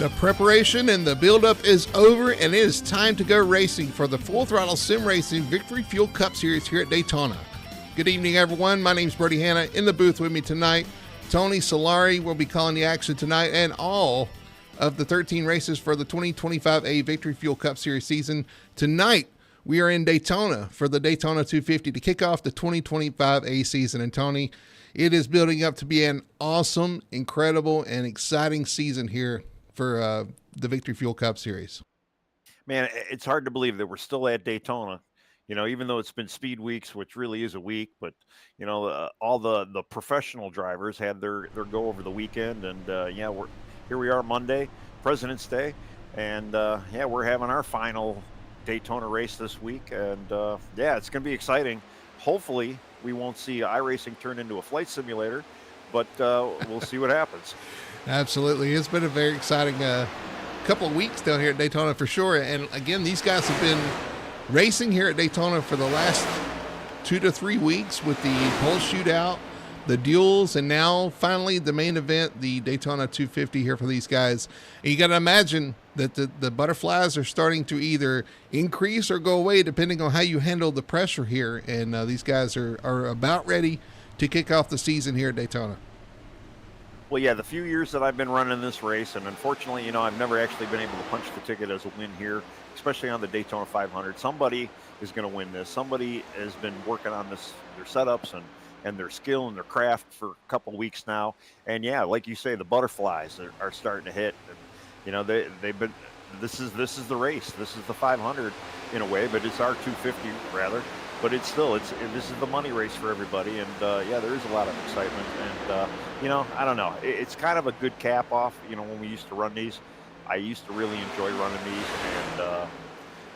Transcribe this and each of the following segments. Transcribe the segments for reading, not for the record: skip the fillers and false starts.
The preparation and the build-up is over, and it is time to go racing for the Full Throttle Sim Racing Victory Fuel Cup Series here at Daytona. Good evening, everyone. My name is Brody Hanna. In the booth with me tonight, Tony Solari will be calling the action tonight, and all of the 13 races for the 2025A Victory Fuel Cup Series season. Tonight, we are in Daytona for the Daytona 250 to kick off the 2025A season. And Tony, it is building up to be an awesome, incredible, and exciting season here for the Victory Fuel Cup Series. Man, it's hard to believe that we're still at Daytona, even though it's been speed weeks, which really is a week, but all the professional drivers had their go over the weekend, and here we are Monday, President's Day, and we're having our final Daytona race this week, and it's going to be exciting. Hopefully we won't see iRacing turn into a flight simulator, but we'll see what happens. Absolutely. It's been a very exciting couple of weeks down here at Daytona for sure. And again, these guys have been racing here at Daytona for the last 2 to 3 weeks with the pole shootout, the duels, and now finally the main event, the Daytona 250 here for these guys. And you got to imagine that the butterflies are starting to either increase or go away depending on how you handle the pressure here. And these guys are about ready to kick off the season here at Daytona. Well, yeah, the few years that I've been running this race, and unfortunately, I've never actually been able to punch the ticket as a win here, especially on the Daytona 500. Somebody is going to win this. Somebody has been working on their setups and their skill and their craft for a couple of weeks now. And yeah, like you say, the butterflies are starting to hit. And, they've been. This is the race. This is the 500 in a way, but it's our 250 rather. But this is the money race for everybody, and there is a lot of excitement, and I don't know, it's kind of a good cap off. When we used to run these, I used to really enjoy running these,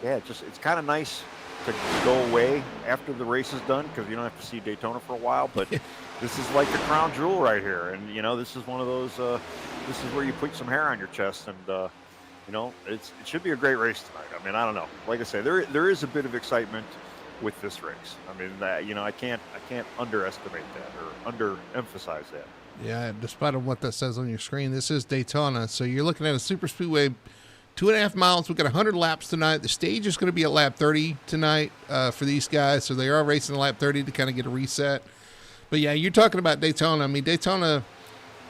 and it's kind of nice to go away after the race is done because you don't have to see Daytona for a while. But this is like the crown jewel right here, and this is one of those. This is where you put some hair on your chest, and it should be a great race tonight. I mean, I don't know. Like I say, there is a bit of excitement with this race. I mean, I can't underestimate that or underemphasize that. Yeah, despite of what that says on your screen, this is Daytona. So you're looking at a super speedway, 2.5 miles. We've got 100 laps tonight. The stage is going to be at lap 30 tonight for these guys. So they are racing lap 30 to kind of get a reset. But yeah, you're talking about Daytona. I mean, Daytona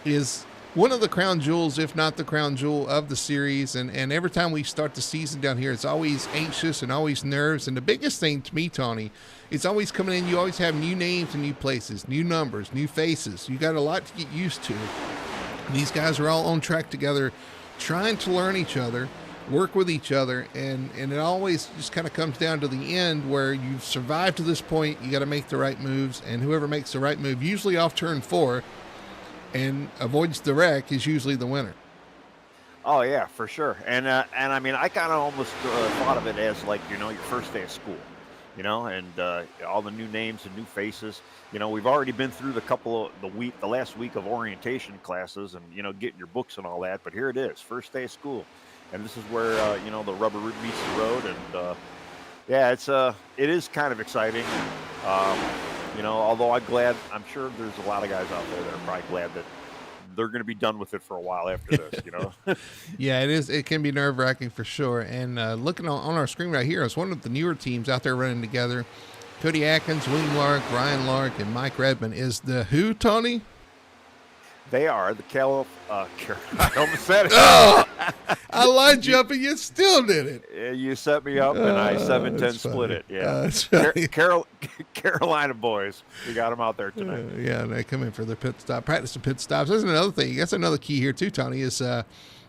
is one of the crown jewels, if not the crown jewel of the series. And every time we start the season down here, it's always anxious and always nerves. And the biggest thing to me, Tony, it's always coming in. You always have new names and new places, new numbers, new faces. You got a lot to get used to. These guys are all on track together, trying to learn each other, work with each other. And it always just kind of comes down to the end where you've survived to this point. You got to make the right moves. And whoever makes the right move, usually off turn 4, and avoids the wreck, is usually the winner. Oh yeah, for sure. And I mean, I kind of almost thought of it as like your first day of school, and all the new names and new faces. We've already been through the last week of orientation classes and getting your books and all that. But here it is, first day of school, and this is where the rubber meets the road. And it is kind of exciting. Although I'm sure there's a lot of guys out there that are probably glad that they're going to be done with it for a while after this, Yeah, it is. It can be nerve-wracking for sure. And looking on our screen right here is one of the newer teams out there running together. Cody Atkins, William Lark, Ryan Lark, and Mike Redmond. Is the who, Tony? They are the I almost said it. Oh, I lined you up and you still did it. You set me up and I 7-10 split it. Yeah. Carolina boys. We got them out there tonight. Yeah, they come in for their pit stop, practice the pit stops. There's another thing. That's another key here too, Tony, is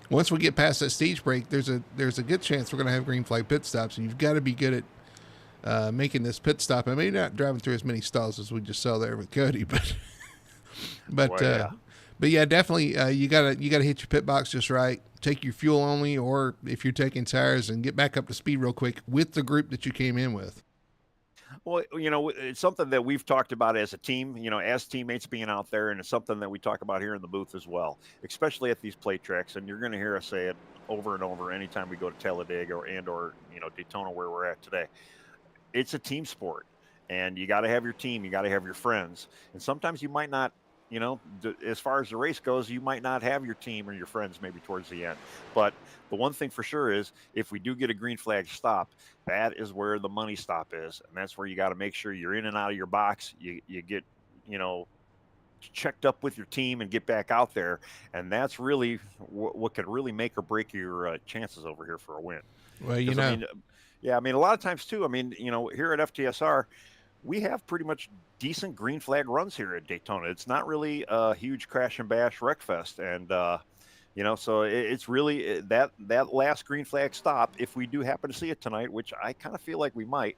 once we get past that stage break, there's a good chance we're going to have green flag pit stops, and you've got to be good at making this pit stop. I mean, not driving through as many stalls as we just saw there with Cody, but But yeah, definitely you gotta hit your pit box just right. Take your fuel only, or if you're taking tires, and get back up to speed real quick with the group that you came in with. Well, it's something that we've talked about as a team, as teammates being out there, and it's something that we talk about here in the booth as well, especially at these plate tracks. And you're going to hear us say it over and over anytime we go to Talladega or Daytona, where we're at today. It's a team sport, and you got to have your team, you got to have your friends, and sometimes you might not as far as the race goes, you might not have your team or your friends maybe towards the end. But the one thing for sure is if we do get a green flag stop, that is where the money stop is. And that's where you got to make sure you're in and out of your box. You get, checked up with your team and get back out there. And that's really what could really make or break your chances over here for a win. Well, I mean, a lot of times too, I mean, here at FTSR, we have pretty much decent green flag runs here at Daytona. It's not really a huge crash and bash wreck fest. And, so it's really that last green flag stop, if we do happen to see it tonight, which I kind of feel like we might,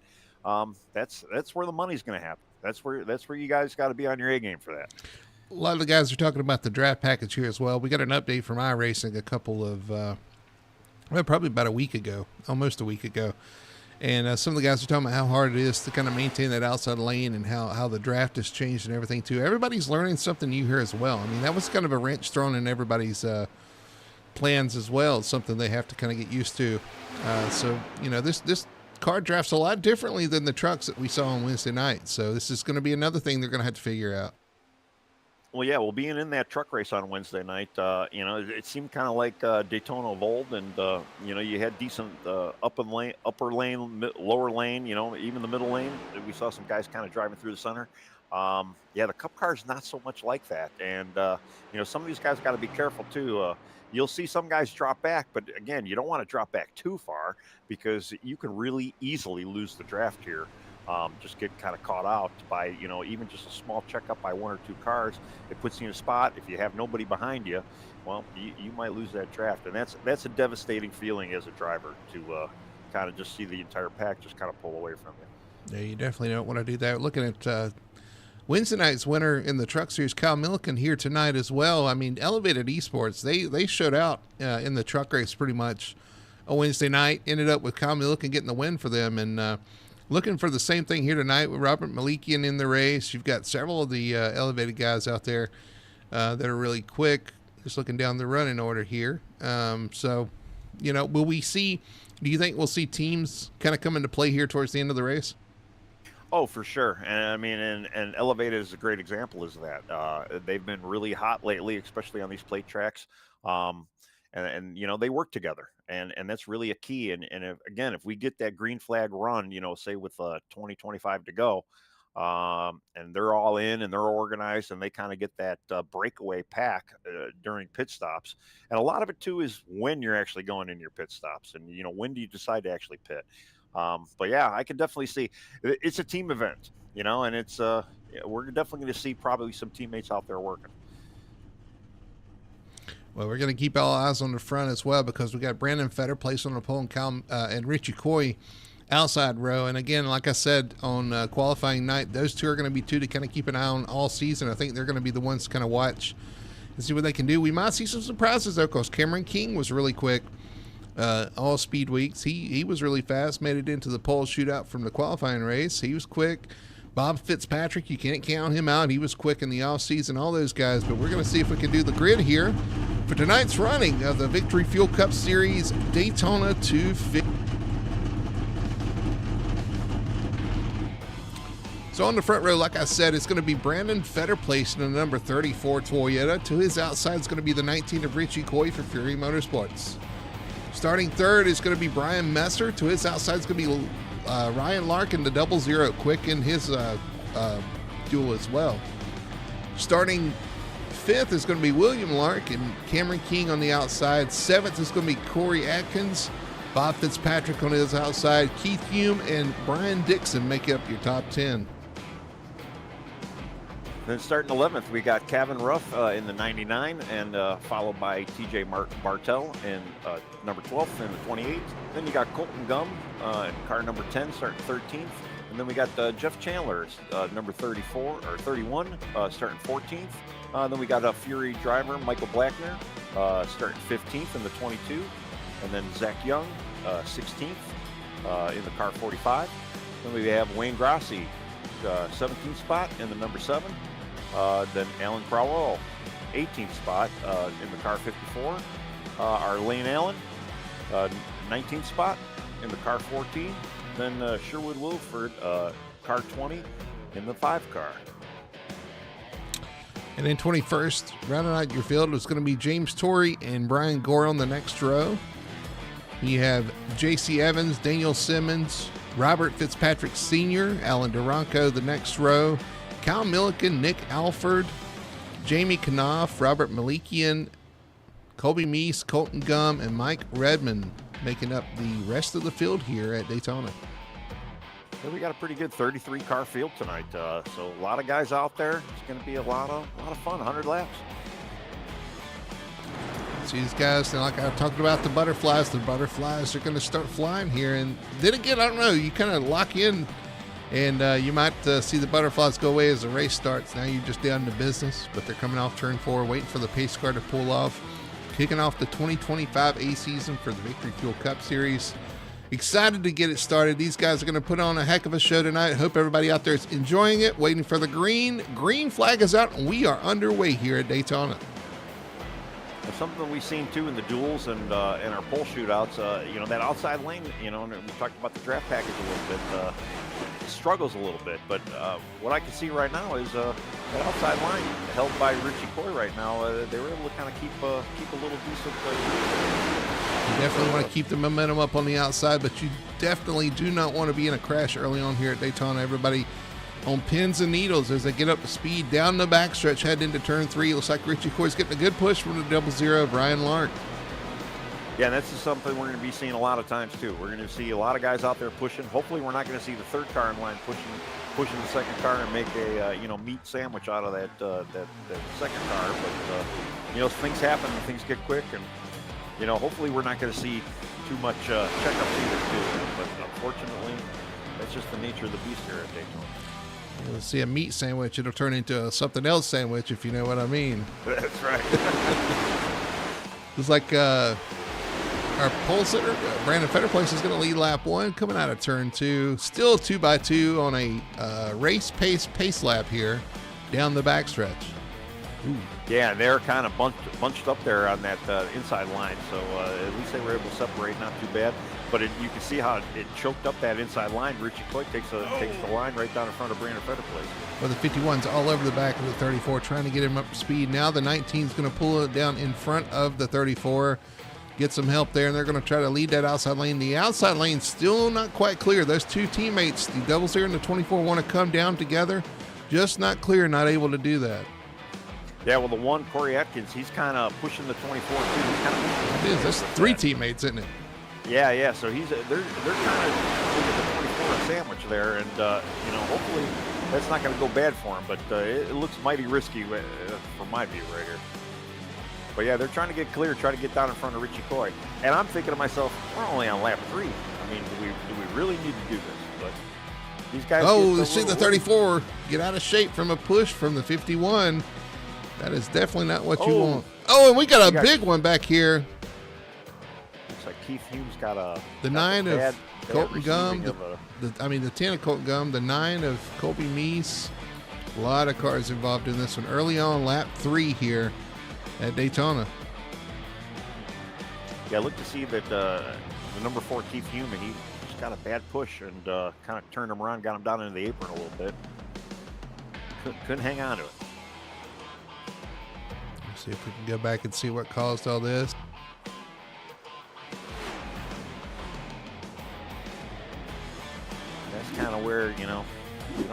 that's where the money's going to happen. That's where you guys got to be on your A game for that. A lot of the guys are talking about the draft package here as well. We got an update from iRacing a couple of, probably about a week ago, almost a week ago. And some of the guys are talking about how hard it is to kind of maintain that outside lane and how the draft has changed and everything too. Everybody's learning something new here as well. I mean, that was kind of a wrench thrown in everybody's plans as well. It's something they have to kind of get used to. So this car drafts a lot differently than the trucks that we saw on Wednesday night. So this is going to be another thing they're going to have to figure out. Well, yeah, being in that truck race on Wednesday night, it seemed kind of like Daytona of old, and you had decent upper lane, lower lane, even the middle lane. We saw some guys kind of driving through the center. The Cup car's not so much like that, and some of these guys got to be careful too. You'll see some guys drop back, but again, you don't want to drop back too far because you can really easily lose the draft here. Just get kind of caught out by, even just a small checkup by one or two cars. It puts you in a spot. If you have nobody behind you, well, you might lose that draft. And that's a devastating feeling as a driver to kind of just see the entire pack just kind of pull away from you. Yeah, you definitely don't want to do that. Looking at Wednesday night's winner in the Truck Series, Kyle Milliken, here tonight as well. I mean, Elevated Esports, they showed out in the truck race pretty much on Wednesday night. Ended up with Kyle Milliken getting the win for them. And looking for the same thing here tonight with Robert Malikian in the race. You've got several of the Elevated guys out there that are really quick. Just looking down the running order here. Will we see, do you think we'll see teams kind of come into play here towards the end of the race? Oh, for sure. And I mean, and Elevated is a great example of that. They've been really hot lately, especially on these plate tracks. And they work together, and that's really a key. And if we get that green flag run, say with 20-25 to go, and they're all in and they're organized and they kind of get that breakaway pack during pit stops. And a lot of it too is when you're actually going in your pit stops, and when do you decide to actually pit. But yeah, I can definitely see it's a team event, and it's we're definitely going to see probably some teammates out there working. Well, we're going to keep all eyes on the front as well, because we got Brandon Fetter placed on the pole and Richie Coy outside row. And again, like I said on qualifying night, those two are going to be two to kind of keep an eye on all season. I think they're going to be the ones to kind of watch and see what they can do. We might see some surprises though, because Cameron King was really quick all speed weeks. He was really fast, made it into the pole shootout from the qualifying race. He was quick. Bob Fitzpatrick, you can't count him out. He was quick in the offseason, all those guys. But we're going to see if we can do the grid here for tonight's running of the Victory Fuel Cup Series Daytona 250. So on the front row, like I said, it's going to be Brandon Fetter placed in the number 34 Toyota. To his outside is going to be the 19 of Richie Coy for Fury Motorsports. Starting third is going to be Brian Messer. To his outside is going to be Ryan Larkin, the 00, quick in his duel as well. Starting fifth is going to be William Lark and Cameron King on the outside. Seventh is going to be Corey Atkins, Bob Fitzpatrick on his outside. Keith Hume and Brian Dixon make up your top 10. Then starting 11th, we got Kevin Ruff in the 99, and followed by TJ Bartel in number 12th and the 28th. Then you got Colton Gum in car number 10, starting 13th. And then we got Jeff Chandler, number 34 or 31, starting 14th. Then we got a Fury driver, Michael Blackner, starting 15th in the 22. And then Zach Young, 16th in the car 45. Then we have Wayne Grassi, 17th spot in the number 7. Then Alan Crowell, 18th spot in the car 54. Our Lane Allen, 19th spot in the car 14. Then Sherwood Wilford, car 20 in the 5 car. And then 21st, rounding out your field, was going to be James Torrey and Brian Gore on the next row. You have J.C. Evans, Daniel Simmons, Robert Fitzpatrick Sr., Alan Duranco the next row, Kyle Milliken, Nick Alford, Jamie Knopf, Robert Malikian, Colby Meese, Colton Gum, and Mike Redmond making up the rest of the field here at Daytona. Yeah, we got a pretty good 33-car field tonight, so a lot of guys out there. It's going to be a lot of fun, 100 laps. See these guys, like I talked about the butterflies are going to start flying here. And then again, I don't know, you kind of lock in and you might see the butterflies go away as the race starts. Now you're just down to business, but they're coming off turn 4, waiting for the pace car to pull off, kicking off the 2025 A season for the Victory Fuel Cup Series. Excited to get it started. These guys are going to put on a heck of a show tonight. Hope everybody out there is enjoying it, waiting for the green flag is out, and we are underway here at Daytona. It's something we've seen too in the duels and in our pole shootouts. That outside lane, and we talked about the draft package a little bit, struggles a little bit. But what I can see right now is that outside line held by Richie Coy right now. They were able to kind of keep a little decent. You definitely want to keep the momentum up on the outside, but you definitely do not want to be in a crash early on here at Daytona. Everybody on pins and needles as they get up to speed down the backstretch, heading into turn 3. Looks like Richie Coy's getting a good push from the 00 Brian Lark. Yeah, and that's just something we're going to be seeing a lot of times too. We're going to see a lot of guys out there pushing. Hopefully, we're not going to see the third car in line pushing the second car and make a meat sandwich out of that second car. But things happen and things get quick, and hopefully we're not going to see too much checkups either too. But unfortunately, that's just the nature of the beast here at Daytona. You'll see a meat sandwich, it'll turn into a something else sandwich, if you know what I mean. That's right. It's like our pole sitter, Brandon Fetterplace, is going to lead lap 1, coming out of turn 2. Still 2x2 on a race pace lap here down the backstretch. Ooh. Yeah, they're kind of bunched up there on that inside line, so at least they were able to separate, not too bad. But you can see how it choked up that inside line. Richie Coy takes the line right down in front of Brandon Fetterplace. Well, the 51's all over the back of the 34, trying to get him up to speed. Now the 19's going to pull it down in front of the 34, get some help there, and they're going to try to lead that outside lane. The outside lane's still not quite clear. Those two teammates, the 00 and the 24, want to come down together. Just not clear, not able to do that. Yeah, well, the one, Corey Atkins, he's kind of pushing the 24 too. It is. That's 3 teammates, isn't it? Yeah. So they're kind of looking at the 24 sandwich there, and hopefully that's not going to go bad for him. But it looks mighty risky from my view right here. But yeah, they're trying to get clear, try to get down in front of Richie Coy. And I'm thinking to myself, we're only on lap 3. I mean, do we really need to do this? But these guys. Oh, see the 34 get out of shape from a push from the 51. That is definitely not what you want. Oh, and we got a big one back here. Looks like Keith Hume's got the 9 of Colton Gum. The 10 of Colton Gum. The 9 of Colby Meese. A lot of cars involved in this one. Early on, lap 3 here at Daytona. Yeah, look to see that the number 4 Keith Hume, he just got a bad push and kind of turned him around, got him down into the apron a little bit. Couldn't hang on to it. See if we can go back and see what caused all this. That's kind of where, you don't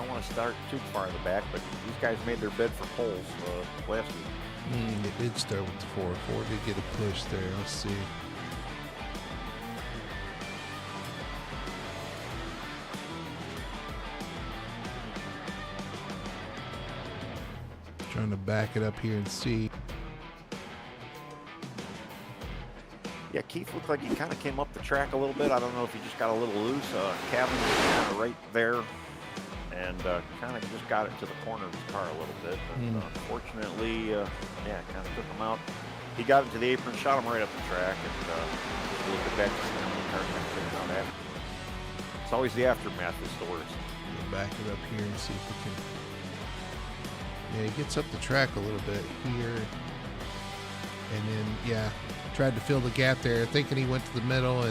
want to start too far in the back, but these guys made their bed for poles last week. They did start with the 4. 4 did get a push there. Let's see. Trying to back it up here and see. Yeah, Keith looked like he kind of came up the track a little bit. I don't know if he just got a little loose. Kevin was kind of right there and kind of just got it to the corner of his car a little bit. But unfortunately, kind of took him out. He got into the apron, shot him right up the track, and looked at back to see how many cars next to him out after. It's always the aftermath that's the worst. We'll back it up here and see if we can. Yeah, he gets up the track a little bit here. And then, tried to fill the gap there, thinking he went to the middle,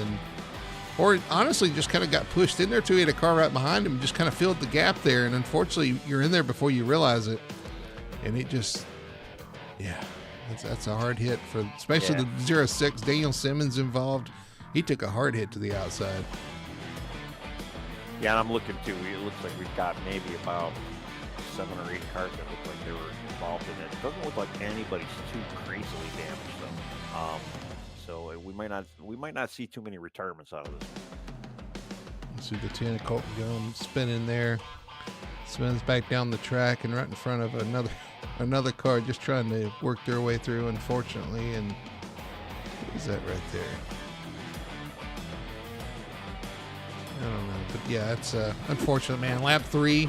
or honestly just kind of got pushed in there too. He had a car right behind him and just kind of filled the gap there. And unfortunately, you're in there before you realize it. And it just Yeah, that's a hard hit for, especially the 06. Daniel Simmons involved. He took a hard hit to the outside. Yeah, and I'm looking too. It looks like we've got maybe about 7 or 8 cars that look like they were involved in it. It doesn't look like anybody's too crazily damaged though. So we might not see too many retirements out of this. You see the 10 Colton going spinning there. Spins back down the track and right in front of another car just trying to work their way through, unfortunately. And what is that right there? I don't know, but yeah, it's unfortunate, man. Lap 3.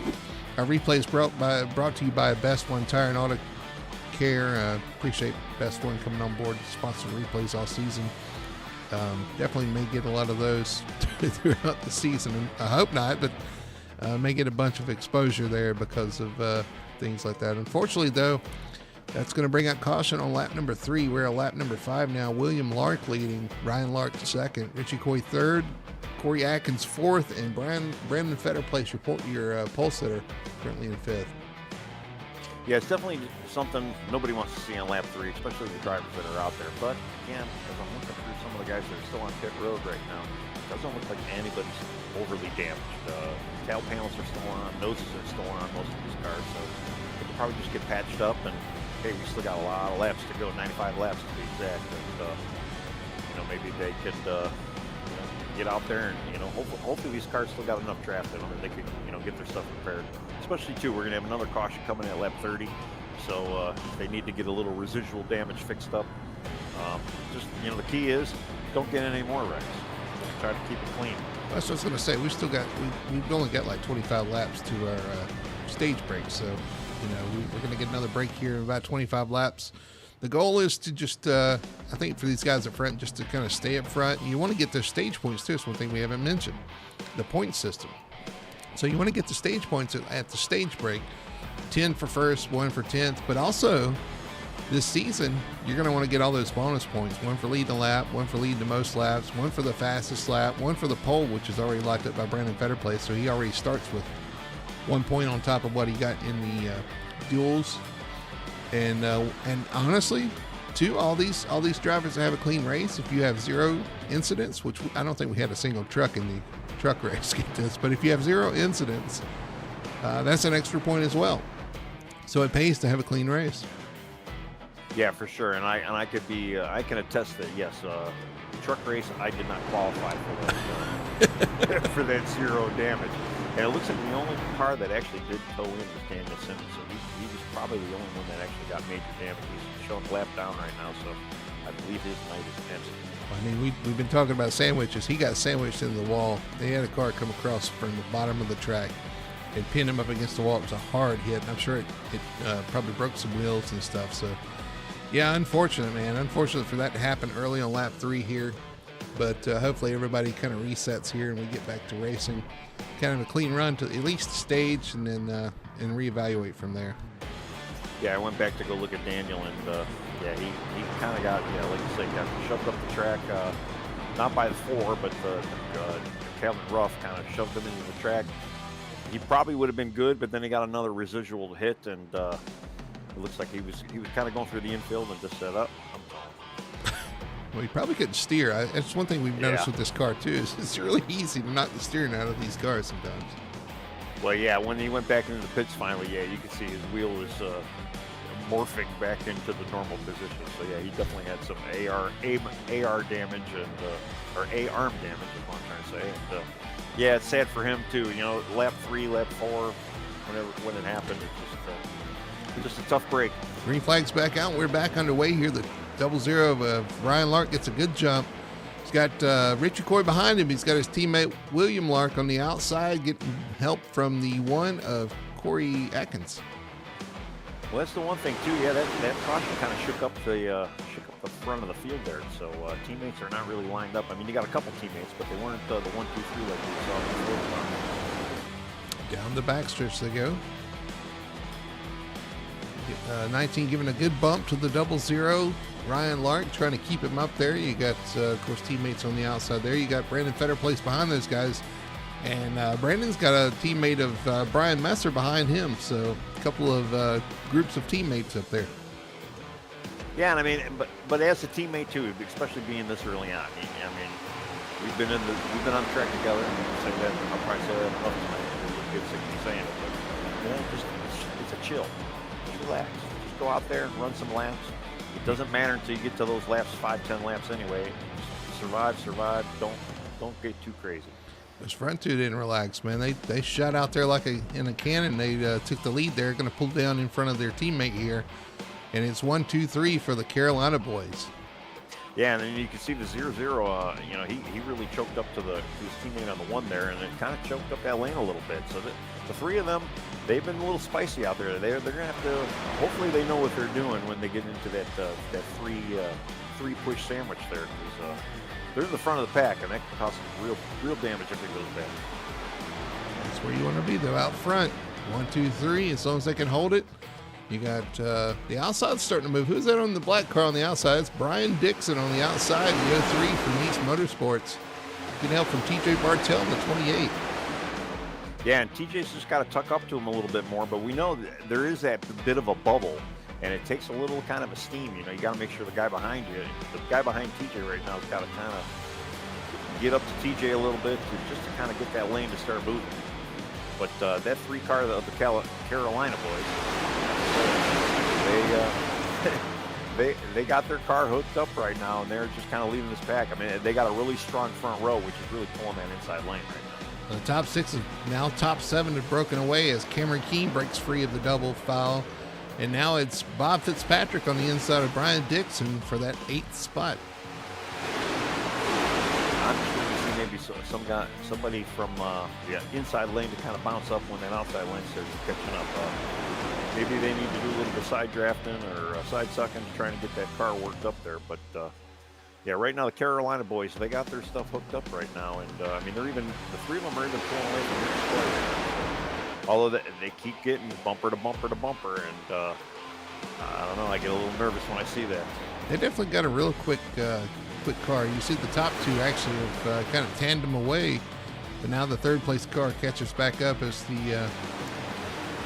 Our replay is brought to you by Best One Tire and Auto Care. Appreciate Best One coming on board to sponsor replays all season. Definitely may get a lot of those throughout the season. I hope not, but may get a bunch of exposure there because of things like that. Unfortunately, though, that's going to bring out caution on lap number 3. We're at lap number 5 now. William Lark leading, Ryan Lark second, Richie Coy third, Corey Atkins fourth, and Brandon Fetter place your pole sitter currently in fifth. Yeah, it's definitely something nobody wants to see on lap 3, especially the drivers that are out there. But again, as I'm looking through some of the guys that are still on pit road right now, it doesn't look like anybody's overly damaged. Tail panels are still on, noses are still on most of these cars, so they could probably just get patched up. And hey, we still got a lot of laps to go, 95 laps to be exact. And maybe they could get out there and hopefully these cars still got enough draft in them and they could get their stuff prepared. Especially too, we're gonna have another caution coming at lap 30, so they need to get a little residual damage fixed up. The key is don't get any more wrecks. Just try to keep it clean. That's what I was gonna say. We've only got like 25 laps to our stage break, so we're gonna get another break here in about 25 laps. The goal is to just, I think for these guys up front, just to kind of stay up front. You want to get their stage points too. It's one thing we haven't mentioned, the point system. So you want to get the stage points at the stage break, 10 for first, 1 for 10th. But also this season, you're going to want to get all those bonus points. 1 for leading the lap, 1 for leading the most laps, 1 for the fastest lap, 1 for the pole, which is already locked up by Brandon Fetterplace. So he already starts with 1 point on top of what he got in the duels. And honestly, too, all these drivers that have a clean race, if you have 0 incidents, which I don't think we had a single truck in the truck race get this, but if you have 0 incidents, that's an extra point as well. So it pays to have a clean race. Yeah, for sure. And I can attest that yes, the truck race I did not qualify for that for that 0 damage. And it looks like the only car that actually did tow in was Daniel Simmons. So he was probably the only one that actually got major damage. He's showing lap down right now, so I believe his night is ended. I mean, we've been talking about sandwiches. He got sandwiched into the wall. They had a car come across from the bottom of the track and pinned him up against the wall. It was a hard hit. I'm sure it probably broke some wheels and stuff. So, yeah, unfortunate, man. Unfortunate for that to happen early on lap 3 here. But hopefully everybody kind of resets here and we get back to racing. Kind of a clean run to at least the stage and then and reevaluate from there. Yeah, I went back to go look at Daniel, and he kind of got, like you said, got shoved up the track, not by the 4, but the Calvin Ruff kind of shoved him into the track. He probably would have been good, but then he got another residual hit, and it looks like he was kind of going through the infield and just said, "Up, I'm gone." Well, he probably couldn't steer. That's one thing we've noticed with this car too. Is it's really easy to knock the steering out of these cars sometimes. Well, yeah, when he went back into the pits finally, you could see his wheel was morphing back into the normal position. So yeah, he definitely had some AR damage or A-arm damage is what I'm trying to say. And yeah, it's sad for him too. Lap 3, lap 4, when it happened, it's just a tough break. Green flag's back out. We're back underway here. The 00 of Ryan Lark gets a good jump. He's got Richie Coy behind him. He's got his teammate William Lark on the outside, getting help from the 1 of Corey Atkins. Well, that's the one thing too. Yeah, that caution kind of shook up the front of the field there. So teammates are not really lined up. I mean, you got a couple teammates, but they weren't the 1, 2, 3 like we saw before. Down the backstretch they go. 19 giving a good bump to the 00. Ryan Lark trying to keep him up there. You got, of course, teammates on the outside there. You got Brandon Fetterplace behind those guys. And Brandon's got a teammate of Brian Messer behind him. So a couple of groups of teammates up there. Yeah, and I mean, but as a teammate too, especially being this early on. I mean, we've been on the track together. And say that I'll probably say that enough tonight. We'll get sick of me saying it, but just it's a chill. Just relax. Just go out there and run some laps. It doesn't matter until you get to those laps, 5-10 laps anyway. Just survive. Don't get too crazy. Those front two didn't relax, man. They shot out there like in a cannon. They took the lead there, going to pull down in front of their teammate here. And it's 1, 2, 3 for the Carolina boys. Yeah, and then you can see the 0-0. He really choked up to his teammate on the one there, and it kind of choked up that lane a little bit. So the three of them, they've been a little spicy out there. They're going to have to. Hopefully, they know what they're doing when they get into that three push sandwich there. Because they're in the front of the pack, and that can cause some real damage if it goes bad. That's where you want to be, though, out front. 1, 2, 3. As long as they can hold it. You got the outside starting to move. Who's that on the black car on the outside? It's Brian Dixon on the outside, the 03 from East Motorsports. Good help from TJ Bartell in the 28. Yeah, and TJ's just got to tuck up to him a little bit more, but we know that there is that bit of a bubble, and it takes a little kind of a steam. You got to make sure the guy behind TJ right now has got to kind of get up to TJ a little bit just to kind of get that lane to start moving. But that 3 car of the Carolina boys, they got their car hooked up right now, and they're just kind of leading this pack. I mean, they got a really strong front row, which is really pulling that inside lane right now. The top 6 is now top 7 have broken away as Cameron Keene breaks free of the double foul. And now it's Bob Fitzpatrick on the inside of Brian Dixon for that 8th spot. I'm sure you see maybe somebody from the inside lane to kind of bounce up when that outside lane starts catching up. Maybe they need to do a little bit of side drafting or side sucking, trying to get that car worked up there. But yeah, right now the Carolina boys, they got their stuff hooked up right now, and I mean the 3 of them are even pulling away from the display. Although they keep getting bumper to bumper to bumper, and I don't know, I get a little nervous when I see that. They definitely got a real quick car. You see the top 2 actually have kind of tandem away, but now the 3rd place car catches back up as the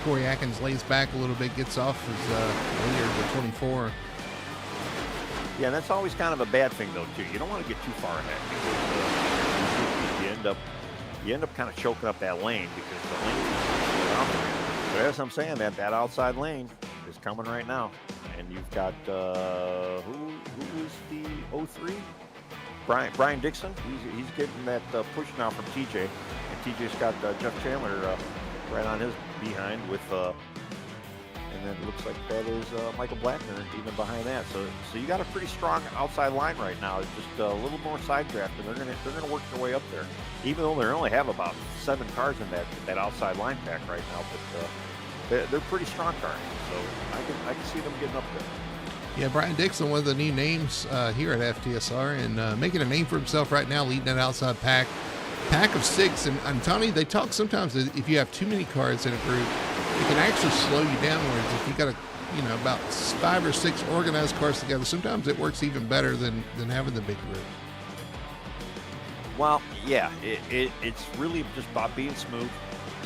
Corey Atkins lays back a little bit, gets off his leader to 24. Yeah, and that's always kind of a bad thing though too. You don't want to get too far ahead because you end up kind of choking up that lane because the lane is out there. But as I'm saying, that outside lane is coming right now, and you've got who is the 03? Brian Dixon. He's getting that push now from TJ, and TJ's got Jeff Chandler right on his behind with and then it looks like that is Michael Blackner even behind that. So you got a pretty strong outside line right now. It's just a little more side draft, and they're gonna work their way up there. Even though they only have about 7 cars in that outside line pack right now, but they're pretty strong cars. So I can see them getting up there. Yeah, Brian Dixon, one of the new names here at FTSR, and making a name for himself right now, leading that outside pack of 6. And Tony, they talk sometimes that if you have too many cars in a group, it can actually slow you down. Whereas if you got about 5 or 6 organized cars together, sometimes it works even better than having the big group. Well, yeah, it's really just about being smooth,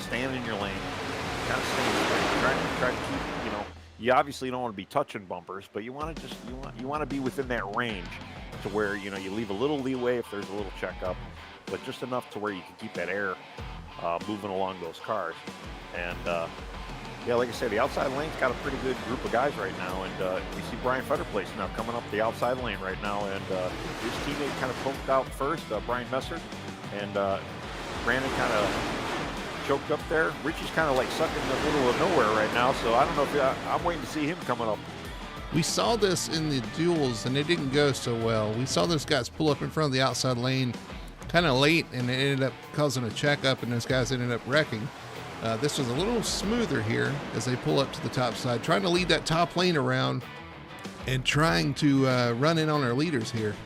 staying in your lane, kind of staying straight, try to keep, you obviously don't want to be touching bumpers, but you want to be within that range to where you leave a little leeway if there's a little checkup, but just enough to where you can keep that air moving along those cars. And yeah, like I said, the outside lane's got a pretty good group of guys right now, and we see Brian Fetterplace now coming up the outside lane right now, and his teammate kind of poked out first, Brian Messer, and Brandon kind of choked up there. Richie's kind of like stuck in the middle of nowhere right now, so I don't know if I'm waiting to see him coming up. We saw this in the duels, and it didn't go so well. We saw those guys pull up in front of the outside lane kind of late, and it ended up causing a checkup, and those guys ended up wrecking. This was a little smoother here as they pull up to the top side, trying to lead that top lane around and trying to run in on our leaders here.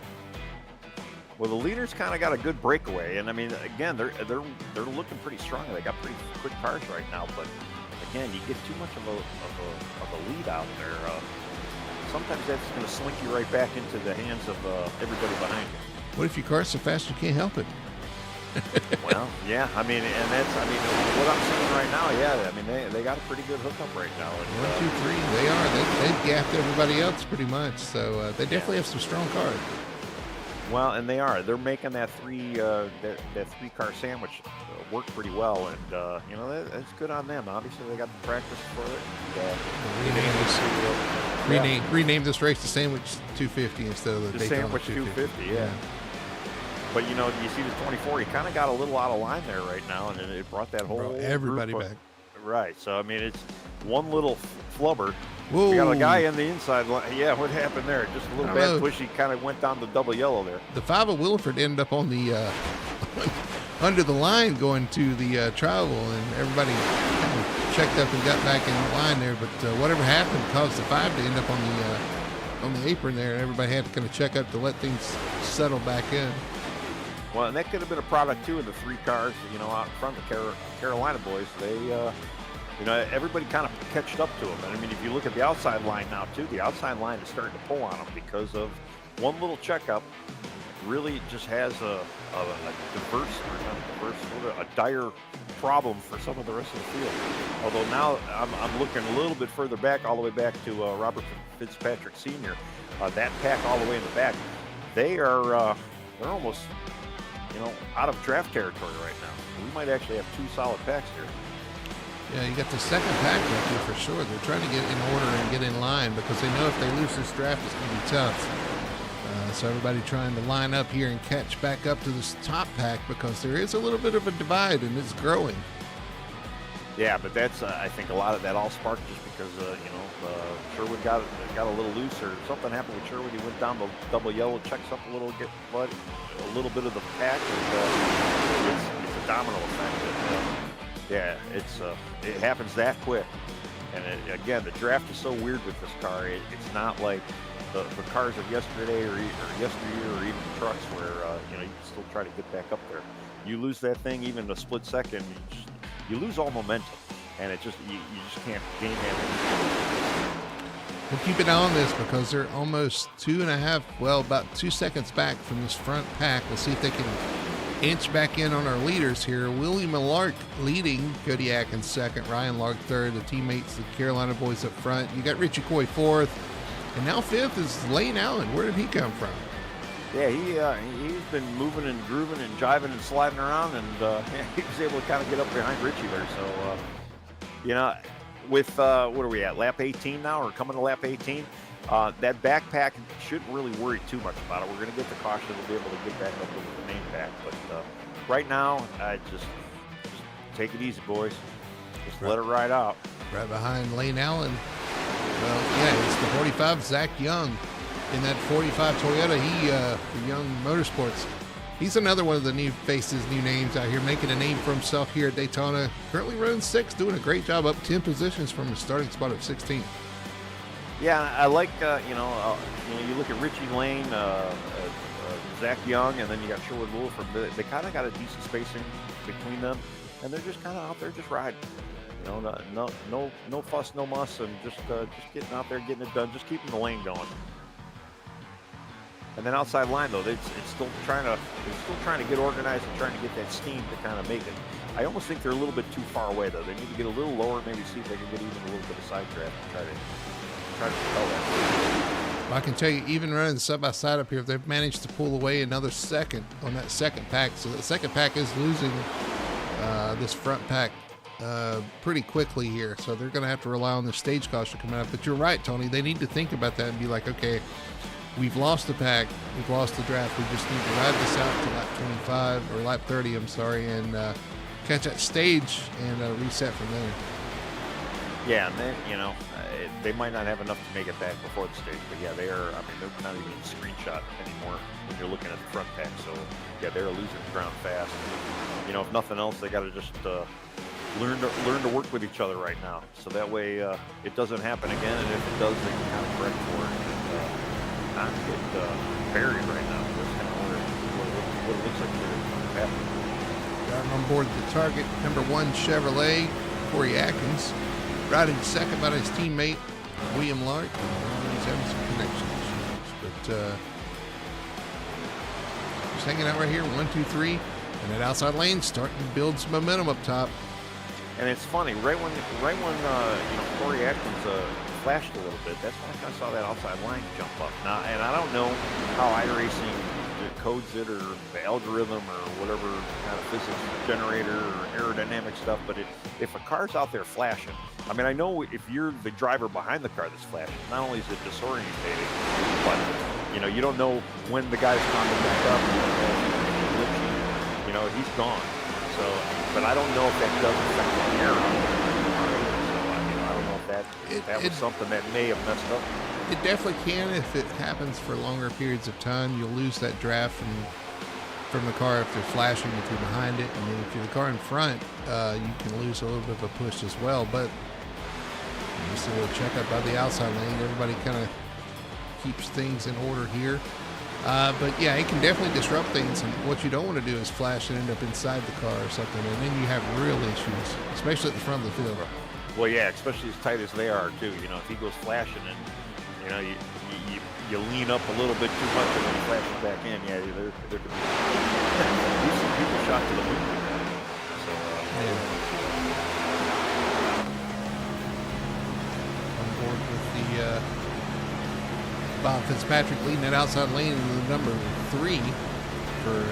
Well, the leaders kind of got a good breakaway, and I mean, again, they're looking pretty strong. They got pretty quick cars right now, but again, you get too much of a lead out there. Sometimes that's going to slink you right back into the hands of everybody behind you. What if your car's so fast you can't help it? Well, yeah, I mean, and that's, I mean, what I'm seeing right now, yeah, I mean, they got a pretty good hookup right now. And, 1, 2, 3. They are. They've gapped everybody else pretty much. So they definitely have some strong cars. Well, and they are. They're making that that 3-car sandwich work pretty well, and you know, that's good on them. Obviously, they got the practice for it. Rename this race the Sandwich 250 instead of the Daytona Sandwich 250. Yeah. But you know, you see the 24. He kind of got a little out of line there right now, and it brought that whole everybody group back. Right. So I mean, it's one little flubber. Whoa. We got a guy in the inside line. Yeah, what happened there? Just a little bad push. He kind of went down the double yellow there. The 5 of Williford ended up on the under the line going to the travel, and everybody kind of checked up and got back in line there. But whatever happened caused the 5 to end up on the apron there, and everybody had to kind of check up to let things settle back in. Well, and that could have been a product too of the 3 cars, you know, out in front of the Carolina boys. They, you know, everybody kind of catched up to them. And I mean, if you look at the outside line now too, the outside line is starting to pull on them because of one little checkup. Really just has a dire problem for some of the rest of the field. Although now I'm looking a little bit further back, all the way back to Robert Fitzpatrick Sr. That pack all the way in the back, they're almost, you know, out of draft territory right now. We might actually have 2 solid packs here. Yeah, you got the second pack right here for sure. They're trying to get in order and get in line because they know if they lose this draft, it's going to be tough. So everybody trying to line up here and catch back up to this top pack because there is a little bit of a divide and it's growing. Yeah, but that's I think a lot of that all sparked just because you know, Sherwood got a little loose or something happened with Sherwood. He went down the double yellow, checks up a little, get a little bit of the pack, and it's a domino effect. Yeah, it happens that quick. And again, the draft is so weird with this car. It's not like the cars of yesterday or yesteryear or even the trucks where you know, you can still try to get back up there. You lose that thing even a split second, you lose all momentum, and it just you just can't gain that. We'll keep an eye on this because they're almost 2.5, well, about 2 seconds back from this front pack. We'll see if they can inch back in on our leaders here. Willie Millark leading, Cody Atkins second, Ryan Lark third, the teammates, the Carolina boys up front. You got Richie Coy fourth, and now fifth is Lane Allen. Where did he come from? Yeah, he's been moving and grooving and jiving and sliding around, and he was able to kind of get up behind Richie there. So, you know, with what are we at, lap 18 now, or coming to lap 18? That backpack shouldn't really worry too much about it. We're going to get the caution. We'll be able to get back up with the main pack. But right now, just take it easy, boys. Just let it ride out. Right behind Lane Allen. Well, yeah, it's the 45, Zach Young. In that 45 Toyota, the Young Motorsports, he's another one of the new faces, new names out here, making a name for himself here at Daytona. Currently running 6th, doing a great job, up 10 positions from his starting spot of 16. Yeah, I like, you know, you look at Richie Lane, Zach Young, and then you got Sherwood Wolford. They kind of got a decent spacing between them, and they're just kind of out there just riding. You know, no fuss, no muss, and just getting out there, getting it done, just keeping the lane going. And then outside line though, it's still trying to get organized and trying to get that steam to kind of make it. I almost think they're a little bit too far away though. They need to get a little lower, maybe see if they can get even a little bit of side draft and try to propel that. Well, I can tell you, even running side by side up here, they've managed to pull away another second on that second pack. So the second pack is losing this front pack pretty quickly here. So they're going to have to rely on the stage caution coming up. But you're right, Tony. They need to think about that and be like, okay, we've lost the pack, we've lost the draft. We just need to ride this out to lap 25 or lap 30, I'm sorry, and catch that stage and reset from there. Yeah, and then, you know, they might not have enough to make it back before the stage, but yeah, they're not even a screenshot anymore when you're looking at the front pack. So yeah, they're losing ground fast. You know, if nothing else, they got to just learn to work with each other right now, so that way it doesn't happen again, and if it does, they can kind of correct for it. Not get buried right now. That's kind of what it looks like they're happening. Driving on board the target, number 1 Chevrolet, Corey Atkins, riding second by his teammate William Lark. He's having some connection issues, but just hanging out right here. 1, 2, 3. And that outside lane's starting to build some momentum up top. And it's funny, right when Corey Atkins flashed a little bit, that's when I kind of saw that outside line jump up. Now, and I don't know how iRacing codes it, or the algorithm, or whatever kind of physics generator or aerodynamic stuff, but if a car's out there flashing, I mean, I know if you're the driver behind the car that's flashing, not only is it disorientating, but you don't know when the guy's coming back up, he's gone. So, but I don't know if that does affect the air. So, I don't know if that was something that may have messed up. It definitely can. If it happens for longer periods of time, you'll lose that draft from the car if they're flashing, if you're behind it. And then if you're the car in front, you can lose a little bit of a push as well. But just a little checkup by the outside lane. Everybody kind of keeps things in order here. But yeah, it can definitely disrupt things. And what you don't want to do is flash and end up inside the car or something. And then you have real issues, especially at the front of the field. Well, yeah, especially as tight as they are, too. If he goes flashing and you lean up a little bit too much and then he flashes back in. Yeah, there could be some people shot to the moon. So, on board with the Bob Fitzpatrick leading that outside lane in the number 3 for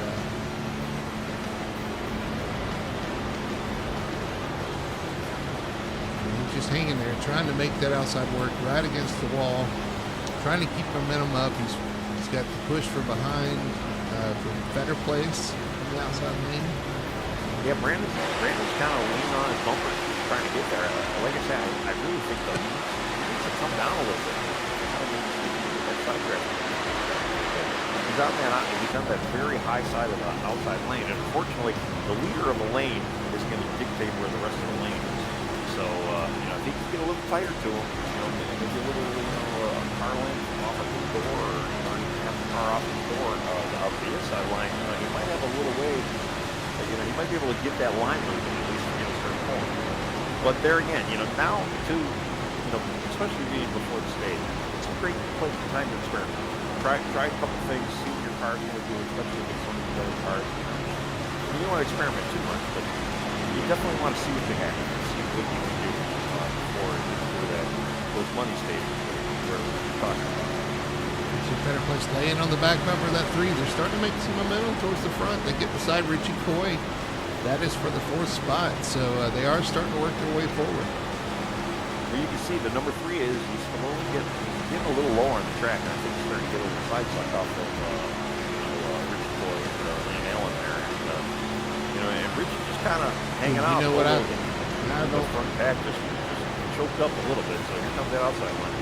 he's just hanging there, trying to make that outside work right against the wall. Trying to keep momentum up. He's got the push from behind from better place on the outside lane. Yeah, Brandon's kind of leaning on his bumper, trying to get there. Like I said, I really think he needs to come down a little bit. That side grip. He's on that very high side of the outside lane, and unfortunately, the leader of the lane is going to dictate where the rest of the lane is. So, if he can get a little tighter to him, maybe a little car length off of the door, or have the car off the door of the inside line, he might have a little way. He might be able to get that line moving at least to a certain point. But there again, now too, especially being before the stage, it's a great place for time to experiment. Try a couple things, see what your car's going to do, especially with some of the other cars. You don't want to experiment too much, but you definitely want to see what you have, and see what you can do before those money stages where we're talking about. It's a better place laying on the back bumper of that 3. They're starting to make some momentum towards the front. They get beside Richie Coy. That is for the 4th spot. So they are starting to work their way forward. Well, you can see the number 3 is he's slowly getting a little low on the track. And I think he's starting to get a little side suck off of Richie Coy and Lane Allen there. And Richie just kind of hanging out. You know what the front pack just choked up a little bit. So here comes that outside line.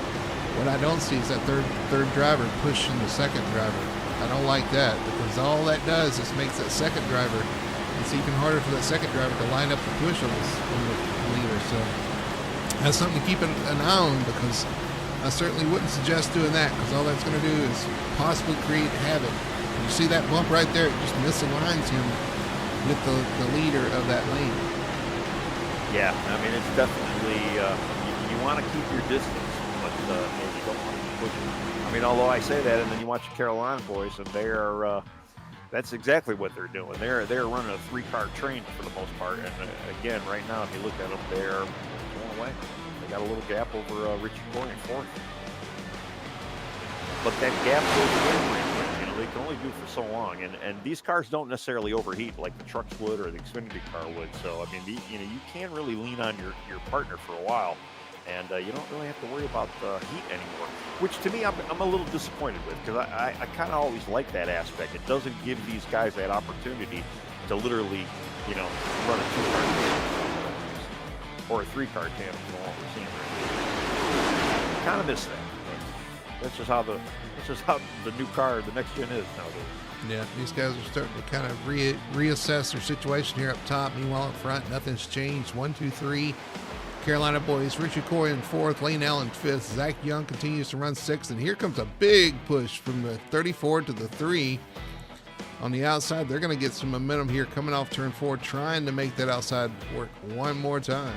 What I don't see is that third driver pushing the second driver. I don't like that, because all that does is makes that second driver, it's even harder for that second driver to line up the push on the leader. So that's something to keep an eye on, because I certainly wouldn't suggest doing that, because all that's going to do is possibly create havoc. And you see that bump right there, it just misaligns him with the leader of that lane. Yeah, I mean, it's definitely, you want to keep your distance. Maybe don't want to push it. I mean, although I say that, and then you watch the Carolina boys, and they are, that's exactly what they're doing. They're running a 3-car train for the most part. And again, right now, if you look at them, they're going away. They got a little gap over Richie Coy in 4th. But that gap goes away. They can only do for so long. And these cars don't necessarily overheat like the trucks would or the Xfinity car would. So, I mean, you can really lean on your partner for a while. And you don't really have to worry about heat anymore, which to me I'm a little disappointed with, because I kind of always like that aspect. It doesn't give these guys that opportunity to literally, run a 2-car tandem or a 3-car tandem from what we're seeing right now. Kind of miss that. That's just how the new car, the next gen is nowadays. Yeah, these guys are starting to kind of reassess their situation here up top. Meanwhile, up front, nothing's changed. 1, 2, 3. Carolina boys, Richie Coy in 4th, Lane Allen 5th, Zach Young continues to run 6th, and here comes a big push from the 34 to the 3 on the outside. They're going to get some momentum here coming off turn 4, trying to make that outside work one more time.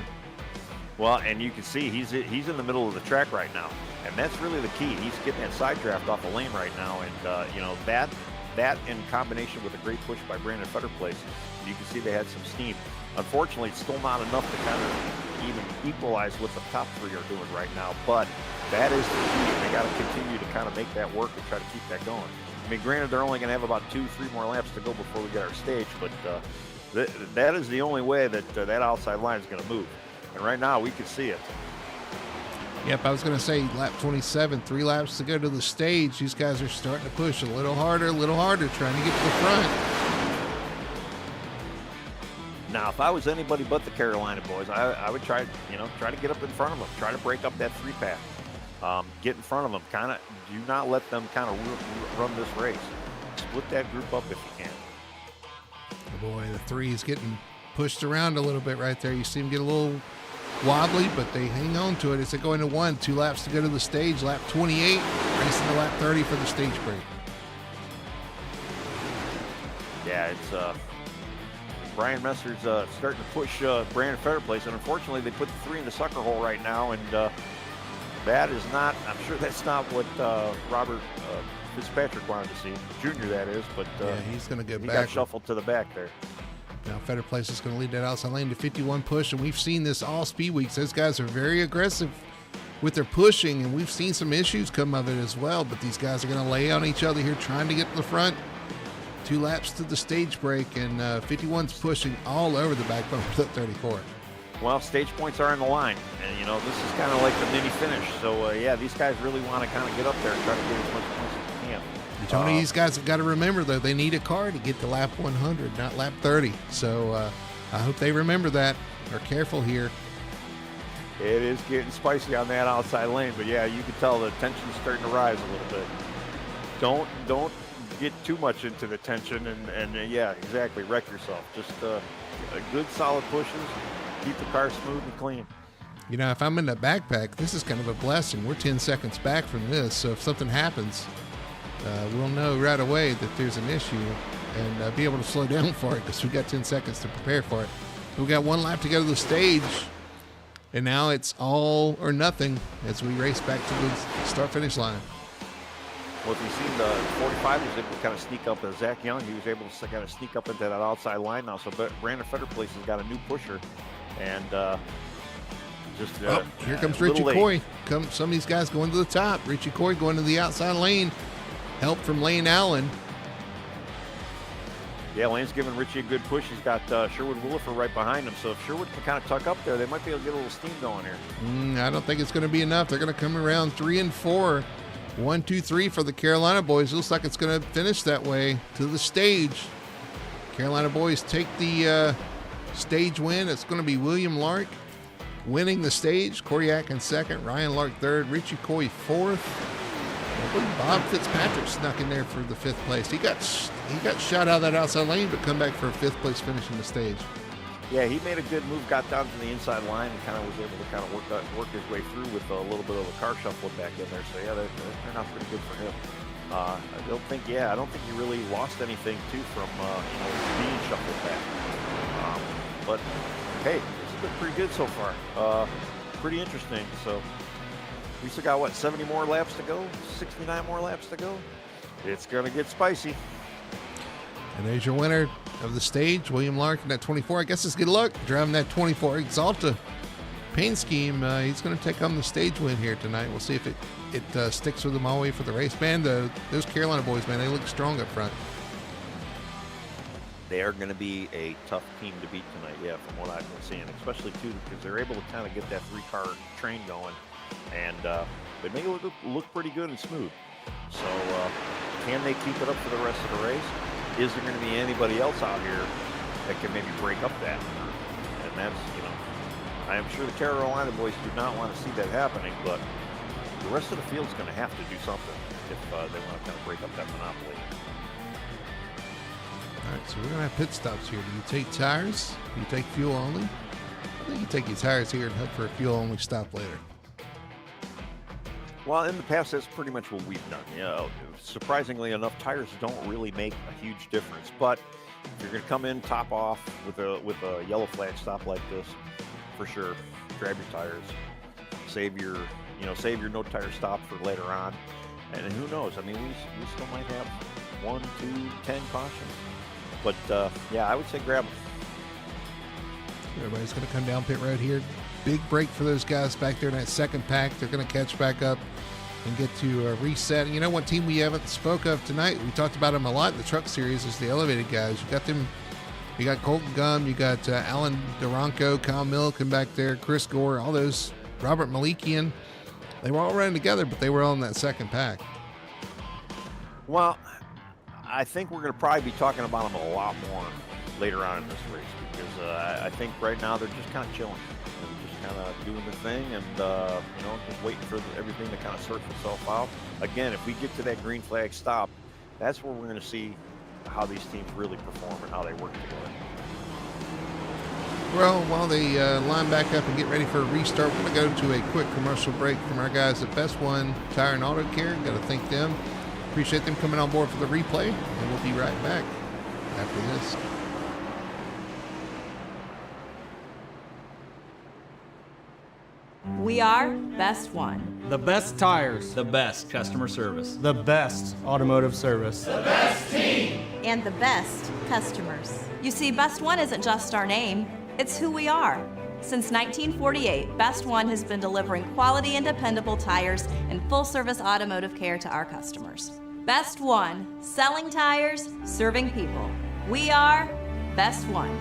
Well, and you can see he's in the middle of the track right now, and that's really the key. He's getting that side draft off the lane right now, and that in combination with a great push by Brandon Fetterplace, you can see they had some steam. Unfortunately, it's still not enough to kind of even equalize what the top three are doing right now, but that is the key, and they got to continue to kind of make that work and try to keep that going. I mean, granted, they're only going to have about 2-3 more laps to go before we get our stage, but that is the only way that that outside line is going to move. And right now, we can see it. Yep, I was going to say lap 27, 3 laps to go to the stage. These guys are starting to push a little harder, trying to get to the front. Now, if I was anybody but the Carolina boys, I would try to get up in front of them, try to break up that 3-pack. Get in front of them, kind of do not let them kind of run this race. Split that group up if you can. Oh boy, the 3 is getting pushed around a little bit right there. You see them get a little wobbly, but they hang on to it. It's going to 1, 2 laps to go to the stage. Lap 28, racing to lap 30 for the stage break. Yeah, it's Brian Messer's starting to push Brandon Fetterplace, and unfortunately they put the 3 in the sucker hole right now, and that is not, I'm sure that's not what Robert Fitzpatrick wanted to see. Junior, that is, but yeah, he's going to get back. He got shuffled to the back there. Now Fetterplace is going to lead that outside lane to 51 push, and we've seen this all speed weeks. Those guys are very aggressive with their pushing, and we've seen some issues come of it as well, but these guys are going to lay on each other here trying to get to the front. 2 laps to the stage break, and 51's pushing all over the back bumper at 34. Well, stage points are on the line, and this is kind of like the mini finish. So yeah, these guys really want to kind of get up there and try to get as much points as they can. Tony, these guys have got to remember, though, they need a car to get to lap 100, not lap 30. So I hope they remember that. Are careful here. It is getting spicy on that outside lane, but yeah, you can tell the tension's starting to rise a little bit. Don't get too much into the tension, and yeah, exactly, wreck yourself. Just good solid pushes, keep the car smooth and clean. If I'm in the backpack, this is kind of a blessing. We're 10 seconds back from this, so if something happens, we'll know right away that there's an issue and be able to slow down for it, because we've got 10 seconds to prepare for it. We've got 1 lap to go to the stage, and now it's all or nothing as we race back to the start-finish line. Well, if you've seen the 45 was able to kind of sneak up. Zach Young, he was able to kind of sneak up into that outside line now. So Brandon Fetterplace has got a new pusher, and here comes Richie Coy. Some of these guys going to the top. Richie Coy going to the outside lane. Help from Lane Allen. Yeah, Lane's giving Richie a good push. He's got Sherwood Williford right behind him. So if Sherwood can kind of tuck up there, they might be able to get a little steam going here. I don't think it's going to be enough. They're going to come around 3 and 4. 1, 2, 3 for the Carolina boys. Looks like it's going to finish that way to the stage. Carolina boys take the stage win. It's going to be William Lark winning the stage. Koryak in second. Ryan Lark third. Richie Coy fourth. Bob Fitzpatrick snuck in there for the 5th place. He got shot out of that outside lane, but come back for a 5th place finish in the stage. Yeah, he made a good move, got down to the inside line, and kind of was able to kind of work his way through with a little bit of a car shuffle back in there. So yeah, that turned out pretty good for him. I don't think he really lost anything too from being shuffled back. But hey, it's been pretty good so far. Pretty interesting. So we still got 70 more laps to go, 69 more laps to go. It's gonna get spicy. And there's your winner of the stage, William Lark in that 24. I guess it's good luck driving that 24 Exalta paint scheme. He's going to take on the stage win here tonight. We'll see if it sticks with him all the way for the race. Man, those Carolina boys, man, they look strong up front. They are going to be a tough team to beat tonight, yeah, from what I've been seeing, especially, too, because they're able to kind of get that 3-car train going, and they make it look pretty good and smooth. So can they keep it up for the rest of the race? Is there going to be anybody else out here that can maybe break up that? And that's, I am sure the Carolina boys do not want to see that happening, but the rest of the field's going to have to do something if they want to kind of break up that monopoly. All right, so we're going to have pit stops here. Do you take tires? Do you take fuel only? I think you take your tires here and head for a fuel only stop later. Well, in the past, that's pretty much what we've done. Surprisingly enough, tires don't really make a huge difference. But if you're going to come in top off with a yellow flag stop like this, for sure, grab your tires, save your no tire stop for later on. And who knows? I mean, we still might have 1, 2, 10 cautions. But yeah, I would say grab them. Everybody's going to come down pit road here. Big break for those guys back there in that second pack. They're going to catch back up and get to reset. And you know what team we haven't spoke of tonight? We talked about them a lot in the truck series is the elevated guys. You got them. You got Colton Gum. You got Alan Duranko, Kyle Milliken back there, Chris Gore, all those, Robert Malikian. They were all running together, but they were all in that second pack. Well, I think we're going to probably be talking about them a lot more later on in this race because I think right now they're just kind of chilling. They're just kind of doing the thing and, you know, just waiting for everything to kind of sort itself out. Again, if we get to that green flag stop, that's where we're going to see how these teams really perform and how they work together. Well, while they line back up and get ready for a restart, we're going to go to a quick commercial break from our guys at Best One Tire and Auto Care. Got to thank them. Appreciate them coming on board for the replay, and we'll be right back after this. We are Best One. The best tires. The best customer service. The best automotive service. The best team. And the best customers. You see, Best One isn't just our name, it's who we are. Since 1948, Best One has been delivering quality and dependable tires and full-service automotive care to our customers. Best One, selling tires, serving people. We are Best One.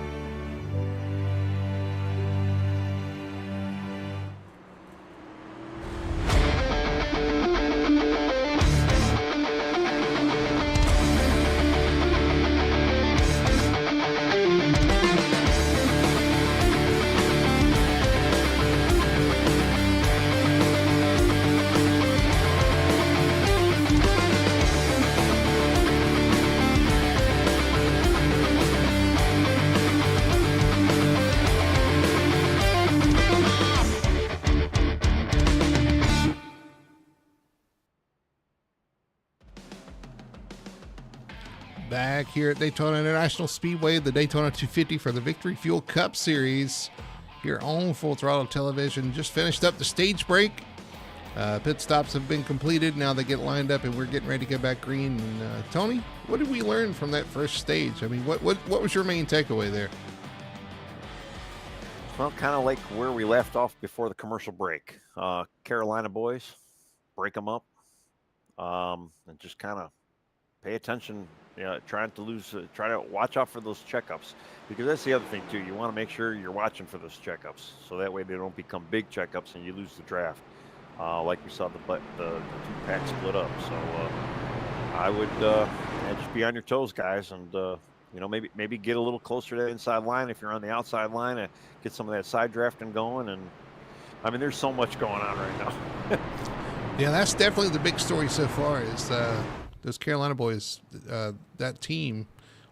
Back here at Daytona International Speedway, the Daytona 250 for the Victory Fuel Cup Series here on Full Throttle Television. Just finished up the stage break. Pit stops have been completed. Now they get lined up and we're getting ready to go back green. And, Tony, what did we learn from that first stage? I mean, what was your main takeaway there? Well, kind of like where we left off before the commercial break. Carolina boys, break them up, and just kind of pay attention. You know, try to watch out for those checkups because that's the other thing too. You want to make sure you're watching for those checkups so that way they don't become big checkups and you lose the draft. Like we saw the two pack split up. So I would just be on your toes, guys, and you know, maybe get a little closer to the inside line if you're on the outside line and get some of that side drafting going. And I mean, there's so much going on right now. Yeah, that's definitely the big story so far is those Carolina boys, that team,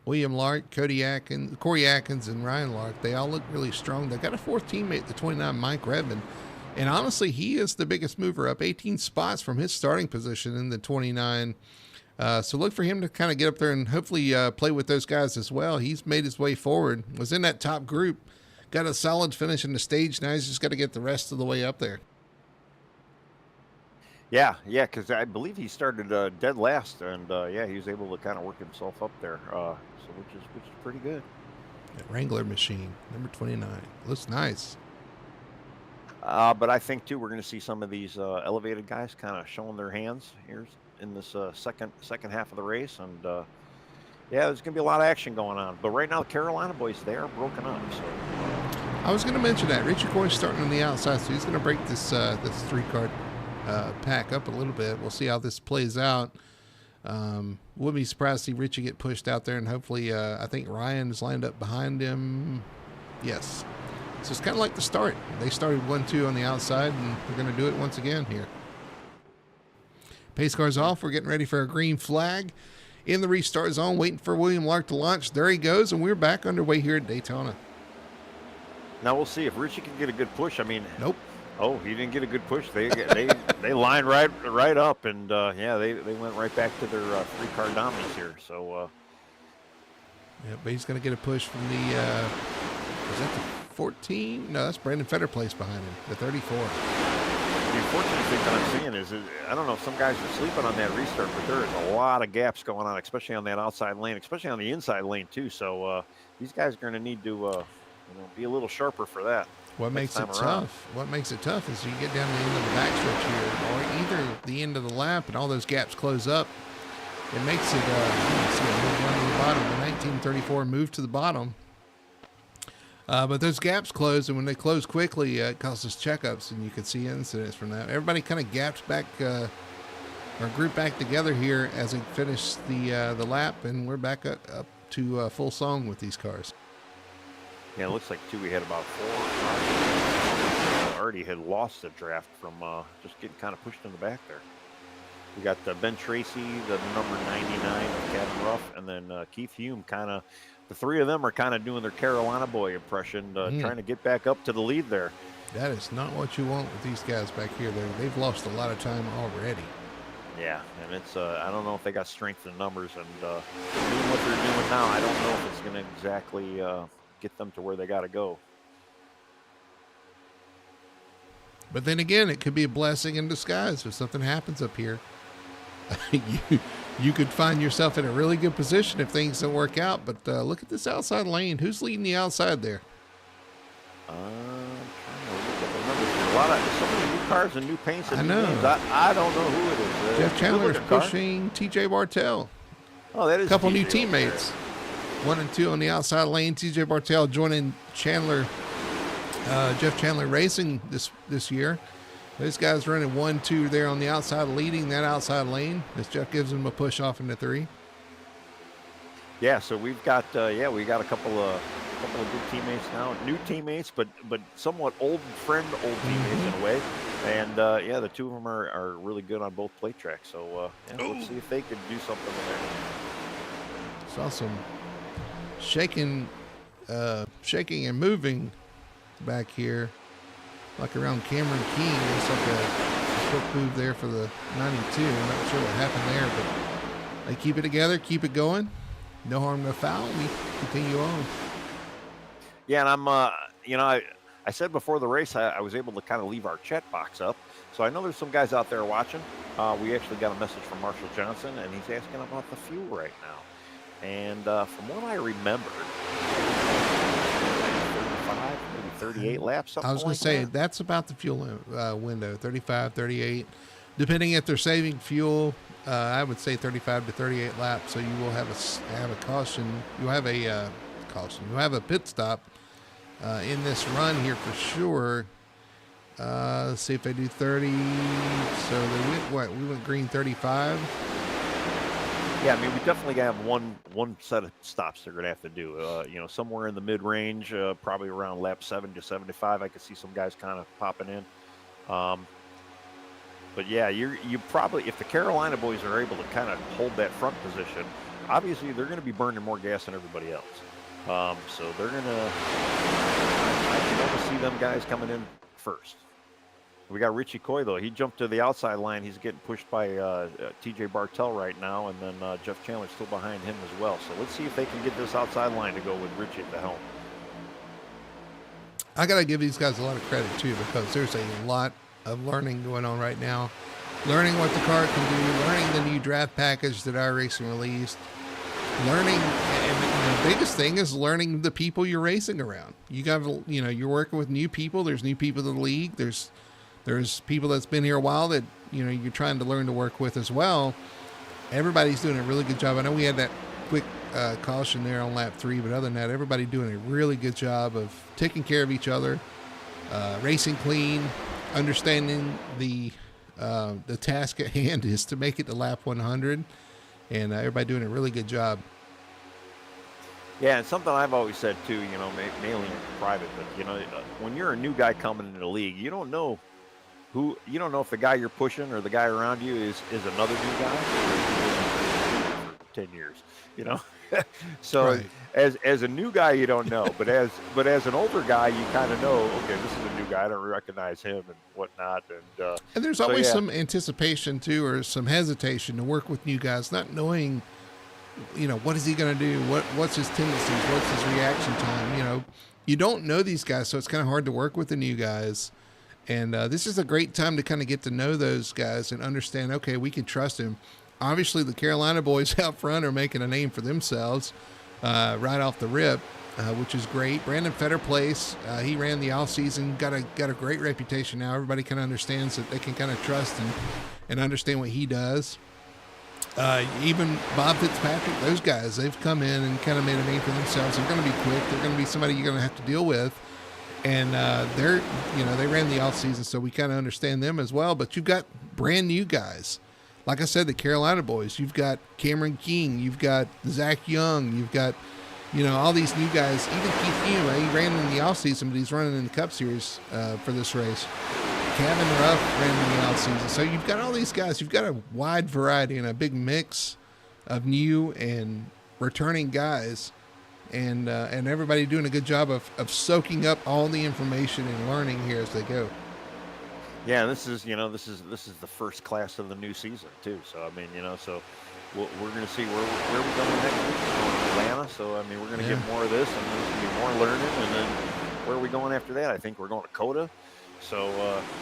William Lark, Corey Atkins, and Ryan Lark, they all look really strong. They've got a fourth teammate, the 29, Mike Redmond. And honestly, he is the biggest mover, up 18 spots from his starting position in the 29. So look for him to kind of get up there and hopefully play with those guys as well. He's made his way forward, was in that top group, got a solid finish in the stage. Now he's just got to get the rest of the way up there. Yeah, because I believe he started dead last, and yeah, he was able to kind of work himself up there, so which is pretty good. That Wrangler machine, number 29, looks nice. But I think too we're going to see some of these elevated guys kind of showing their hands here in this second half of the race, and yeah, there's going to be a lot of action going on. But right now, the Carolina boys, they are broken up. So I was going to mention that Richie Coy's starting on the outside, so he's going to break this three-card pack up a little bit. We'll see how this plays out. Wouldn't be surprised to see Richie get pushed out there, and hopefully I think Ryan is lined up behind him. Yes. So it's kind of like the start. They started 1-2 on the outside, and we're going to do it once again here. Pace car's off. We're getting ready for a green flag in the restart zone, waiting for William Lark to launch. There he goes, and we're back underway here at Daytona. Now we'll see if Richie can get a good push. I mean, nope. Oh, he didn't get a good push. They lined right up, and yeah, they went right back to their three-car dominance here. So yeah, but he's going to get a push from the is that the 14? No, that's Brandon Fetterplace behind him, the 34. the unfortunate thing on seeing is, I don't know if some guys are sleeping on that restart, but there is a lot of gaps going on, especially on that outside lane, especially on the inside lane too. So these guys are going to need to be a little sharper for that. What makes it tough? What makes it tough is you get down to the end of the backstretch here, or either the end of the lap, and all those gaps close up. It makes it. See, move down to the bottom. The 1934 move to the bottom. But those gaps close, and when they close quickly, it causes checkups, and you can see incidents from that. Everybody kind of gaps back, or group back together here as they finish the lap, and we're back up to full song with these cars. Yeah, it looks like too we had about 4 already had lost the draft from just getting kind of pushed in the back there. We got Ben Tracy, the number 99 of Captain Ruff, and then Keith Hume. Kind of, the three of them are kind of doing their Carolina boy impression, trying to get back up to the lead there. That is not what you want with these guys back here. They've lost a lot of time already. Yeah, and it's I don't know if they got strength in numbers, and doing what they're doing now, I don't know if it's going to exactly get them to where they got to go. But then again, it could be a blessing in disguise if something happens up here. You could find yourself in a really good position if things don't work out. But look at this outside lane. Who's leading the outside there? Trying to look at the numbers here. So many new cars and new paints and I new know. names. I don't know who it is. Jeff Chandler is good-looking car. pushing TJ Bartell. Oh, that is a couple TJ new over teammates. 1 and 2 on the outside lane. TJ Bartell joining Chandler, Jeff Chandler Racing this year. This guy's running 1-2 there on the outside, leading that outside lane as Jeff gives him a push off into 3. Yeah, so we've got we got a couple of good teammates now, new teammates, but somewhat old teammates in a way. And the two of them are really good on both plate tracks. So let's see if they could do something in there. Saw some shaking and moving back here, like around Cameron King. It's like a quick move there for the 92. I'm not sure what happened there, but they keep it together, keep it going. No harm, no foul. We continue on. Yeah, and I'm, I said before the race I was able to kind of leave our chat box up. So I know there's some guys out there watching. We actually got a message from Marshall Johnson, and he's asking about the fuel right now. And from what I remember, 35, maybe 38 laps, something I was going like to say, that. that's about the fuel window, 35, 38. Depending if they're saving fuel, I would say 35 to 38 laps. So you will have a caution. You'll have a caution. You'll have a pit stop in this run here for sure. Let's see if they do 30. So they went what? We went green 35. Yeah, I mean, we definitely got to have one set of stops they're going to have to do. Somewhere in the mid-range, probably around lap 7 to 75. I could see some guys kind of popping in. But yeah, you probably, if the Carolina boys are able to kind of hold that front position, obviously they're going to be burning more gas than everybody else. So they're going to, I can only see them guys coming in first. We got Richie Coy, though. He jumped to the outside line. He's getting pushed by TJ Bartell right now, and then Jeff Chandler's still behind him as well. So let's see if they can get this outside line to go with Richie at the helm. I got to give these guys a lot of credit, too, because there's a lot of learning going on right now. Learning what the car can do, learning the new draft package that iRacing released, learning, and the biggest thing is learning the people you're racing around. You got, you're working with new people. There's new people in the league. There's people that's been here a while that, you're trying to learn to work with as well. Everybody's doing a really good job. I know we had that quick caution there on lap 3, but other than that, everybody doing a really good job of taking care of each other, racing clean, understanding the task at hand is to make it to lap 100, and everybody doing a really good job. Yeah, and something I've always said too, mainly in private, but when you're a new guy coming into the league, you don't know if the guy you're pushing or the guy around you is another new guy for 10 years, So right. as a new guy, you don't know, but as an older guy, you kind of know, okay, this is a new guy. I don't recognize him and whatnot. And there's always some anticipation too, or some hesitation to work with new guys, not knowing, what is he going to do? What's his tendencies? What's his reaction time? You don't know these guys, so it's kind of hard to work with the new guys. And this is a great time to kind of get to know those guys and understand, okay, we can trust him. Obviously, the Carolina boys out front are making a name for themselves right off the rip, which is great. Brandon Fetterplace, he ran the offseason, got a great reputation now. Everybody kind of understands that they can kind of trust and understand what he does. Even Bob Fitzpatrick, those guys, they've come in and kind of made a name for themselves. They're going to be quick. They're going to be somebody you're going to have to deal with. And they ran the offseason, so we kind of understand them as well. But you've got brand new guys. Like I said, the Carolina boys. You've got Cameron King. You've got Zach Young. You've got, all these new guys. Even Keith Hume, he ran in the offseason, but he's running in the Cup Series for this race. Kevin Ruff ran in the offseason. So you've got all these guys. You've got a wide variety and a big mix of new and returning guys. And everybody doing a good job of soaking up all the information and learning here as they go. Yeah, this is the first class of the new season too. So I mean, so we're going to see where we go next week. We're going to Atlanta, so I mean, we're going to get more of this, and there's going to be more learning. And then where are we going after that? I think we're going to Coda. So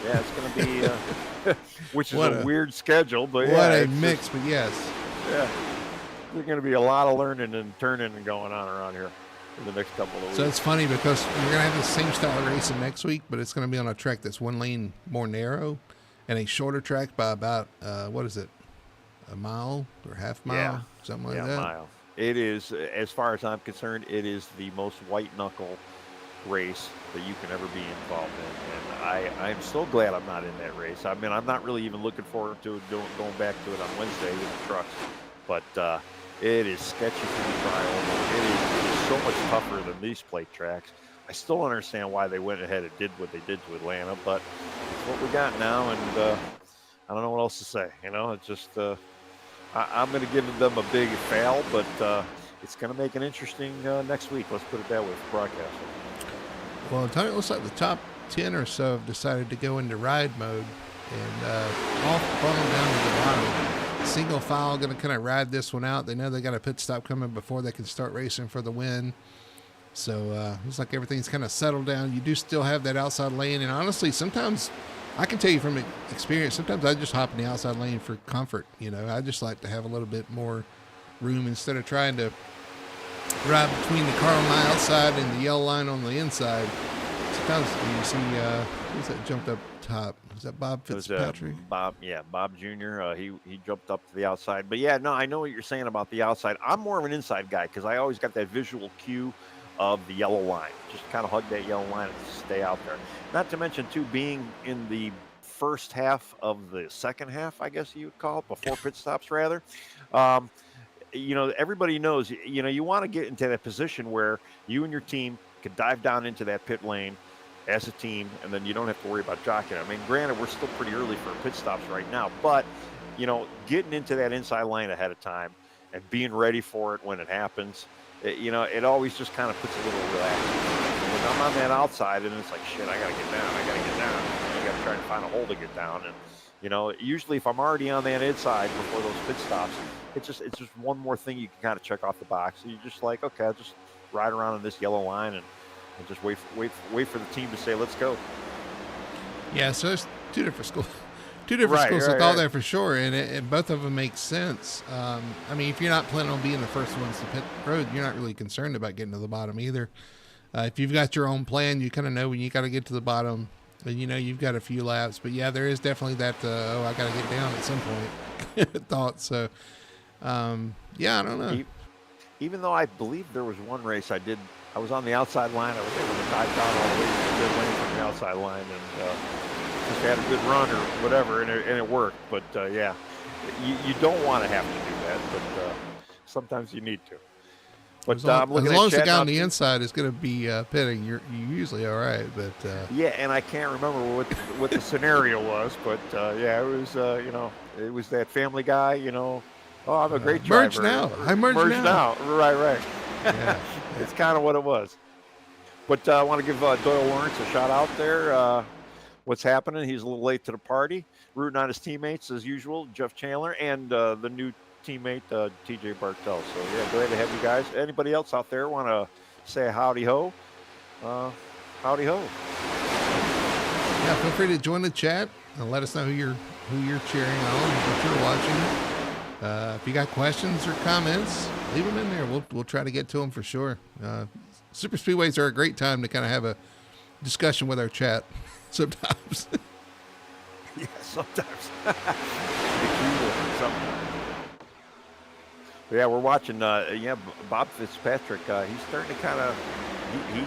it's going to be which is a weird schedule, but what a mix. But yes, yeah. There's going to be a lot of learning and turning and going on around here in the next couple of weeks. So it's funny because you're going to have the same style of racing next week, but it's going to be on a track that's one lane more narrow and a shorter track by about, a mile or half mile, something like that? Yeah, mile. It is, as far as I'm concerned, it is the most white-knuckle race that you can ever be involved in. And I'm so glad I'm not in that race. I mean, I'm not really even looking forward to going back to it on Wednesday with the trucks. But it is sketchy for the trial. It is so much tougher than these plate tracks. I still don't understand why they went ahead and did what they did to Atlanta, but it's what we got now, and I don't know what else to say. It's just I'm going to give them a big fail, but it's going to make it interesting next week. Let's put it that way for broadcasting. Well, it looks like the top 10 or so have decided to go into ride mode and all funnel down to the bottom. Single file going to kind of ride this one out. They know they got a pit stop coming before they can start racing for the win. So looks like everything's kind of settled down. You do still have that outside lane, and honestly, sometimes I can tell you from experience, sometimes I just hop in the outside lane for comfort. I just like to have a little bit more room instead of trying to ride between the car on the outside and the yellow line on the inside. Sometimes you see who's that jumped up top? Is that Bob Fitzpatrick? Bob Jr. He jumped up to the outside. But yeah, no, I know what you're saying about the outside. I'm more of an inside guy because I always got that visual cue of the yellow line. Just kind of hug that yellow line and stay out there. Not to mention, too, being in the first half of the second half, I guess you would call it, before pit stops, rather. Everybody knows, you want to get into that position where you and your team could dive down into that pit lane as a team, and then you don't have to worry about jockeying. I mean, granted, we're still pretty early for pit stops right now, but, getting into that inside lane ahead of time and being ready for it when it happens, it always just kind of puts a little relaxed. When I'm on that outside, and it's like, shit, I got to get down. You got to try to find a hole to get down. And, usually if I'm already on that inside before those pit stops, it's just one more thing you can kind of check off the box. So you're just like, okay, I'll just ride around on this yellow line and just wait for the team to say, let's go. Yeah, so there's two different schools of thought there for sure, and both of them make sense. I mean, if you're not planning on being the first ones to pit the road, you're not really concerned about getting to the bottom either. If you've got your own plan, you kind of know when you got to get to the bottom, and you've got a few laps. But yeah, there is definitely that, I got to get down at some point thought. So, yeah, I don't know. Even though I believe there was one race I was on the outside line. I was able to dive down all the way to the good lane from the outside line and just had a good run or whatever, and it worked. But, yeah, you don't want to have to do that, but sometimes you need to. But as long as the guy on the inside is going to be pitting, you're usually all right. But yeah, and I can't remember what the scenario was, but yeah, it was it was that Family Guy. Oh, I'm a great driver. Merge now. I merge now. Right. Yeah. It's kind of what it was. But I want to give Doyle Lawrence a shout out there. What's happening? He's a little late to the party, rooting on his teammates as usual, Jeff Chandler, and the new teammate, TJ Bartel. So, yeah, glad to have you guys. Anybody else out there want to say howdy ho? Howdy ho. Yeah, feel free to join the chat and let us know who you're cheering on, what you're watching. If you got questions or comments, leave them in there. We'll try to get to them for sure. Super speedways are a great time to kind of have a discussion with our chat sometimes. Yeah, sometimes. Yeah, we're watching. Bob Fitzpatrick. He's starting to kind of. He's.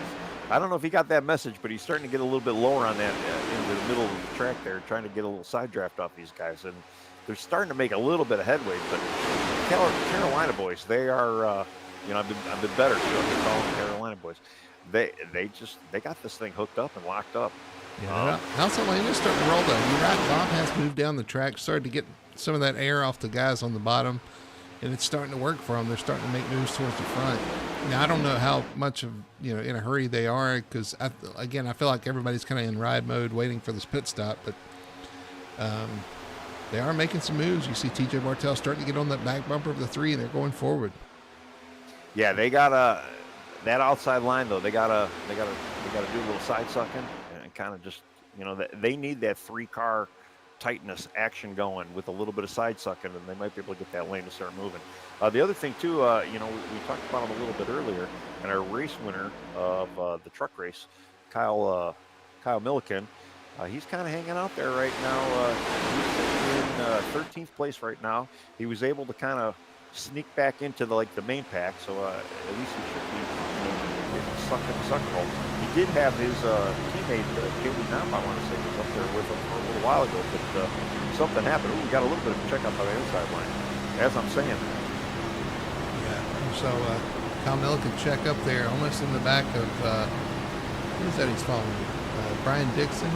I don't know if he got that message, but he's starting to get a little bit lower on that into the middle of the track there, trying to get a little side draft off these guys, and they're starting to make a little bit of headway. But Carolina boys, they are. I've been better too. I've been calling them Carolina boys. They got this thing hooked up and locked up. Yeah, House Atlanta's starting to roll though. You're right. Bob has moved down the track, started to get some of that air off the guys on the bottom, and it's starting to work for them. They're starting to make moves towards the front. Now I don't know how much of in a hurry they are because I feel like everybody's kind of in ride mode, waiting for this pit stop. But they are making some moves. You see TJ Martell starting to get on that back bumper of the 3, and they're going forward. Yeah, they got that outside line though. They gotta do a little side sucking and kind of just they need that 3-car tightness action going with a little bit of side sucking, and they might be able to get that lane to start moving. The other thing too, we talked about him a little bit earlier, and our race winner of the truck race, Kyle Milliken, he's kind of hanging out there right now. He's in 13th place right now. He was able to kind of sneak back into the main pack, so at least he should be getting sucked in the sucker hole. He did have his teammate Katie Knapp, I want to say, was up there with him for a little while ago, but something happened. We got a little bit of a checkup on the inside line, as I'm saying. Yeah. So Kyle Milliken check up there, almost in the back of who is that he's following? Brian Dixon.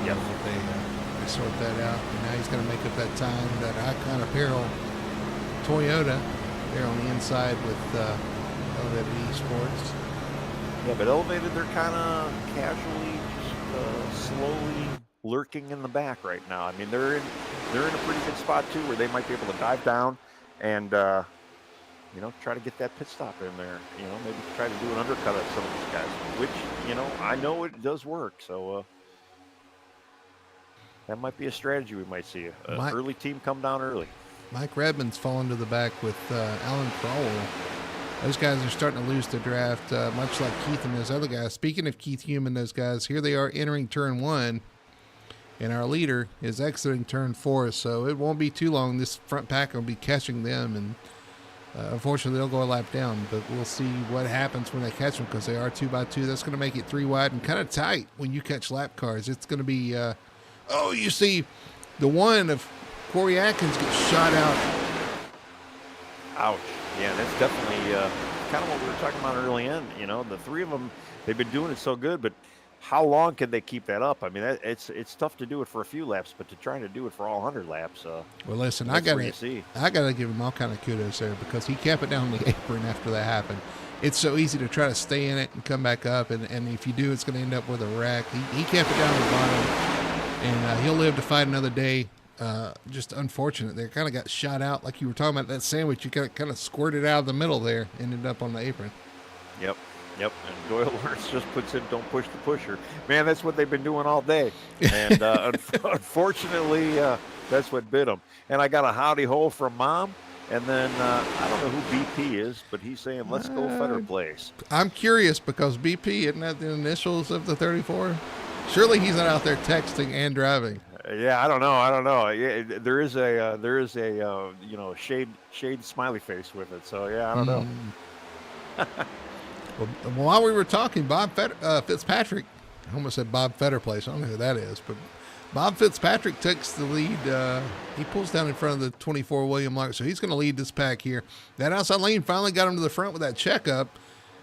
Yep. They sort that out, and now he's going to make up that time. That Icon Apparel Toyota there on the inside with Elevated Esports. Yeah, but Elevated, they're kind of casually, just slowly lurking in the back right now. I mean, they're in a pretty good spot too, where they might be able to dive down and try to get that pit stop in there. Maybe try to do an undercut at some of these guys, which I know it does work. So that might be a strategy we might see. Early team come down early. Mike Redmond's fallen to the back with Alan Crowell. Those guys are starting to lose their draft, much like Keith and those other guys. Speaking of Keith Hume and those guys, here they are entering turn 1, and our leader is exiting turn 4, so it won't be too long. This front pack will be catching them, and unfortunately they'll go a lap down, but we'll see what happens when they catch them because they are 2x2. That's going to make it 3 wide and kind of tight when you catch lap cars. It's going to be, you see the one of Corey Atkins gets shot out. Ouch. Yeah, that's definitely kind of what we were talking about early in. The 3 of them, they've been doing it so good, but how long can they keep that up? I mean, it's tough to do it for a few laps, but to try to do it for all 100 laps. Well, listen, I gotta give him all kind of kudos there because he kept it down the apron after that happened. It's so easy to try to stay in it and come back up, and if you do, it's going to end up with a wreck. He kept it down the bottom, and he'll live to fight another day. Just unfortunate. They kind of got shot out, like you were talking about that sandwich. You kind of squirted out of the middle there, ended up on the apron. Yep. And Doyle Lawrence just puts in, don't push the pusher. Man, that's what they've been doing all day. And unfortunately, that's what bit them. And I got a howdy ho from Mom. And then I don't know who BP is, but he's saying, let's go Fetter Place. I'm curious because BP, isn't that the initials of the 34? Surely he's not out there texting and driving. Yeah, I don't know. Yeah, there is a shade smiley face with it. So yeah, I don't know. Well, while we were talking, Fitzpatrick, I almost said Bob Fetter Place. I don't know who that is, but Bob Fitzpatrick takes the lead. He pulls down in front of the 24 William Lark, so he's going to lead this pack here. That outside lane finally got him to the front with that checkup,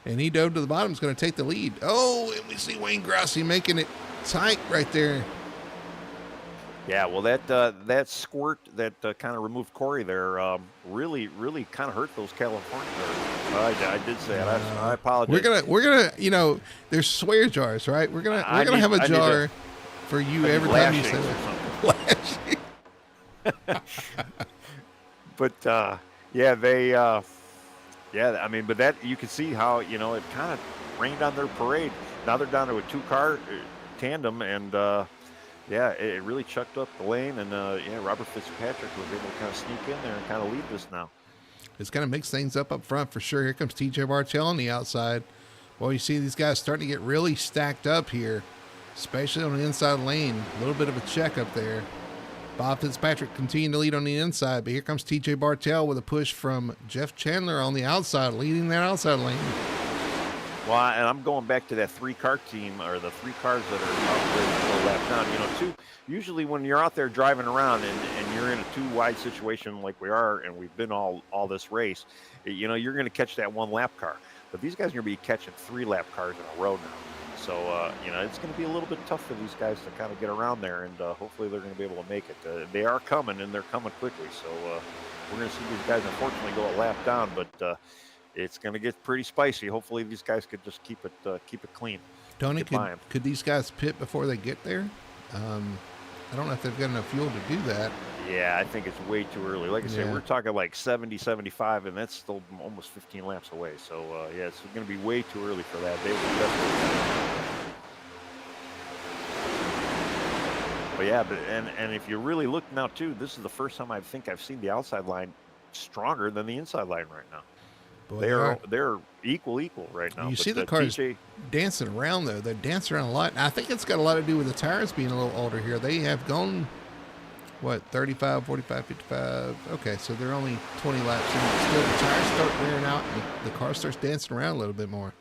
and he dove to the bottom. Is going to take the lead. Oh, and we see Wayne Grassi making it tight right there. Yeah, well, that squirt that kind of removed Corey there really kind of hurt those Californians. I did say it. I apologize. We're gonna there's swear jars, right? We're gonna have a jar for you every time you say that. But I mean, but that you can see how it kind of rained on their parade. Now they're down to a tandem, and yeah, it really chucked up the lane, and yeah, Robert Fitzpatrick was able to kind of sneak in there and kind of lead this now. It's going to mix things up front for sure. Here comes TJ Bartell on the outside. Well, you see these guys starting to get really stacked up here, especially on the inside lane. A little bit of a check up there. Bob Fitzpatrick continuing to lead on the inside, but here comes TJ Bartell with a push from Jeff Chandler on the outside, leading that outside lane. Well, and I'm going back to that 3-car team, or the 3 cars that are out there lap down. You know, usually when you're out there driving around and you're in a 2-wide situation like we are, and we've been all this race, you know, you're going to catch that 1 lap car. But these guys are going to be catching 3 lap cars in a row now. So, you know, it's going to be a little bit tough for these guys to kind of get around there, and hopefully they're going to be able to make it. They are coming, and they're coming quickly. So we're going to see these guys unfortunately go a lap down, but it's going to get pretty spicy. Hopefully these guys could just keep it clean. Tony, could these guys pit before they get there? I don't know if they've got enough fuel to do that. Yeah, I think it's way too early. Like I said, we're talking like 70, 75, and that's still almost 15 laps away. So, yeah, it's going to be way too early for that. They will definitely. But yeah, and if you really look now too, this is the first time I think I've seen the outside line stronger than the inside line right now. Boy, they're equal right now. You see the cars dancing around though. They're dancing around a lot. And I think it's got a lot to do with the tires being a little older here. They have gone, what, 35, 45, 55. Okay, so they're only 20 laps in. Still, the tires start wearing out, and the car starts dancing around a little bit more.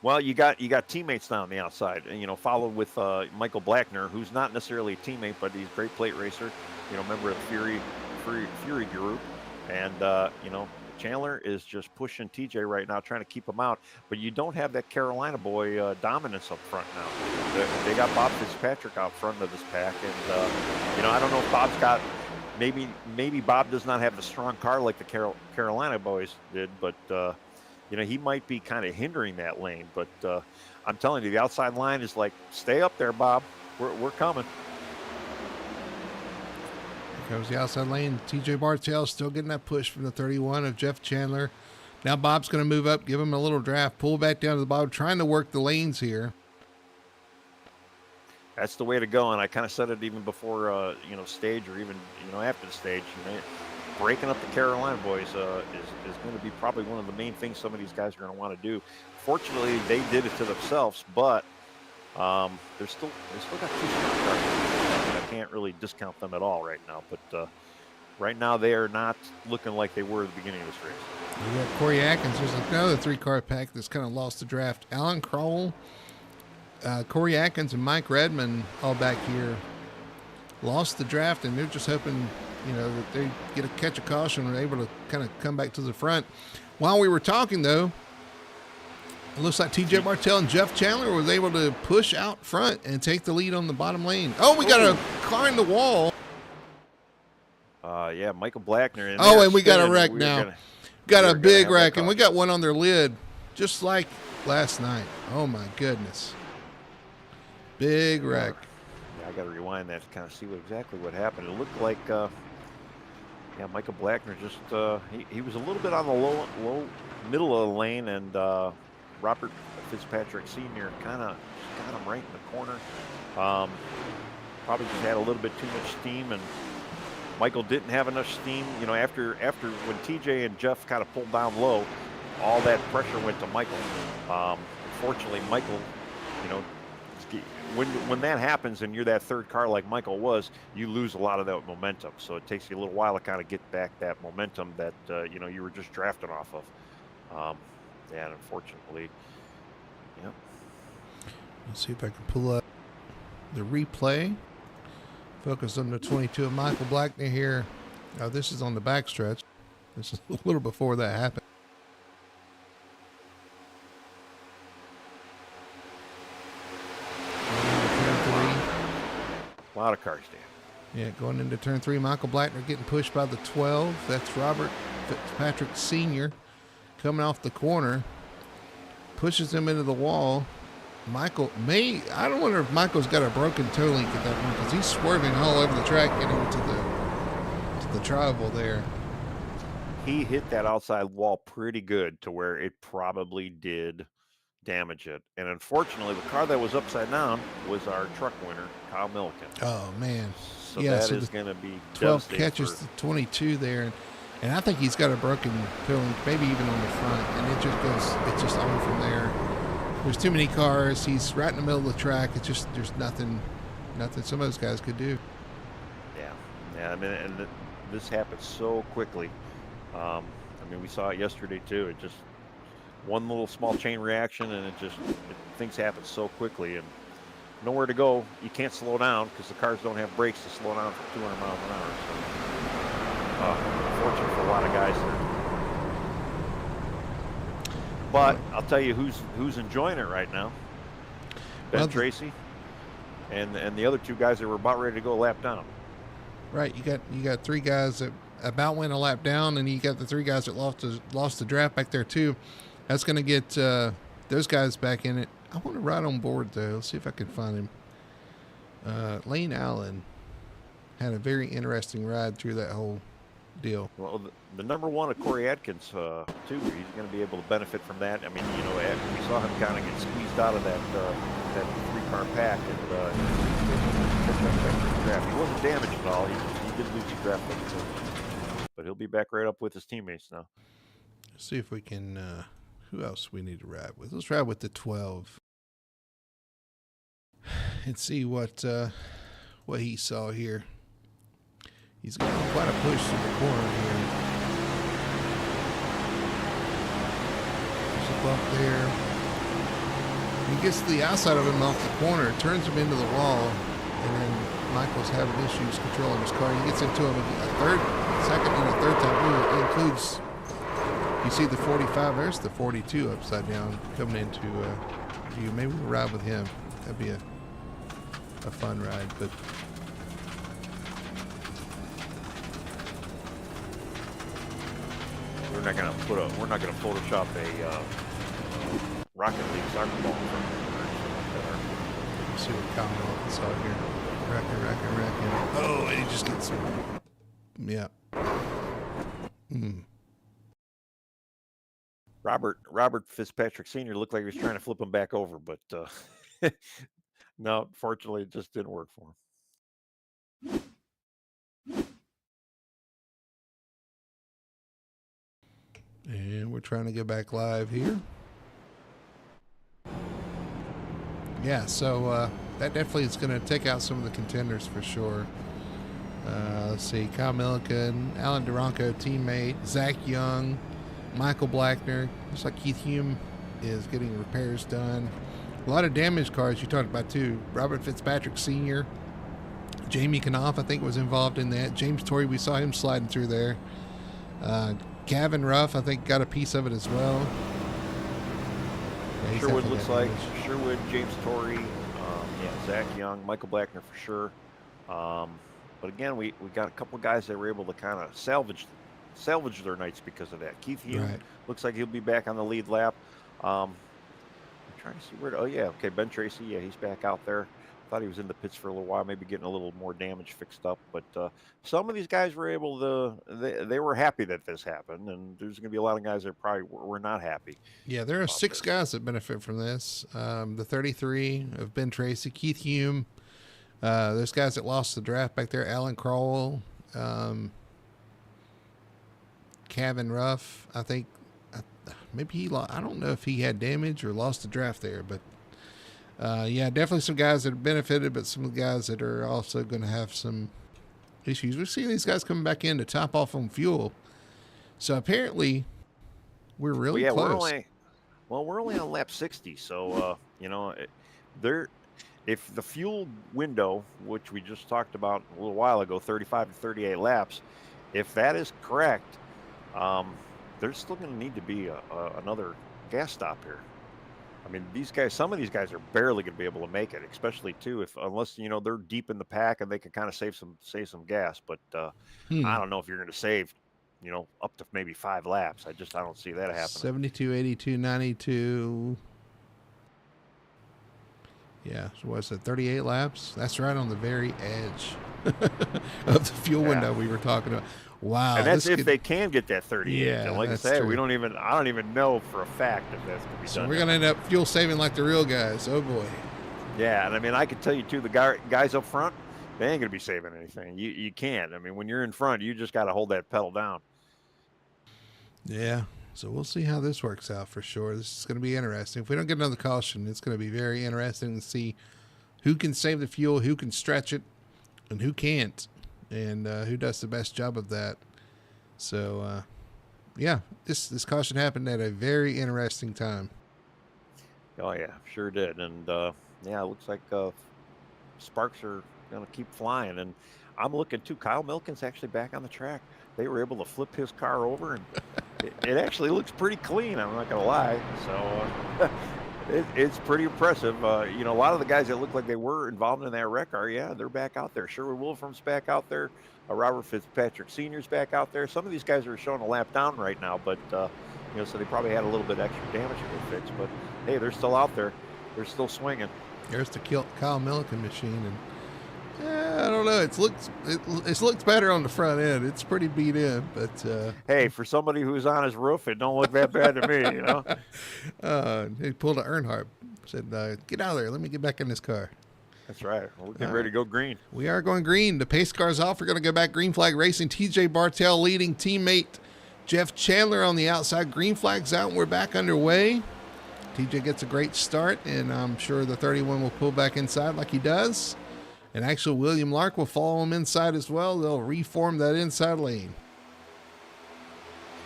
Well, you got teammates down on the outside, and you know, followed with Michael Blackner, who's not necessarily a teammate, but he's a great plate racer. You know, member of the Fury group, and you know, Chandler is just pushing TJ right now, trying to keep him out. But you don't have that Carolina boy dominance up front now. They got Bob Fitzpatrick out front of this pack, and you know, I don't know if Bob's got. Maybe Bob does not have the strong car like the Carolina boys did, but. You know, he might be kind of hindering that lane, but I'm telling you, the outside line is like, stay up there, Bob. We're coming. Here comes the outside lane. TJ Bartell still getting that push from the 31 of Jeff Chandler. Now Bob's going to move up, give him a little draft, pull back down to the Bob, trying to work the lanes here. That's the way to go, and I kind of said it even before, you know, stage, or even, you know, after the stage. You know, breaking up the Carolina boys is going to be probably one of the main things some of these guys are going to want to do. Fortunately, they did it to themselves, but they still got 2 strong cars. I can't really discount them at all right now. But right now, they are not looking like they were at the beginning of this race. We got Corey Atkins. There's another 3-car pack that's kind of lost the draft. Alan Kroll, Corey Atkins, and Mike Redmond all back here lost the draft, and they're just hoping, you know, that they get a catch a caution and are able to kind of come back to the front. While we were talking, though, it looks like TJ Bartell and Jeff Chandler was able to push out front and take the lead on the bottom lane. Oh, we got a car in the wall. Yeah, Michael Blackner. And we got a wreck now. Got a big wreck, and we got one on their lid, just like last night. Oh, my goodness. Big wreck. I got to rewind that to kind of see exactly what happened. It looked like, yeah, Michael Blackner just he was a little bit on the low middle of the lane, and Robert Fitzpatrick Sr. kind of got him right in the corner. Probably just had a little bit too much steam, and Michael didn't have enough steam. You know, after when TJ and Jeff kind of pulled down low, all that pressure went to Michael. Unfortunately, Michael, you know, when that happens and you're that 3rd car like Michael was, you lose a lot of that momentum. So it takes you a little while to kind of get back that momentum that you know, you were just drafting off of. Yeah, and unfortunately, yeah. Let's see if I can pull up the replay. Focus on the 22 of Michael Blackner here. This is on the backstretch. This is a little before that happened. A lot of cars, Dan. Yeah, going into turn 3, Michael Blackner getting pushed by the 12. That's Robert Fitzpatrick Sr. coming off the corner. Pushes him into the wall. I don't wonder if Michael's got a broken toe link at that point, because he's swerving all over the track getting to the tribal there. He hit that outside wall pretty good to where it probably did damage it. And unfortunately, the car that was upside down was our truck winner, Kyle Milliken. Oh man. So Yeah, that so is the going to be 12 devastating catches for- to 22 there, and I think he's got a broken cooling, maybe even on the front, and it just on from there. There's too many cars. He's right in the middle of the track. It's just there's nothing some of those guys could do. Yeah. I mean, and this happened so quickly. I mean, we saw it yesterday too. It just one little small chain reaction, and things happen so quickly, and nowhere to go. You can't slow down because the cars don't have brakes to slow down for 200 miles an hour. So, unfortunate for a lot of guys there. But I'll tell you who's enjoying it right now. Ben Tracy, and the other two guys that were about ready to go a lap down. Right, you got three guys that about went a lap down, and you got the three guys that lost the draft back there too. That's going to get those guys back in it. I want to ride on board though. Let's see if I can find him. Lane Allen had a very interesting ride through that whole deal. Well, the number one of Corey Atkins too. He's going to be able to benefit from that. I mean, you know, we saw him kind of get squeezed out of that three-car pack, and he wasn't damaged at all. He did lose his draft, but he'll be back right up with his teammates now. Let's see if we can. Who else we need to ride with? Let's ride with the 12 and see what he saw here. He's got quite a push to the corner here. There's a bump there. He gets to the outside of him off the corner, turns him into the wall, and then Michael's having issues controlling his car. He gets into him a second and a third time. It includes. You see the 45, there's the 42 upside down coming into view. Maybe we'll ride with him. That'd be a fun ride, but we're not gonna Photoshop a Rocket League soccer ball. Let's see what Commonwealth saw here. Wrecking. Oh, and he just gets yeah. Robert Fitzpatrick Sr. looked like he was trying to flip him back over, but no, fortunately, it just didn't work for him. And we're trying to get back live here. Yeah, so that definitely is going to take out some of the contenders for sure. Let's see, Kyle Milliken, Alan Duranco, teammate, Zach Young, Michael Blackner. Looks like Keith Hume is getting repairs done. A lot of damaged cars you talked about too. Robert Fitzpatrick Sr., Jamie Knopf, I think, was involved in that. James Torrey, we saw him sliding through there. Gavin Ruff, I think, got a piece of it as well. Yeah, Sherwood looks like Sherwood, James Torrey, Zach Young, Michael Blackner for sure. But again, we got a couple guys that were able to kind of salvage their nights because of that. Keith Hume looks like he'll be back on the lead lap. I'm trying to see where. Ben Tracy, he's back out there. Thought he was in the pits for a little while, maybe getting a little more damage fixed up. But some of these guys were able to. They were happy that this happened, and there's going to be a lot of guys that probably were not happy. Yeah, there are 6 guys that benefit from this. The 33 of Ben Tracy, Keith Hume. There's guys that lost the draft back there. Alan Crowell, Kevin Ruff. I think maybe he lost. I don't know if he had damage or lost the draft there, but definitely some guys that have benefited, but some guys that are also going to have some issues. We're seeing these guys coming back in to top off on fuel. So apparently, we're really close. We're only on lap 60, so if the fuel window, which we just talked about a little while ago, 35 to 38 laps, if that is correct, there's still going to need to be another gas stop here. I mean, some of these guys are barely going to be able to make it, especially too unless they're deep in the pack and they can kind of save some gas. But I don't know if you're going to save, up to maybe 5 laps. I don't see that happening. 72, 82, 92. Yeah, so what's it, 38 laps? That's right on the very edge of the fuel window we were talking about. Wow. And that's this if could- they can get that 38. Yeah, And like I that's say, true. I don't even know for a fact if that's going to be So done. we're going to end up fuel saving like the real guys. Oh, boy. Yeah, and I mean, I can tell you too, the guys up front, they ain't going to be saving anything. You can't. I mean, when you're in front, you just got to hold that pedal down. Yeah. So we'll see how this works out for sure. This is going to be interesting. If we don't get another caution, it's going to be very interesting to see who can save the fuel, who can stretch it, and who can't, and who does the best job of that. So, yeah, this caution happened at a very interesting time. Oh yeah, sure did. And yeah, it looks like sparks are going to keep flying. And I'm looking too. Kyle Milken's actually back on the track. They were able to flip his car over, and it actually looks pretty clean. I'm not going to lie. So it's pretty impressive. You know, a lot of the guys that look like they were involved in that wreck they're back out there. Sherwood Wolfram's back out there. Robert Fitzpatrick Sr.'s back out there. Some of these guys are showing a lap down right now, but you know, so they probably had a little bit extra damage to go fix. But hey, they're still out there. They're still swinging. There's the Kyle Milliken machine, and I don't know. It's looked better on the front end. It's pretty beat in, but hey, for somebody who's on his roof, it don't look that bad to me, you know. He pulled an Earnhardt. Said, "Get out of there. Let me get back in this car." That's right. We're getting ready to go green. We are going green. The pace car's off. We're going to go back green flag racing. TJ Bartell leading teammate Jeff Chandler on the outside. Green flag's out, and we're back underway. TJ gets a great start, and I'm sure the 31 will pull back inside like he does. And actually, William Lark will follow him inside as well. They'll reform that inside lane.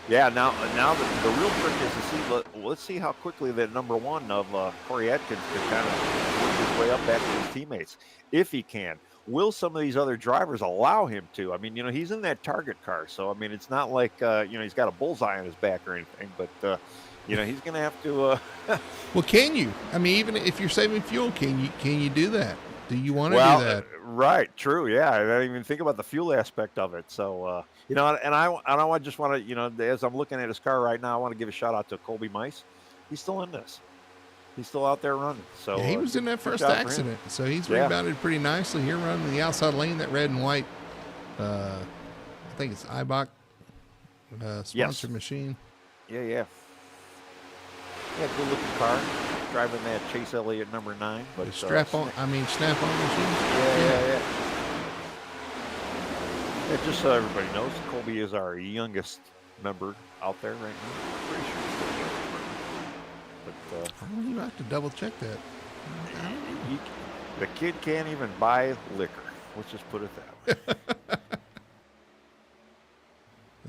Yeah, now the real trick is to see. Let's see how quickly that number one of Corey Atkins can kind of work his way up back to his teammates, if he can. Will some of these other drivers allow him to? I mean, you know, he's in that target car, so I mean, it's not like you know, he's got a bullseye on his back or anything, but you know, he's going to have to. Well, can you? I mean, even if you're saving fuel, can you do that? Do you want to do that? Right, true, yeah. I didn't even think about the fuel aspect of it. So, you know, and I just want to, you know, as I'm looking at his car right now, I want to give a shout out to Colby Mice. He's still in this. He's still out there running. So yeah, he was in that first accident, so he's rebounded pretty nicely here, running the outside lane. That red and white, I think it's Ibach sponsored machine. Yeah, good looking car. Driving that Chase Elliott number 9, but the snap-on machine. Yeah. Just so everybody knows, Colby is our youngest member out there right now. I'm pretty sure he's the youngest member. But you have to double check that. the kid can't even buy liquor. Let's just put it that way.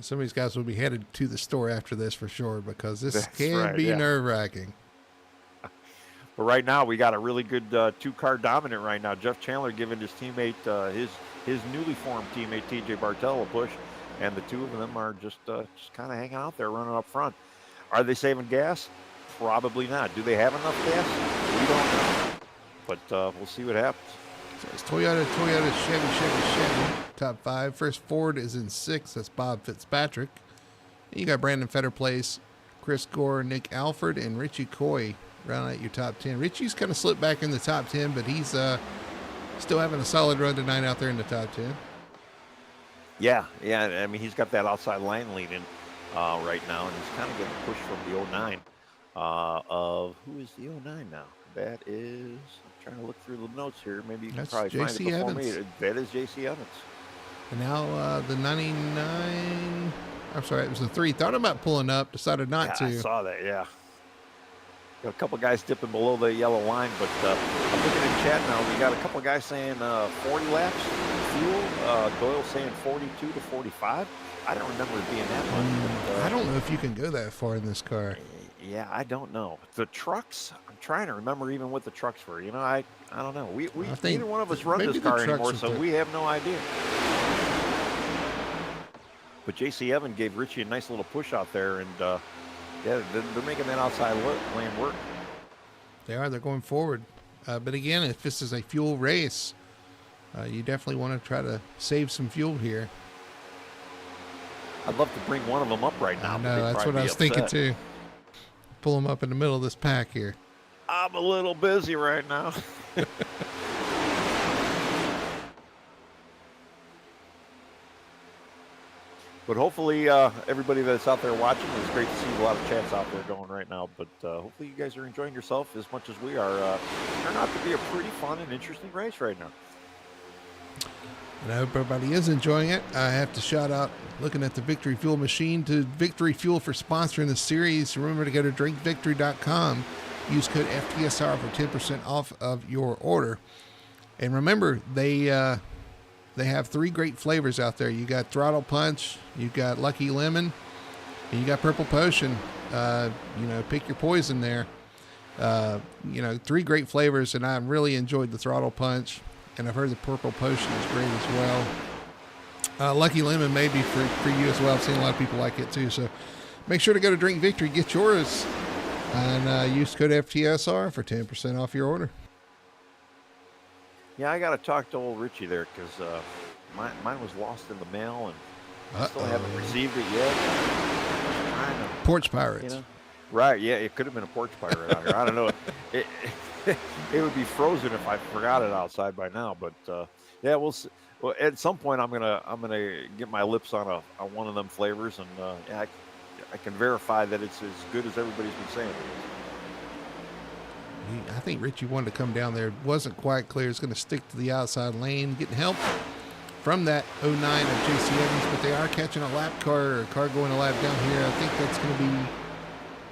Some of these guys will be headed to the store after this for sure, because this can be yeah. nerve-wracking. But right now, we got a really good two-car dominant right now. Jeff Chandler giving his teammate, his newly formed teammate, TJ Bartell, a push, and the two of them are just kind of hanging out there, running up front. Are they saving gas? Probably not. Do they have enough gas? We don't know. But we'll see what happens. So it's Toyota, Chevy, top 5. First Ford is in 6. That's Bob Fitzpatrick. And you got Brandon Fetterplace, Chris Gore, Nick Alford, and Richie Coy round out your top 10. Richie's kind of slipped back in the top 10, but he's still having a solid run tonight out there in the top 10. Yeah. I mean, he's got that outside line leading right now, and he's kind of getting pushed from the 09 of who is the 09 now? That is, I'm trying to look through the notes here. Maybe you can probably find it before me. That is J.C. Evans. And now the 99. I'm sorry, it was the 3. Thought about pulling up, decided not to. I saw that. Yeah. Got a couple guys dipping below the yellow line, but I'm looking in chat now. We got a couple of guys saying 40 laps fuel. Doyle saying 42 to 45. I don't remember it being that much. I don't know if you can go that far in this car. Yeah, I don't know. The trucks, I'm trying to remember even what the trucks were. You know, I don't know. We neither one of us run this car anymore, so we have no idea. But J.C. Evans gave Richie a nice little push out there, and yeah, they're making that outside lane work. They are. They're going forward. But again, if this is a fuel race, you definitely want to try to save some fuel here. I'd love to bring one of them up right now. No, that's what I was thinking too. Pull them up in the middle of this pack here. I'm a little busy right now. But hopefully, everybody that's out there watching, it's great to see a lot of chats out there going right now. But hopefully, you guys are enjoying yourself as much as we are. Turned out to be a pretty fun and interesting race right now. And I hope everybody is enjoying it. I have to shout out, looking at the Victory Fuel machine, to Victory Fuel for sponsoring the series. Remember to go to drinkvictory.com. Use code FTSR for 10% off of your order. And remember, they have 3 great flavors out there. You got Throttle Punch, you got Lucky Lemon, and you got Purple Potion. Pick your poison there. 3 great flavors, and I really enjoyed the Throttle Punch. And I've heard the Purple Potion is great as well. Lucky Lemon may be for you as well. I've seen a lot of people like it too. So make sure to go to Drink Victory, get yours, and use code FTSR for 10% off your order. Yeah, I got to talk to old Richie there because mine was lost in the mail and I still haven't received it yet. Porch Pirates. Right, yeah, it could have been a porch pirate out here. I don't know. It would be frozen if I forgot it outside by now. But yeah, we'll see. Well, at some point, I'm gonna get my lips on one of them flavors, and yeah, I can verify that it's as good as everybody's been saying. I think Richie wanted to come down there. It wasn't quite clear. It's going to stick to the outside lane, getting help from that 09 of JC Evans, but they are catching a lap car, or a car going a lap down here. I think that's going to be,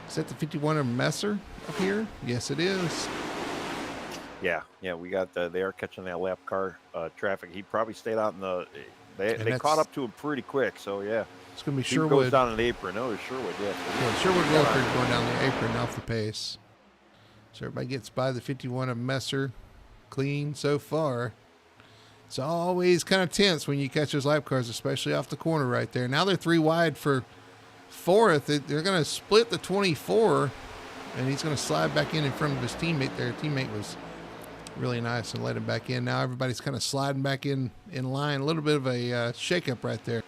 is that the 51 of Messer up here? Yes, it is. Yeah, we got they are catching that lap car traffic. He probably stayed out in the. They caught up to him pretty quick, so yeah. It's going to be he Sherwood. Goes down in the apron. No, it's Sherwood. Yeah, Sherwood Wilford going down the apron off the pace. So everybody gets by the 51 of Messer clean so far. It's always kind of tense when you catch those lap cars, especially off the corner right there. Now they're 3 wide for 4th. They're going to split the 24, and he's going to slide back in front of his teammate. Their teammate was really nice and let him back in. Now everybody's kind of sliding back in line. A little bit of a shakeup right there.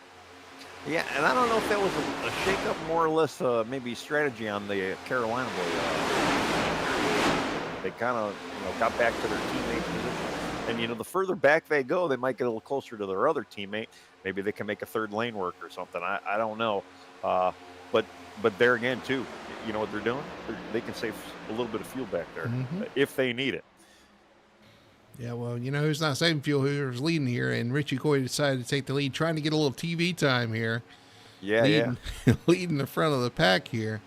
Yeah, and I don't know if that was a shakeup, more or less maybe strategy on the Carolina boy. They kind of got back to their teammate position. And, the further back they go, they might get a little closer to their other teammate. Maybe they can make a 3rd lane work or something. I don't know. But there again, too, you know what they're doing? They can save a little bit of fuel back there if they need it. Yeah, well, who's not saving fuel? Who's leading here? And Richie Coy decided to take the lead, trying to get a little TV time here. Yeah, leading the front of the pack here.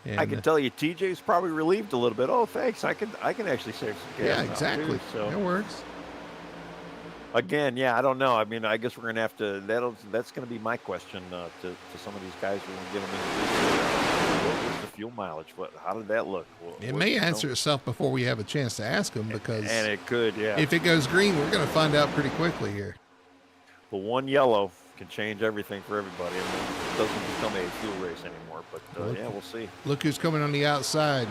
And, I can tell you, TJ's probably relieved a little bit. Oh, thanks. I can actually save some gas. Yeah, exactly. Too, so that works. Again, yeah, I don't know. I mean, I guess we're gonna have to. That's gonna be my question to some of these guys. We're gonna get them in. What was the fuel mileage? How did that look? It may answer itself before we have a chance to ask them, because and it could, yeah. If it goes green, we're gonna find out pretty quickly here. But one yellow can change everything for everybody, and it doesn't become a fuel race anymore. But yeah, we'll see. Look who's coming on the outside.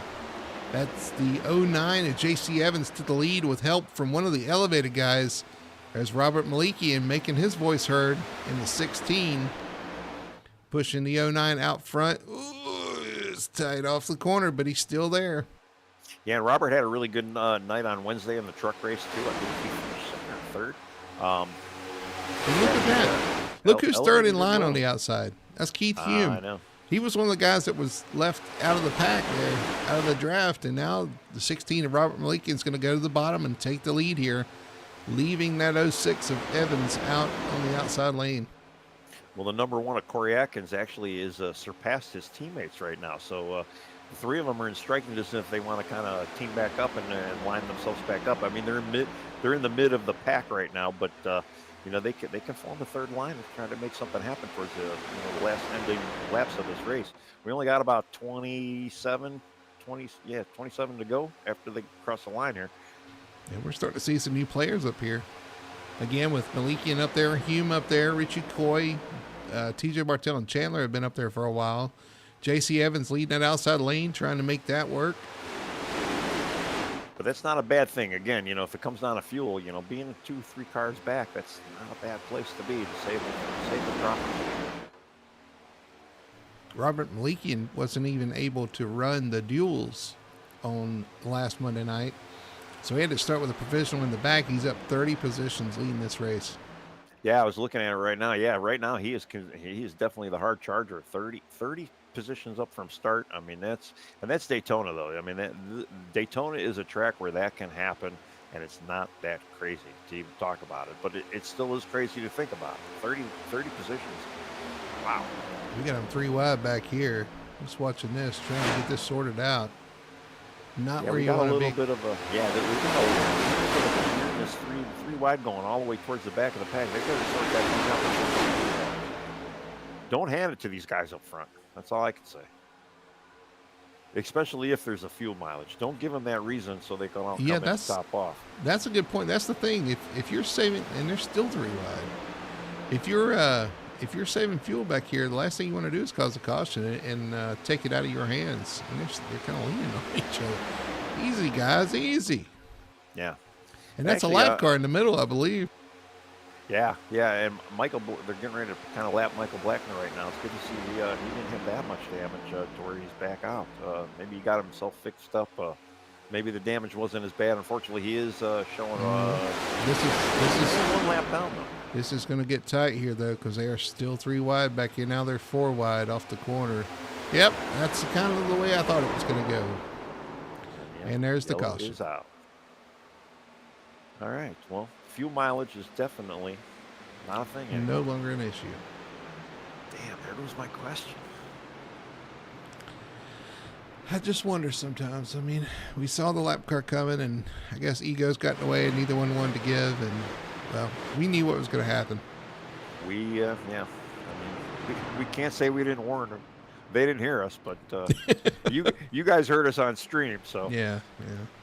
That's the 09 of JC Evans to the lead with help from one of the elevated guys. There's Robert Malikian making his voice heard in the 16, pushing the 09 out front. Ooh, it's tight off the corner, but he's still there. Yeah, and Robert had a really good night on Wednesday in the truck race too. I think he finished 2nd or 3rd. And look at that. Look who's 3rd in line on the outside. That's Keith Hume. I know. He was one of the guys that was left out of the pack there, out of the draft, and now the 16 of Robert Malikian is going to go to the bottom and take the lead here, leaving that 06 of Evans out on the outside lane. Well, the number 1 of Corey Atkins actually is surpassed his teammates right now. So the 3 of them are in striking distance if they want to kind of team back up and line themselves back up. I mean, they're in the mid of the pack right now, but they can form a 3rd line and try to make something happen towards the last ending laps of this race. We only got about 27 to go after they cross the line here. And we're starting to see some new players up here. Again, with Malikian up there, Hume up there, Richie Coy, TJ Bartel and Chandler have been up there for a while. JC Evans leading that outside lane, trying to make that work. But that's not a bad thing. Again, if it comes down to fuel, being 2-3 cars back, that's not a bad place to be to save the drop. Robert Malikian wasn't even able to run the duels on last Monday night. So he had to start with a provisional in the back. He's up 30 positions leading this race. Yeah, I was looking at it right now. Yeah, right now he is definitely the hard charger. 30 positions up from start. I mean, that's Daytona though. I mean, Daytona is a track where that can happen, and it's not that crazy to even talk about it. But it still is crazy to think about. 30 positions. Wow. We got him 3 wide back here. Just watching this, trying to get this sorted out. Not Yeah, where we you got a want to little be. bit of a we got this three wide going all the way towards the back of the pack. They got to sort that thing out. Don't hand it to these guys up front. That's all I can say. Especially if there's a fuel mileage. Don't give them that reason so they can all come in and top off. That's a good point. That's the thing. If you're saving, and there's still 3 wide. If you're saving fuel back here, the last thing you want to do is cause a caution and take it out of your hands. And they're kind of leaning on each other. Easy, guys, easy. Yeah. And that's Actually, a lap car in the middle, I believe. Yeah. And they're getting ready to kind of lap Michael Blackner right now. It's good to see he didn't have that much damage to where he's back out. Maybe he got himself fixed up. Maybe the damage wasn't as bad. Unfortunately, he is showing. This is 1 lap down though. This is going to get tight here, though, because they are still 3 wide back here. Now they're 4 wide off the corner. Yep, that's kind of the way I thought it was going to go. Yep, And there's the yellow caution. is out. All right. Well, fuel mileage is definitely not a thing anymore. No longer an issue. Damn, there goes my question. I just wonder sometimes. I mean, we saw the lap car coming, and I guess egos got in the way, and neither one wanted to give. And, well, we knew what was going to happen. Yeah. I mean, we can't say we didn't warn them. They didn't hear us, but you guys heard us on stream, so. Yeah.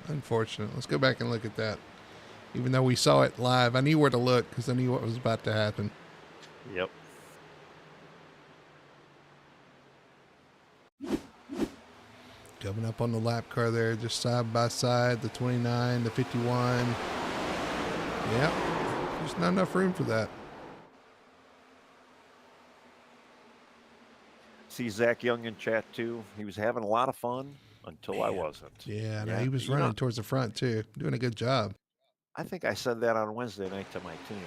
Unfortunate. Let's go back and look at that. Even though we saw it live, I knew where to look because I knew what was about to happen. Yep. Coming up on the lap car there, just side by side, the 29, the 51. Yep. There's not enough room for that. See Zach Young in chat too. He was having a lot of fun until I wasn't. Yeah, no, he was running towards the front too, doing a good job. I think I said that on Wednesday night to my team.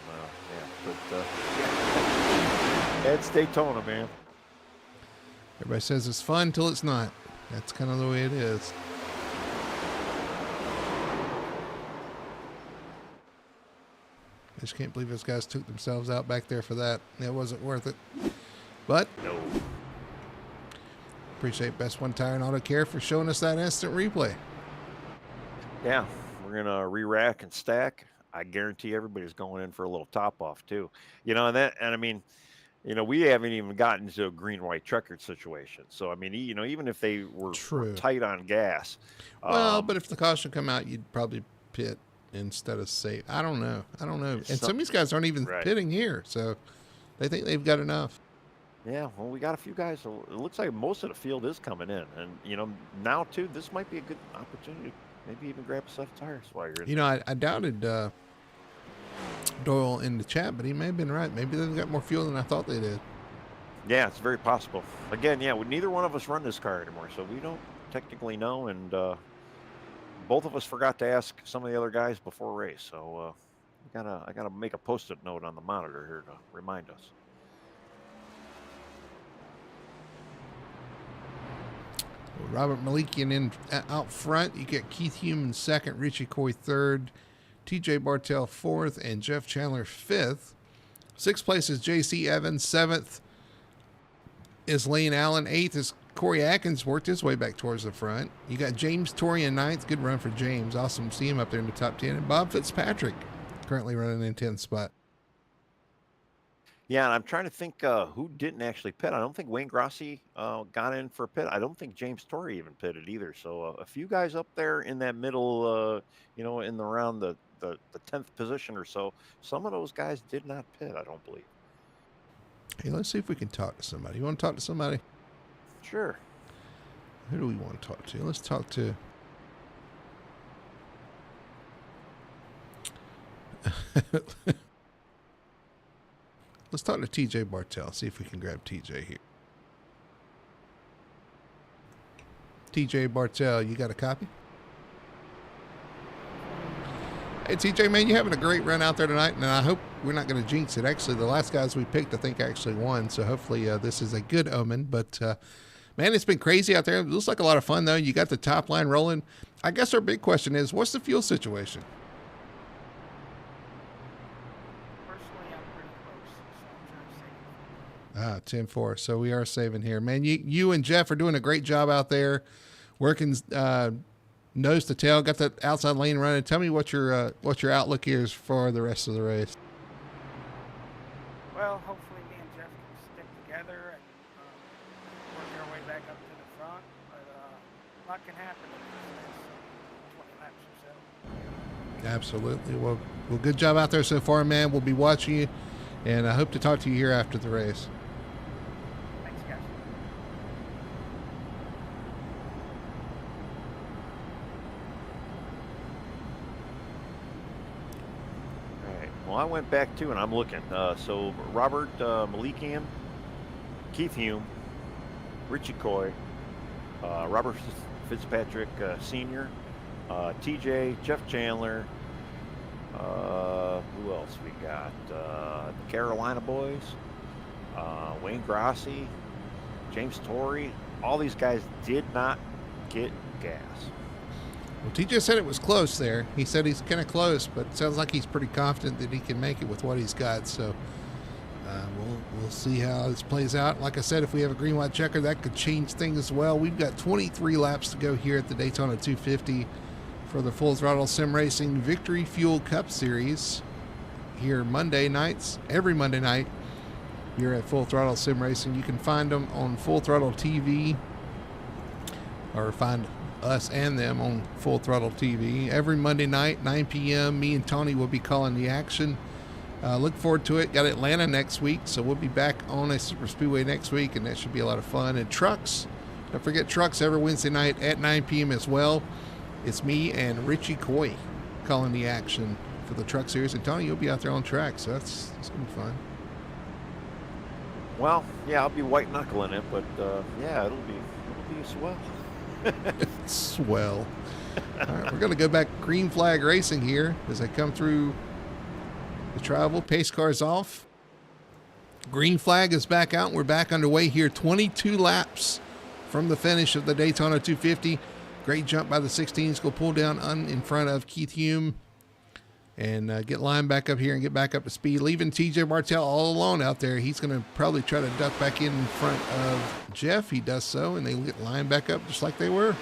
It's Daytona, man. Everybody says it's fun till it's not. That's kind of the way it is. I just can't believe those guys took themselves out back there for that. It wasn't worth it. But No. appreciate Best One Tire and Auto Care for showing us that instant replay. Yeah, we're gonna re-rack and stack. I guarantee everybody's going in for a little top off too. And I mean, we haven't even gotten to a green-white checkered situation. So I mean, even if they were tight on gas. Well, but if the caution come out, you'd probably pit instead of save. I don't know. And some of these guys aren't even pitting here, so they think they've got enough. Yeah, well, we got a few guys. So it looks like most of the field is coming in, and now too, this might be a good opportunity. Maybe even grab a set of tires while you're in. I doubted Doyle in the chat, but he may have been right. Maybe they've got more fuel than I thought they did. Yeah, it's very possible. Again, neither one of us run this car anymore, so we don't technically know. And both of us forgot to ask some of the other guys before race. So I gotta make a post-it note on the monitor here to remind us. Robert Malikian out front. You get Keith Hume in second, Richie Coy third, TJ Bartell fourth, and Jeff Chandler fifth. Sixth place is JC Evans. Seventh is Lane Allen. Eighth is Corey Atkins, worked his way back towards the front. You got James Torrey in ninth. Good run for James. Awesome to see him up there in the top 10. And Bob Fitzpatrick currently running in 10th spot. Yeah, and I'm trying to think who didn't actually pit. I don't think Wayne Grossi got in for a pit. I don't think James Torrey even pitted either. So a few guys up there in that middle, in around the 10th position or so. Some of those guys did not pit, I don't believe. Hey, let's see if we can talk to somebody. You want to talk to somebody? Sure. Who do we want to talk to? Let's talk to... Let's talk to TJ Bartell. See if we can grab TJ here. TJ Bartell, you got a copy? Hey, TJ, man, you're having a great run out there tonight, and I hope we're not going to jinx it. Actually, the last guys we picked, I think, actually won, so hopefully this is a good omen. But, man, it's been crazy out there. It looks like a lot of fun, though. You got the top line rolling. I guess our big question is, what's the fuel situation? Personally, I'm pretty close, so I'm trying to save. 10-4. So we are saving here, man. You and Jeff are doing a great job out there, working nose to tail. Got that outside lane running. Tell me what your outlook is for the rest of the race. Well, hopefully me and Jeff can stick together and work our way back up to the front. But a lot can happen in this next 20 laps or so. Absolutely. Well, good job out there so far, man. We'll be watching you, and I hope to talk to you here after the race. Thanks, guys. All right. Well, I went back too, and I'm looking. So Robert Malikian, Keith Hume, Richie Coy, Robert Fitzpatrick Sr., TJ, Jeff Chandler. Who else we got? The Carolina boys, Wayne Grassi, James Torrey. All these guys did not get gas. Well, TJ said it was close there. He said he's kind of close, but it sounds like he's pretty confident that he can make it with what he's got. So we'll see how this plays out. Like I said, if we have a green white checker, that could change things as well. We've got 23 laps to go here at the Daytona 250 for the Full Throttle Sim Racing Victory Fuel Cup Series here Monday nights, every Monday night here at Full Throttle Sim Racing. You can find them on Full Throttle TV, or find us and them on Full Throttle TV every Monday night, 9 p.m. Me and Tony will be calling the action. Look forward to it. Got Atlanta next week, so we'll be back on a super speedway next week, and that should be a lot of fun. And trucks, don't forget trucks every Wednesday night at 9 p.m. as well. It's me and Richie Coy calling the action for the truck series, and Tony, you'll be out there on track, so that's gonna be fun. Well, yeah, I'll be white knuckling it, but yeah, it'll be swell. Swell. All right, we're gonna go back green flag racing here as I come through the travel. Pace cars off. Green flag is back out. We're back underway here. 22 laps from the finish of the Daytona 250. Great jump by the 16s. Go pull down in front of Keith Hume and get lined back up here and get back up to speed. Leaving TJ Martell all alone out there. He's going to probably try to duck back in front of Jeff. He does so, and they get lined back up just like they were.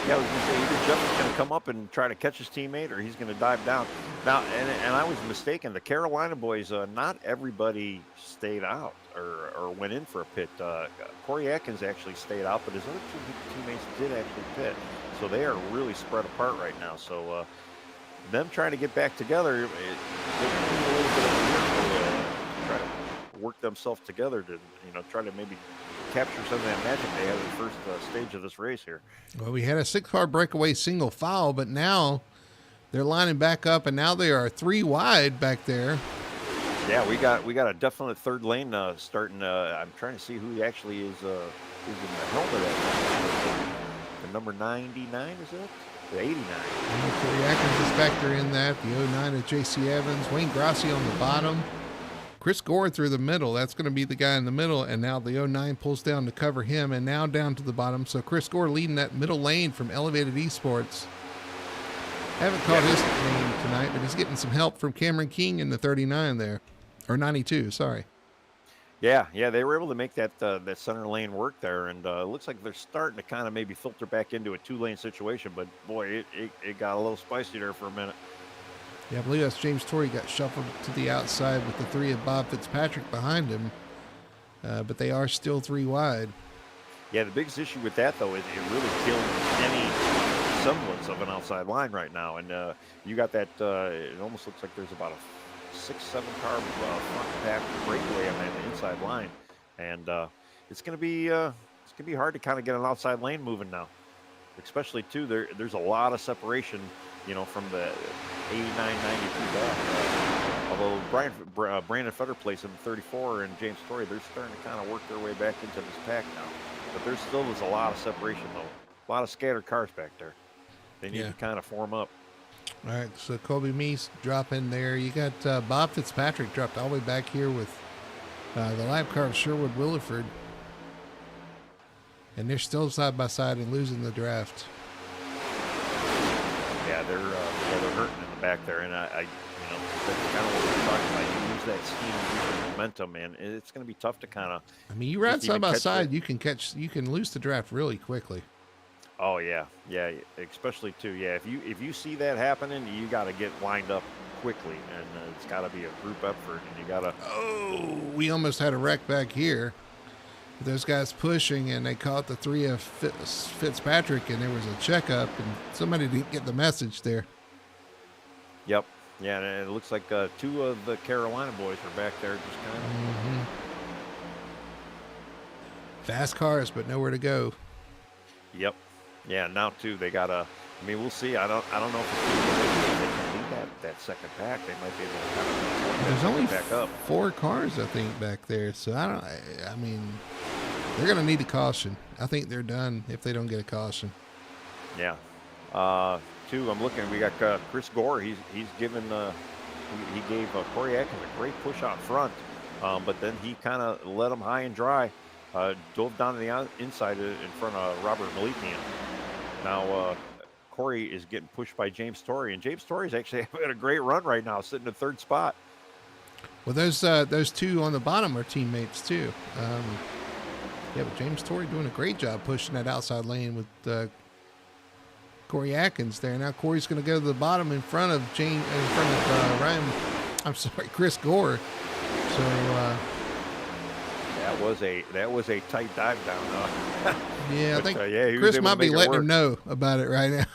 Yeah, I was going to say, either Jeff is going to come up and try to catch his teammate, or he's going to dive down. Now, and I was mistaken. The Carolina boys, not everybody stayed out or went in for a pit. Corey Atkins actually stayed out, but his other two teammates did actually pit. So they are really spread apart right now. So them trying to get back together, they're going to need a little bit of a year to try to work themselves together to, try to maybe capture some of that magic they had in the first stage of this race here. Well, we had a 6-car breakaway single file, but now they're lining back up, and now they are 3 wide back there. Yeah, we got a definite third lane starting. I'm trying to see who actually is in the helmet. The number 99, is it? The 89. Corey Atkins is back there in that. The 09 of J.C. Evans. Wayne Grassi on the bottom. Chris Gore through the middle. That's going to be the guy in the middle. And now the 09 pulls down to cover him, and now down to the bottom. So Chris Gore leading that middle lane from Elevated Esports. Haven't caught his name tonight, but he's getting some help from Cameron King in the 39 there. Or 92, sorry. Yeah, they were able to make that center lane work there, and it looks like they're starting to kind of maybe filter back into a 2-lane situation, but boy, it got a little spicy there for a minute. Yeah, I believe that's James Torrey got shuffled to the outside with the 3 of Bob Fitzpatrick behind him, but they are still 3 wide. Yeah, the biggest issue with that, though, is it really killed any semblance of an outside line right now, and you got that, it almost looks like there's about a 6-7 car front pack breakaway on that inside line, and it's going to be hard to kind of get an outside lane moving now, especially too there's a lot of separation, from the 89, 92 back. Although Brandon Fetterplace in the 34 and James Torrey, they're starting to kind of work their way back into this pack now, but there still is a lot of separation though, a lot of scattered cars back there. They need to kind of form up. All right, so Kobe Meese dropping there. You got Bob Fitzpatrick dropped all the way back here with the lap car of Sherwood Williford. And they're still side by side and losing the draft. Yeah, they're hurting in the back there, and I that's kind of what we're talking about. You lose that steam, you lose the momentum, and it's going to be tough to kind of. I mean, you ride side by side, you can lose the draft really quickly. Oh yeah, especially too. Yeah, if you see that happening, you got to get lined up quickly, and it's got to be a group effort, and you got to. Oh, we almost had a wreck back here. Those guys pushing, and they caught the 3 of Fitzpatrick, and there was a checkup, and somebody didn't get the message there. Yep. Yeah, and it looks like 2 of the Carolina boys are back there just kind of. Mm-hmm. Fast cars, but nowhere to go. Yep. Yeah, now too they got to. I mean, we'll see. I don't know if they can lead that second pack. They might be able to kind of. There's only back up. 4 cars, I think, back there. So I mean, they're going to need a caution. I think they're done if they don't get a caution. Yeah. 2, I'm looking. We got Chris Gore. He's given. He gave Corey Atkins a great push out front, but then he kind of let him high and dry. Dove down to the inside in front of Robert Malikian. Now Corey is getting pushed by James Torrey, and James Torrey's actually having a great run right now, sitting in 3rd spot. Well, those 2 on the bottom are teammates too. Yeah, but James Torrey doing a great job pushing that outside lane with Corey Atkins there. Now Corey's going to go to the bottom in front of Chris Gore. So that was a tight dive down. Yeah, I think he Chris might be letting him know about it right now.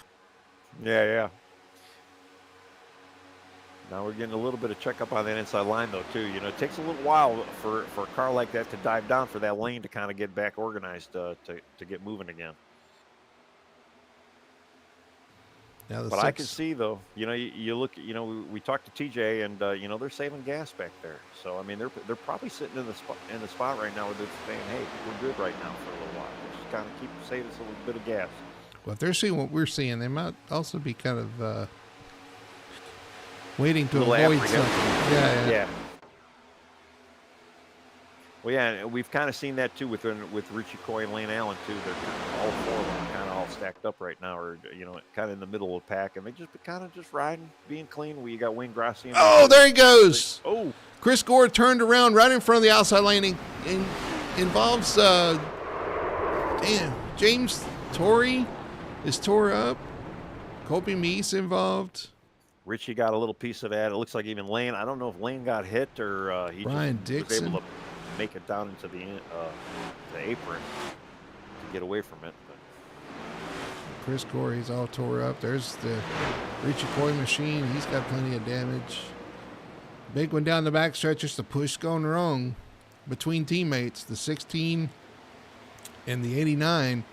Yeah. Now we're getting a little bit of checkup on that inside line though too. You know, it takes a little while for a car like that to dive down for that lane to kind of get back organized to get moving again. But I can see though, you know, you look, you know, we talked to TJ, and you know, they're saving gas back there. So I mean, they're probably sitting in the spot right now where they're saying, hey, we're good right now for a little while. We'll just kind of keep saving us a little bit of gas. Well, if they're seeing what we're seeing, they might also be kind of waiting to avoid something. Yeah. Well, yeah, and we've kind of seen that too with Richie Coy and Lane Allen too. They're kind of all 4 of them kind of all stacked up right now, or you know, kind of in the middle of the pack, and they just kind of just riding, being clean. We got Wayne Grassi. Oh, there he goes. Oh, Chris Gore turned around right in front of the outside lane. And involves James Torrey is tore up. Kobe Meese involved. Richie got a little piece of that. It looks like even Lane. I don't know if Lane got hit or he Brian just Dixon was able to make it down into the apron to get away from it. But. Chris Gore, he's all tore up. There's the Richie Coy machine. He's got plenty of damage. Big one down the back stretch. Just the push going wrong between teammates. The 16 and the 89.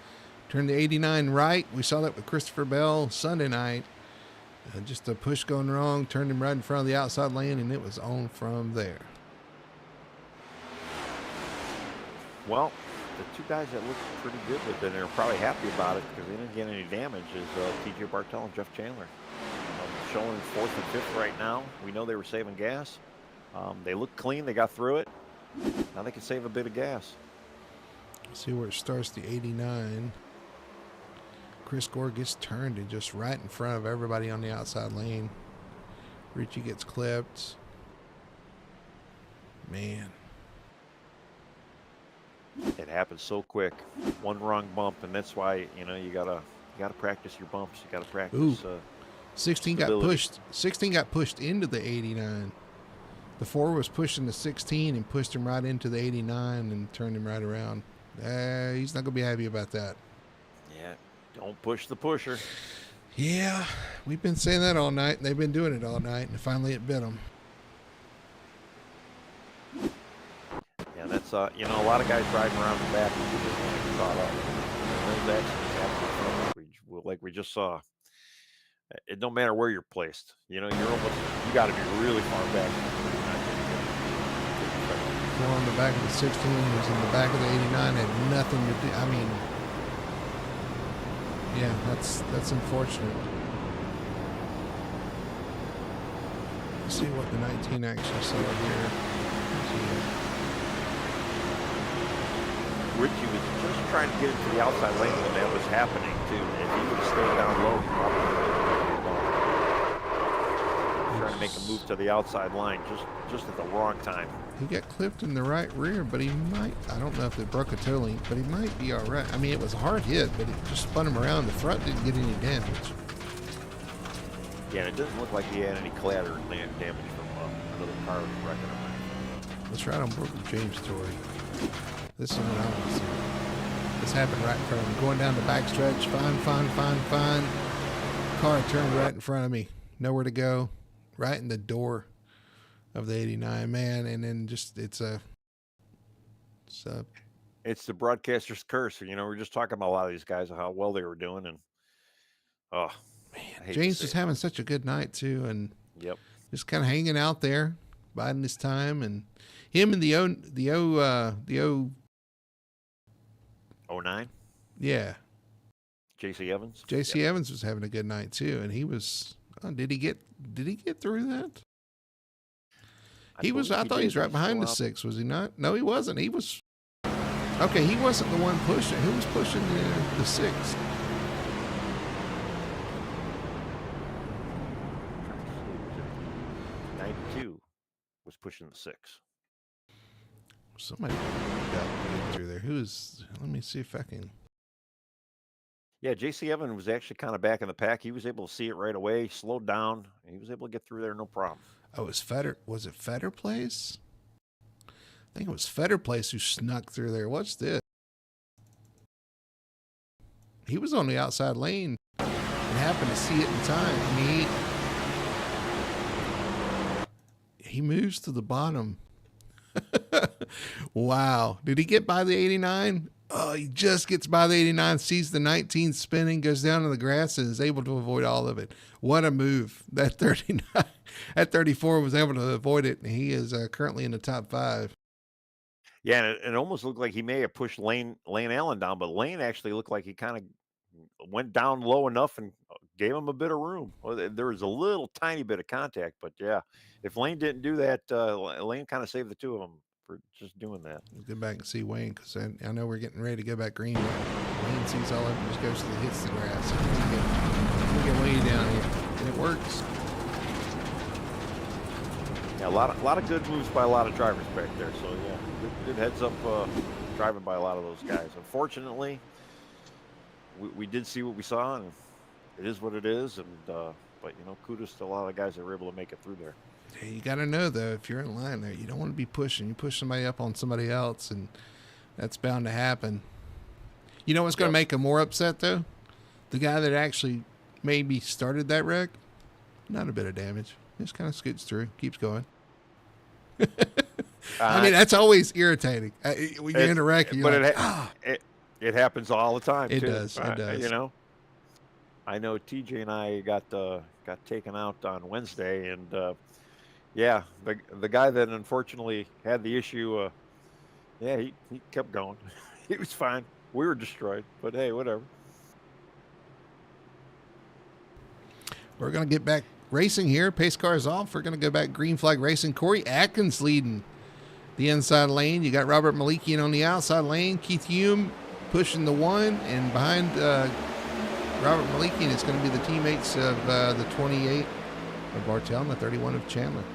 Turned the 89 right. We saw that with Christopher Bell Sunday night. Just a push going wrong. Turned him right in front of the outside lane, and it was on from there. Well, the 2 guys that looked pretty good with it and are probably happy about it because they didn't get any damage is TJ Bartel and Jeff Chandler. Showing 4th and 5th right now. We know they were saving gas. They look clean. They got through it. Now they can save a bit of gas. See where it starts, the 89. Chris Gore gets turned and just right in front of everybody on the outside lane. Richie gets clipped. Man. It happens so quick. One wrong bump, and that's why, you know, you gotta practice your bumps. You gotta practice. 16 got pushed. 16 got pushed into the 89. The 4 was pushing the 16 and pushed him right into the 89 and turned him right around. He's not gonna be happy about that. Yeah, don't push the pusher. Yeah, we've been saying that all night, and they've been doing it all night, and finally it bit them. Yeah, that's you know, a lot of guys riding around the back and just want to get caught up. And those accidents happen like we just saw. It don't matter where you're placed. You know, you got to be really far back. More on the back of the 16 was in the back of the 89, had nothing to do. I mean, yeah, that's unfortunate. Let's see what the 19 actually saw here. Richie was just trying to get into the outside lane when that was happening too. If he would have stayed down low, he probably would have been trying to make a move to the outside line just at the wrong time. He got clipped in the right rear, but he might, I don't know if it broke a toe link, but he might be all right. I mean, it was a hard hit, but it just spun him around. The front didn't get any damage. Yeah, and it doesn't look like he had any collateral damage from another car wrecking him. Let's ride on Brooklyn James' story. This is what I want to see. This happened right in front of me. Going down the backstretch, fine. Car turned right in front of me. Nowhere to go. Right in the door of the 89, man. And then just, it's the broadcaster's curse. You know, we're just talking about a lot of these guys, how well they were doing. And, oh, man, James was having such a good night, too. And yep, just kind of hanging out there, biding his time. And him and the 09? Yeah. JC Evans? JC Evans was having a good night too, and he was did he get through that? I thought he was right behind the 6, was he not? No, he wasn't. He was okay, he wasn't the one pushing. Who was pushing the 6? 92 was pushing the 6. Somebody got through there. Let me see if I can. Yeah, JC Evans was actually kind of back in the pack. He was able to see it right away, slowed down. He was able to get through there, no problem. Oh, was it Fetter Place? I think it was Fetter Place who snuck through there. What's this? He was on the outside lane and happened to see it in time. I mean, he moves to the bottom. Wow. Did he get by the 89? Oh, he just gets by the 89, sees the 19 spinning, goes down to the grass, and is able to avoid all of it. What a move. That 39, that 34 was able to avoid it, and he is currently in the top 5. Yeah, and it almost looked like he may have pushed Lane Allen down, but Lane actually looked like he kind of went down low enough and gave him a bit of room. Well, there was a little tiny bit of contact, but yeah, if Lane didn't do that, Lane kind of saved the two of them for just doing that. We'll go back and see Wayne, because I know we're getting ready to go back green. Wayne sees all of it, just goes to hits the grass. We get way down here, and it works. Yeah, a lot of good moves by a lot of drivers back there. So yeah, good heads up driving by a lot of those guys. Unfortunately, we did see what we saw, and it is what it is. And but you know, kudos to a lot of the guys that were able to make it through there. Yeah, you got to know though, if you're in line there, you don't want to be pushing. You push somebody up on somebody else, and that's bound to happen. You know what's going to make him more upset though? The guy that actually maybe started that wreck, not a bit of damage. Just kind of scoots through, keeps going. I mean, that's always irritating when you're in a wreck. You're like, it happens all the time. It too. does. It does. You know, I know TJ and I got taken out on Wednesday, and yeah, the guy that unfortunately had the issue, yeah, he kept going. He was fine. We were destroyed, but hey, whatever. We're gonna get back racing here. Pace car is off. We're going to go back green flag racing. Corey Atkins leading the inside lane. You got Robert Malikian on the outside lane. Keith Hume pushing the 1. And behind Robert Malikian, it's going to be the teammates of the 28 of Bartel and the 31 of Chandler.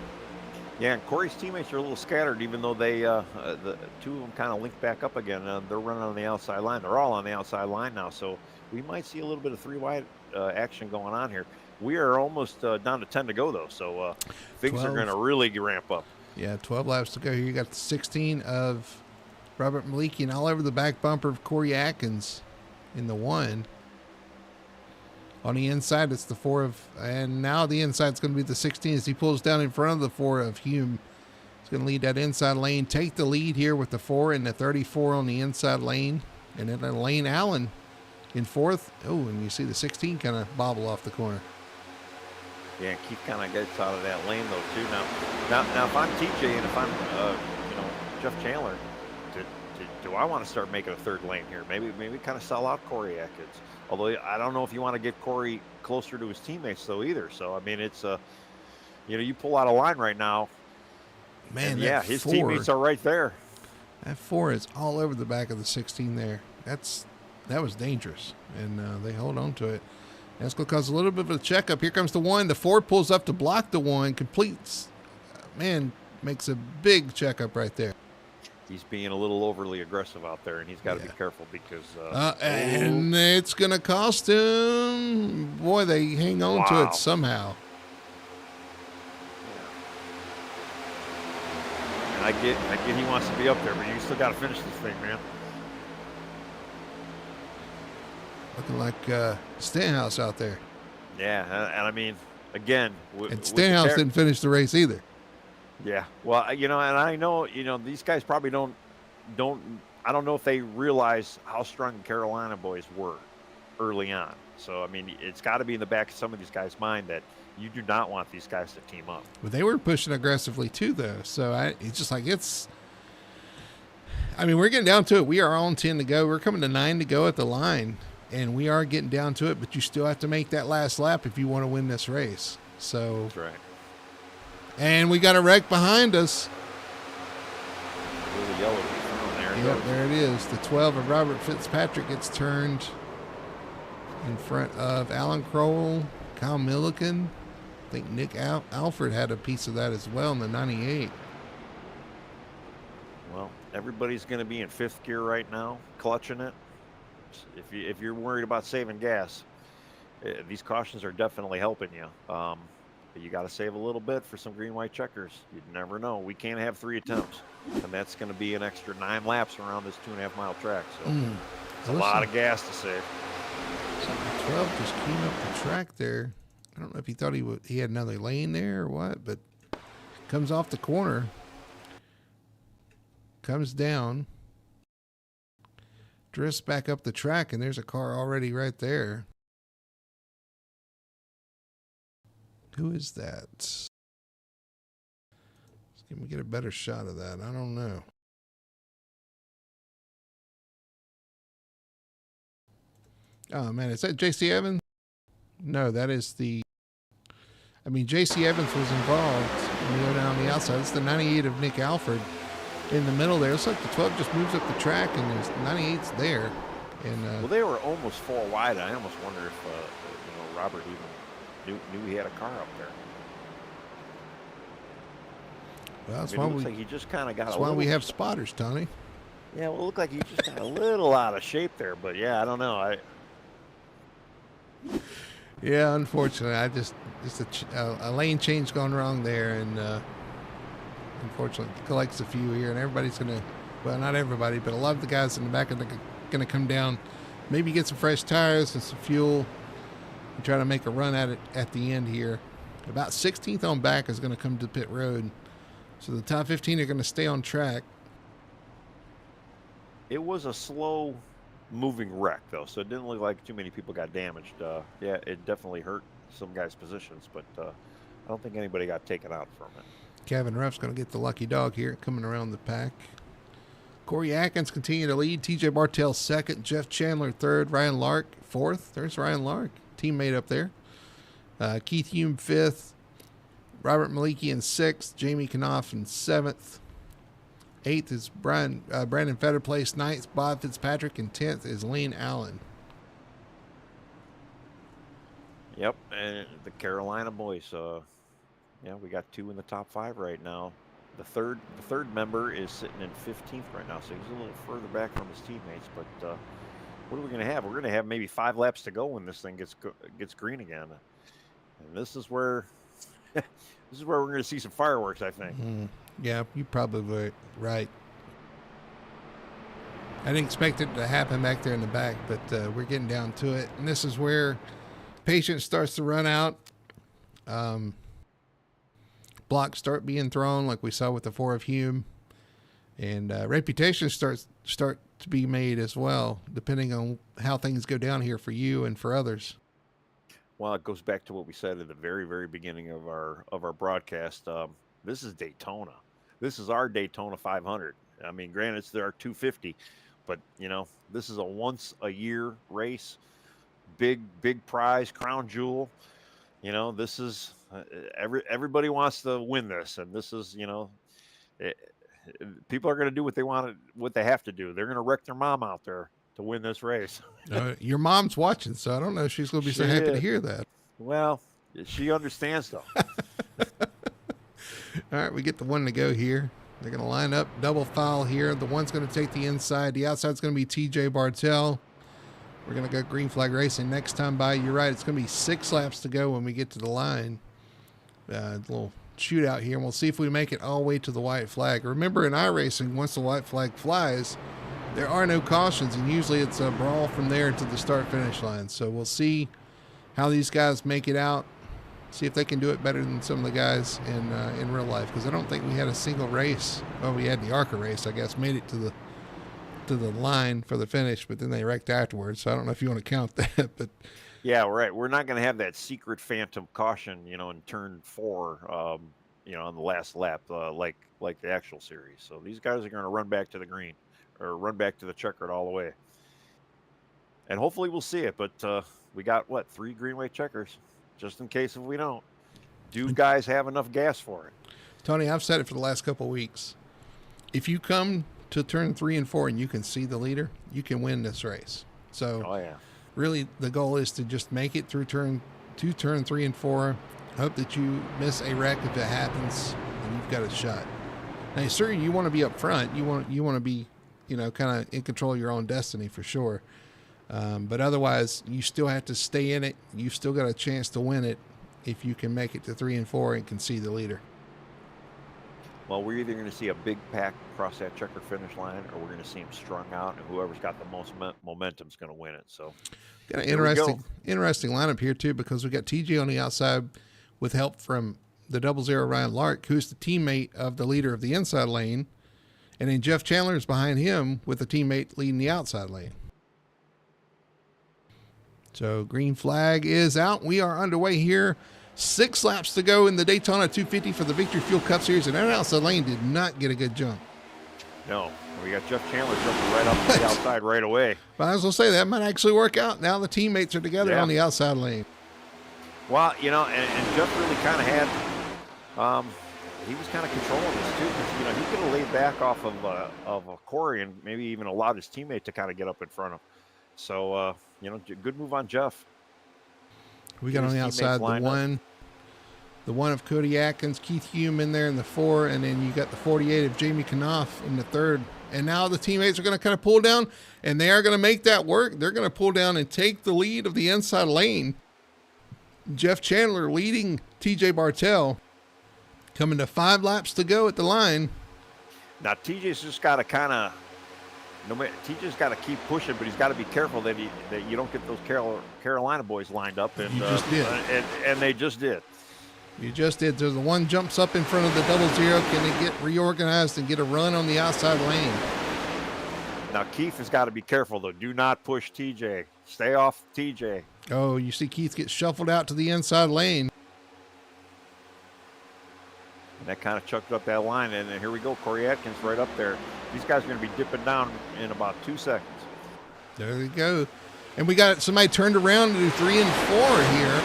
Yeah, and Corey's teammates are a little scattered, even though they the two of them kind of linked back up again. They're running on the outside line. They're all on the outside line now. So we might see a little bit of 3-wide action going on here. We are almost down to 10 to go, though, so things are going to really ramp up. Yeah, 12 laps to go here. You got the 16 of Robert Malikian all over the back bumper of Corey Atkins in the 1. On the inside, it's the 4 of, and now the inside's going to be the 16 as he pulls down in front of the 4 of Hume. He's going to lead that inside lane, take the lead here with the 4 and the 34 on the inside lane, and then Lane Allen in 4th. Oh, and you see the 16 kind of bobble off the corner. Yeah, Keith kind of gets out of that lane though too. Now, if I'm TJ and if I'm Jeff Chandler, do I want to start making a 3rd lane here? Maybe kind of sell out Corey Atkins. Although I don't know if you want to get Corey closer to his teammates though either. So I mean, it's You know, you pull out a line right now, Man, and that yeah, his 4, teammates are right there. that 4 is all over the back of the 16 there. That was dangerous, and they hold on to it. That's going to cause a little bit of a checkup. Here comes the 1. The 4 pulls up to block the 1, completes. Man, makes a big checkup right there. He's being a little overly aggressive out there, and he's got to be careful because. And it's going to cost him. Boy, they hang on to it somehow. And I get he wants to be up there, but you still got to finish this thing, man. Looking like Stenhouse out there. Yeah, and I mean, again, and Stenhouse didn't finish the race either. Yeah, well, you know, and I know, you know, these guys probably don't. I don't know if they realize how strong the Carolina boys were early on. So I mean, it's got to be in the back of some of these guys' mind that you do not want these guys to team up. But they were pushing aggressively too, though. So it's just like it's. I mean, we're getting down to it. We are on 10 to go. We're coming to 9 to go at the line. And we are getting down to it, but you still have to make that last lap if you want to win this race. So that's right. And we got a wreck behind us. Really yellow there. Yep, there it is. The 12 of Robert Fitzpatrick gets turned in front of Alan Crowell, Kyle Milliken. I think Nick Alford had a piece of that as well in the 98. Well, everybody's going to be in 5th gear right now, clutching it. If you're worried about saving gas, these cautions are definitely helping you. But you got to save a little bit for some green-white checkers. You never know. We can't have 3 attempts, and that's going to be an extra 9 laps around this 2.5-mile track. So it's a lot of gas to save. 12 just came up the track there. I don't know if he thought he had another lane there or what, but comes off the corner, comes down. Drifts back up the track, and there's a car already right there. Who is that? Can we get a better shot of that? I don't know. Oh, man, is that J.C. Evans? No, that is the... I mean, J.C. Evans was involved. When you go down the outside, it's the 98 of Nick Alford. In the middle there, it's like the 12 just moves up the track, and there's 98's there. And well, they were almost 4 wide. I almost wonder if Robert even knew he had a car up there. Well, that's it looks like he just kind of got. That's why we have spotters, Tony. Yeah, well, it looked like he just got a little out of shape there, but yeah, I don't know. Yeah, unfortunately, I just a lane change gone wrong there, and. Unfortunately, collects a few here, and everybody's going to, well, not everybody, but a lot of the guys in the back are going to come down, maybe get some fresh tires and some fuel, and try to make a run at it at the end here. About 16th on back is going to come to pit road. So the top 15 are going to stay on track. It was a slow moving wreck, though, so it didn't look like too many people got damaged. Yeah, it definitely hurt some guys' positions, but I don't think anybody got taken out from it. Kevin Ruff's going to get the lucky dog here, coming around the pack. Corey Atkins continue to lead. TJ Bartell second. Jeff Chandler third. Ryan Lark fourth. There's Ryan Lark, teammate up there. Keith Hume fifth. Robert Maliki in sixth. Jamie Knopf in seventh. Eighth is Brandon Fetterplace. Ninth, Bob Fitzpatrick. And 10th is Lane Allen. Yep, and the Carolina boys. Yeah, we got 2 in the top 5 right now. The third member is sitting in 15th right now, so he's a little further back from his teammates. But what are we going to have? We're going to have maybe 5 laps to go when this thing gets green again, and this is where we're going to see some fireworks, I think. Yeah, you probably were right. I didn't expect it to happen back there in the back, but we're getting down to it, and this is where patience starts to run out. Blocks start being thrown like we saw with the 4 of Hume, and reputations start to be made as well, depending on how things go down here for you and for others. Well, it goes back to what we said at the very, very beginning of our broadcast. This is Daytona. This is our Daytona 500. I mean, granted, it's our 250, but this is a once a year race, big prize, crown jewel. You know, this is everybody wants to win this, and this is, eh, people are going to do what they have to do. They're going to wreck their mom out there to win this race. Your mom's watching, so I don't know if she's going to be She so happy to is. hear that. Well, she understands though. All right, we get the one to go here. They're going to line up double file here. The one's going to take the inside. The outside's going to be TJ Bartell. We're going to go green flag racing next time by. You're right. It's going to be 6 laps to go when we get to the line. A little shootout here, and we'll see if we make it all the way to the white flag. Remember, in iRacing, once the white flag flies, there are no cautions, and usually it's a brawl from there to the start-finish line. So we'll see how these guys make it out. See if they can do it better than some of the guys in real life, because I don't think we had a single race. Well, we had the ARCA race, I guess, made it to the line for the finish, but then they wrecked afterwards. So I don't know if you want to count that, but Yeah, right. We're not going to have that secret phantom caution, in turn 4, on the last lap, like the actual series. So these guys are going to run back to the green or run back to the checkered all the way. And hopefully we'll see it, but we got 3 green-white checkers, just in case if we don't. Do guys have enough gas for it? Tony, I've said it for the last couple of weeks. If you come to turn 3 and 4 and you can see the leader, you can win this race. So Oh yeah. really the goal is to just make it through turn 3 and 4. Hope that you miss a wreck if it happens and you've got a shot. Now, sir, you want to be up front. You want to be, kind of in control of your own destiny for sure. But otherwise, you still have to stay in it. You've still got a chance to win it if you can make it to 3 and 4 and can see the leader. Well, we're either going to see a big pack cross that checker finish line, or we're going to see them strung out, and whoever's got the most momentum is going to win it. So, got an interesting lineup here too, because we got TJ on the outside with help from the 00 Ryan Lark, who's the teammate of the leader of the inside lane, and then Jeff Chandler is behind him with a teammate leading the outside lane. So green flag is out. We are underway here. 6 laps to go in the Daytona 250 for the Victory Fuel Cup Series, and that outside lane did not get a good jump. No, we got Jeff Chandler jumping right up to the outside right away. But I was going to say, that might actually work out. Now the teammates are together on the outside lane. Well, and Jeff really kind of had, he was kind of controlling this too, because, he could have laid back off of a Corey and maybe even allowed his teammate to kind of get up in front of him. So, good move on Jeff. We got on the outside the one of Cody Atkins, Keith Hume in there in the 4, and then you got the 48 of Jamie Knopf in the 3rd. And now the teammates are going to kind of pull down, and they are going to make that work. They're going to pull down and take the lead of the inside lane. Jeff Chandler leading TJ Bartell, coming to 5 laps to go at the line. Now TJ's just got to TJ's got to keep pushing, but he's got to be careful that you don't get those Carolina boys lined up. And you just did. And they just did. You just did. There's the one jumps up in front of the 00. Can they get reorganized and get a run on the outside lane? Now Keith has got to be careful though. Do not push TJ. Stay off TJ. Oh, you see Keith get shuffled out to the inside lane. And that kind of chucked up that line. And then here we go. Corey Atkins right up there. These guys are going to be dipping down in about 2 seconds. There we go. And we got somebody turned around to do 3 and 4 here.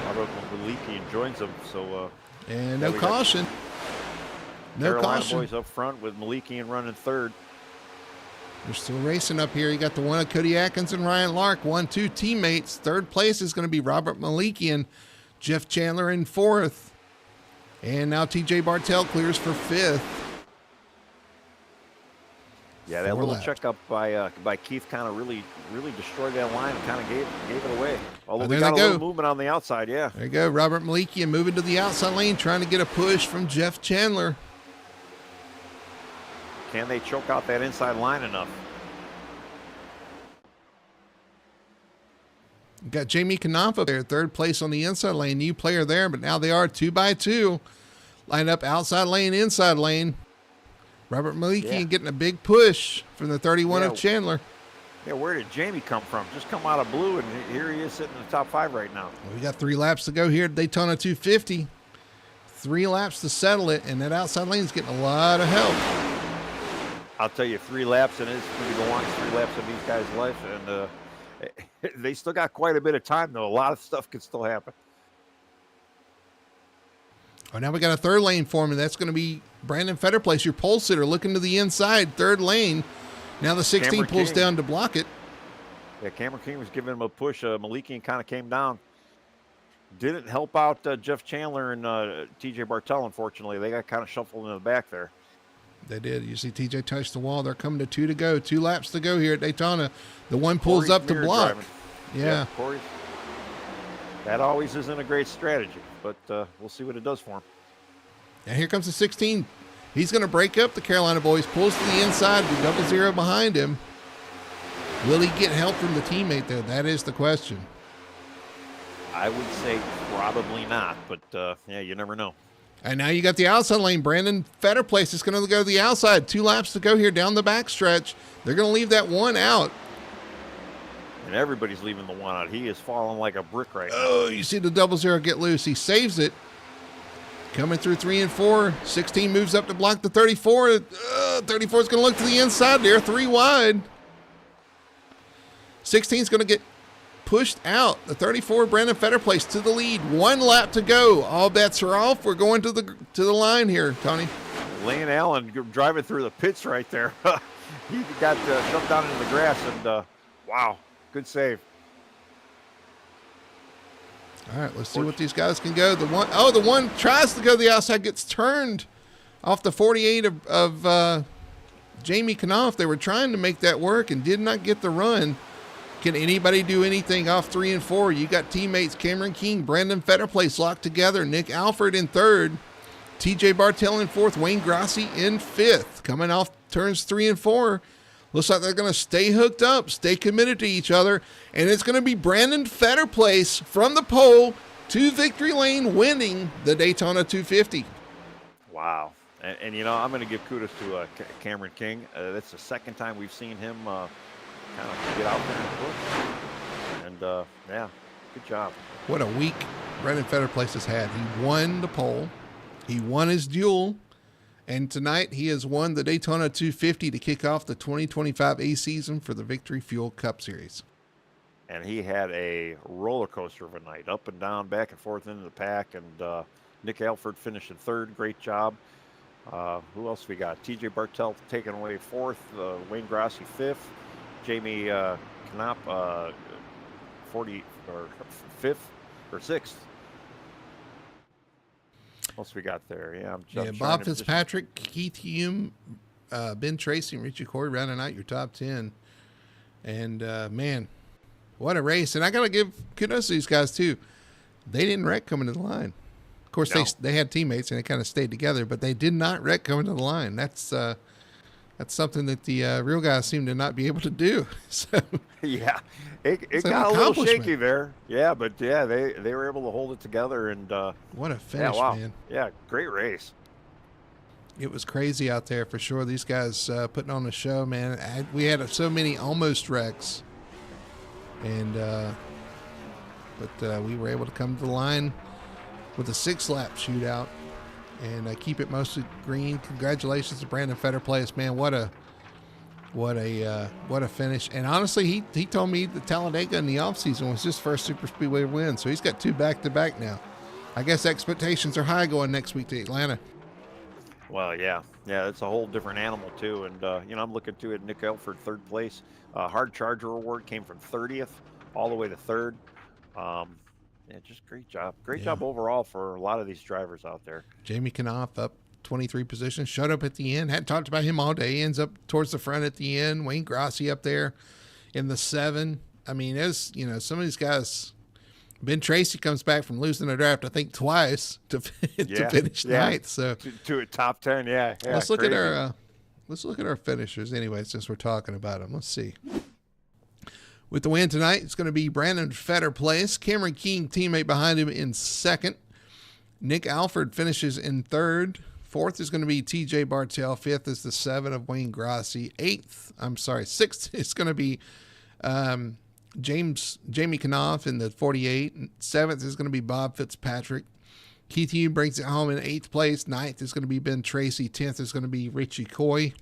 How about when Malikian joins them? So, and no caution. No Carolina caution. boys up front with Malikian running 3rd. They're still racing up here. You got the one of Cody Atkins and Ryan Lark, 1-2 teammates. 3rd place is going to be Robert Malikian, Jeff Chandler in 4th. And now TJ Bartell clears for 5th. Yeah, that little checkup by Keith kind of really destroyed that line and kind of gave it away. Although we got a little movement on the outside, yeah. There you go. Robert Malikian moving to the outside lane, trying to get a push from Jeff Chandler. Can they choke out that inside line enough? You got Jamie Knopf up there, 3rd place on the inside lane. New player there, but now they are 2x2. Lined up outside lane, inside lane. Robert Malikian getting a big push from the 31 of Chandler. Yeah, where did Jamie come from? Just come out of blue, and here he is sitting in the top 5 right now. Well, we got 3 laps to go here at Daytona 250. 3 laps to settle it, and that outside lane is getting a lot of help. I'll tell you, 3 laps, and it's going to be the longest 3 laps of these guys' life. And They still got quite a bit of time, though. A lot of stuff could still happen. Oh, now we got a third lane for him, and that's going to be Brandon Fetterplace, your pole sitter, looking to the inside, third lane. Now the 16 Cameron pulls King. down to block it. Yeah, Cameron King was giving him a push. Malikian kind of came down. Didn't help out Jeff Chandler and TJ Bartel, unfortunately. They got kind of shuffled in the back there. They did. You see TJ touch the wall. They're coming to 2 to go. 2 laps to go here at Daytona. The one pulls Corey's up to mirror block. driving. Yeah. Corey's. That always isn't a great strategy, but we'll see what it does for him. And here comes the 16. He's going to break up the Carolina boys. Pulls to the inside with 0 behind him. Will he get help from the teammate there? That is the question. I would say probably not, but yeah, you never know. And now you got the outside lane. Brandon Fetterplace is going to go to the outside. 2 laps to go here down the backstretch. They're going to leave that one out. And everybody's leaving the one out. He is falling like a brick right now. Oh, you see the 0 get loose. He saves it. Coming through 3 and 4. 16 moves up to block the 34. 34 is going to look to the inside there. 3 wide. 16 is going to get pushed out. The 34, Brandon Fetterplace to the lead. 1 lap to go. All bets are off. We're going to the line here, Tony. Lane Allen driving through the pits right there. He got shoved down into the grass, and wow, good save. All right, let's see what these guys can go. The one tries to go to the outside, gets turned off the 48 of Jamie Knopf. They were trying to make that work and did not get the run. Can anybody do anything off 3 and 4? You got teammates Cameron King, Brandon Fetterplace locked together, Nick Alford in 3rd, TJ Bartel in 4th, Wayne Grassi in 5th. Coming off turns 3 and 4. Looks like they're going to stay hooked up, stay committed to each other, and it's going to be Brandon Fetterplace from the pole to victory lane winning the Daytona 250. Wow. And you know, I'm going to give kudos to Cameron King. That's the second time we've seen him kind of get out there and push. And, yeah, good job. What a week Brandon Fetterplace has had. He won the pole. He won his duel. And tonight he has won the Daytona 250 to kick off the 2025 A season for the Victory Fuel Cup Series. And he had a roller coaster of a night, up and down, back and forth into the pack. And Nick Alford finished in 3rd. Great job. Who else we got? TJ Bartel taking away 4th. Wayne Grassi 5th. Jamie Knop 40 or 5th or 6th. What else we got there? Yeah, Bob Fitzpatrick, Keith Hume, Ben Tracy, and Richie Corey rounding out your top 10. And, man, what a race. And I got to give kudos to these guys, too. They didn't wreck coming to the line. Of course, no. they had teammates, and they kind of stayed together, but they did not wreck coming to the line. That's something that the real guys seem to not be able to do. So yeah, it got a little shaky there. Yeah, but yeah, they were able to hold it together. And what a finish, yeah, wow. man. Yeah, great race. It was crazy out there for sure. These guys putting on a show, man. We had so many almost wrecks, and but we were able to come to the line with a 6-lap shootout and keep it mostly green. Congratulations to Brandon Fetterplace, man. What a finish. And honestly, he told me that Talladega in the offseason was his first super speedway win, so he's got 2 back-to-back now. I guess expectations are high going next week to Atlanta. Well, yeah, it's a whole different animal too. And you know, I'm looking to it. Nick Elford 3rd place. Hard Charger award came from 30th all the way to 3rd. Yeah, just great job. Great job overall for a lot of these drivers out there. Jamie Knopf up 23 positions, showed up at the end. Hadn't talked about him all day. He ends up towards the front at the end. Wayne Grassi up there in the 7. I mean, as you know, some of these guys. Ben Tracy comes back from losing a draft, I think, twice to finish ninth. So to a top 10, yeah. Let's look at our finishers anyway, since we're talking about them. Let's see. With the win tonight, it's going to be Brandon Fetterplace. Cameron King, teammate behind him, in 2nd. Nick Alford finishes in 3rd. 4th is going to be TJ Bartel. 5th is the 7 of Wayne Grassi. 6th is going to be Jamie Knopf in the 48. 7th is going to be Bob Fitzpatrick. Keith Hume brings it home in 8th place. 9th is going to be Ben Tracy. 10th is going to be Richie Coy.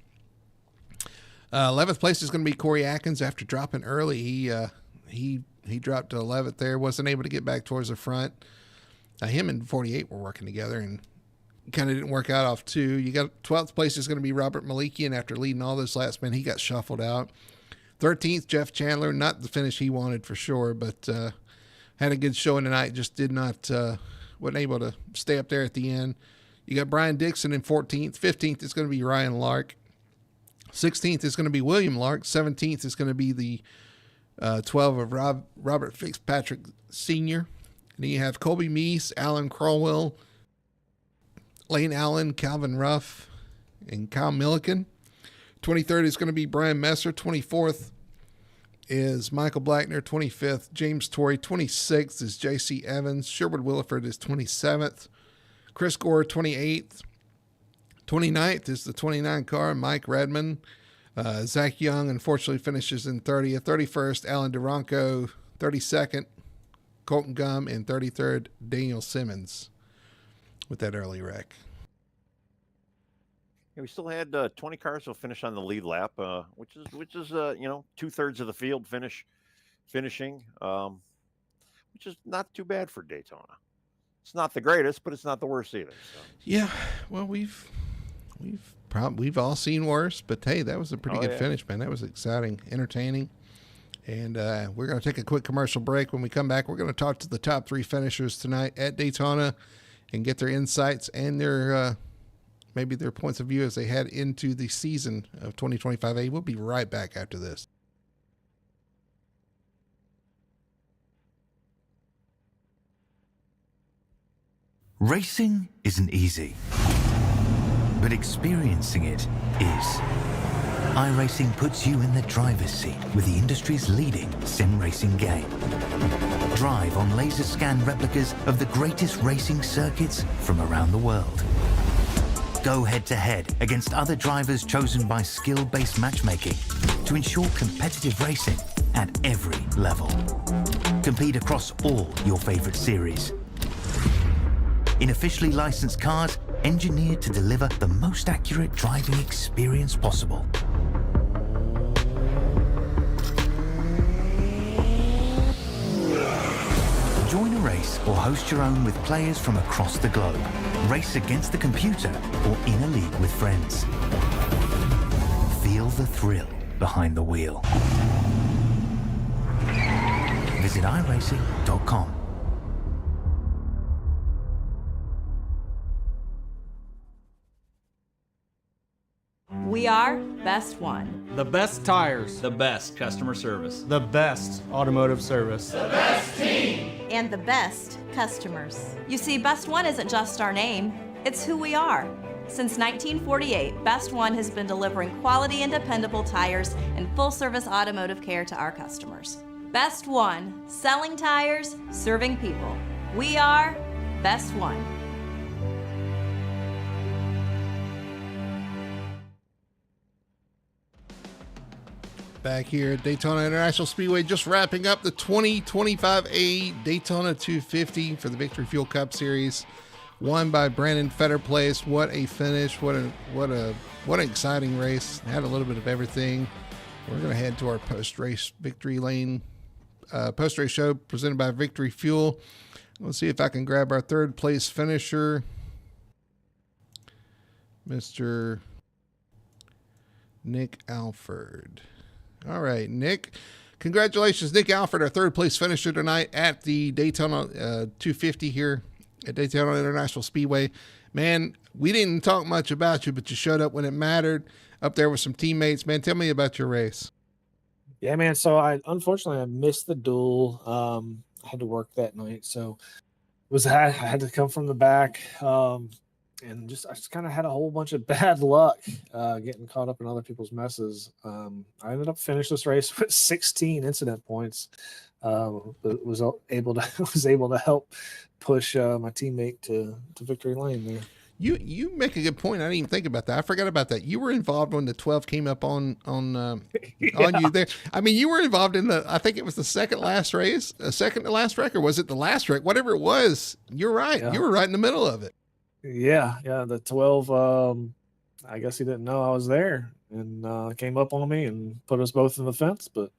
11th place is going to be Corey Atkins after dropping early. he dropped to 11th there. Wasn't able to get back towards the front. Him and 48 were working together and kind of didn't work out off 2. You got 12th place is going to be Robert Malikian after leading all those laps. Man, he got shuffled out. 13th, Jeff Chandler, not the finish he wanted for sure, but had a good showing tonight. Just did not, wasn't able to stay up there at the end. You got Brian Dixon in 14th. 15th is going to be Ryan Lark. 16th is going to be William Lark. 17th is going to be the 12 of Robert Fitzpatrick Sr. And then you have Colby Meese, Alan Crowell, Lane Allen, Calvin Ruff, and Kyle Milliken. 23rd is going to be Brian Messer. 24th is Michael Blackner. 25th, James Torrey. 26th is J.C. Evans. Sherwood Williford is 27th. Chris Gore, 28th. 29th is the 29 car, Mike Redman. Zach Young, unfortunately, finishes in 30th. 31st, Alan Duranco. 32nd, Colton Gum. And 33rd, Daniel Simmons with that early wreck. Yeah, we still had 20 cars will finish on the lead lap, which is 2/3 of the field finishing, which is not too bad for Daytona. It's not the greatest, but it's not the worst either. So. Yeah, well, we've all seen worse, but hey, that was a pretty good finish, man. That was exciting, entertaining. And we're going to take a quick commercial break. When we come back, we're going to talk to the top 3 finishers tonight at Daytona and get their insights and their maybe their points of view as they head into the season of 2025A. We'll be right back after this. Racing isn't easy, but experiencing it is. iRacing puts you in the driver's seat with the industry's leading sim racing game. Drive on laser scan replicas of the greatest racing circuits from around the world. Go head-to-head against other drivers chosen by skill-based matchmaking to ensure competitive racing at every level. Compete across all your favorite series. In officially licensed cars, engineered to deliver the most accurate driving experience possible. Join a race or host your own with players from across the globe. Race against the computer or in a league with friends. Feel the thrill behind the wheel. Visit iRacing.com. We are Best One. The best tires. The best customer service. The best automotive service. And the best customers. You see, Best One isn't just our name, it's who we are. Since 1948, Best One has been delivering quality and dependable tires and full-service automotive care to our customers. Best One, selling tires, serving people. We are Best One. Back here at Daytona International Speedway, just wrapping up the 2025A Daytona 250 for the Victory Fuel Cup Series, won by Brandon Fetterplace. What a finish! What an exciting race! Had a little bit of everything. We're going to head to our post-race victory lane, post-race show presented by Victory Fuel. Let's see if I can grab our third place finisher, Mr. Nick Alford. All right, Nick. Congratulations, Nick Alford, our third place finisher tonight at the Daytona 250 here at Daytona International Speedway. Man, we didn't talk much about you, but you showed up when it mattered up there with some teammates. Man, tell me about your race. Yeah, man. So unfortunately I missed the duel. I had to work that night, so I had to come from the back. And I just kind of had a whole bunch of bad luck getting caught up in other people's messes. I ended up finishing this race with 16 incident points. But was able to help push my teammate to victory lane there. You make a good point. I didn't even think about that. I forgot about that. You were involved when the 12 came up on you there. I mean, you were involved in I think it was the second to last wreck, or was it the last wreck? Whatever it was, you're right. Yeah. You were right in the middle of it. Yeah. The 12, I guess he didn't know I was there and came up on me and put us both in the fence. But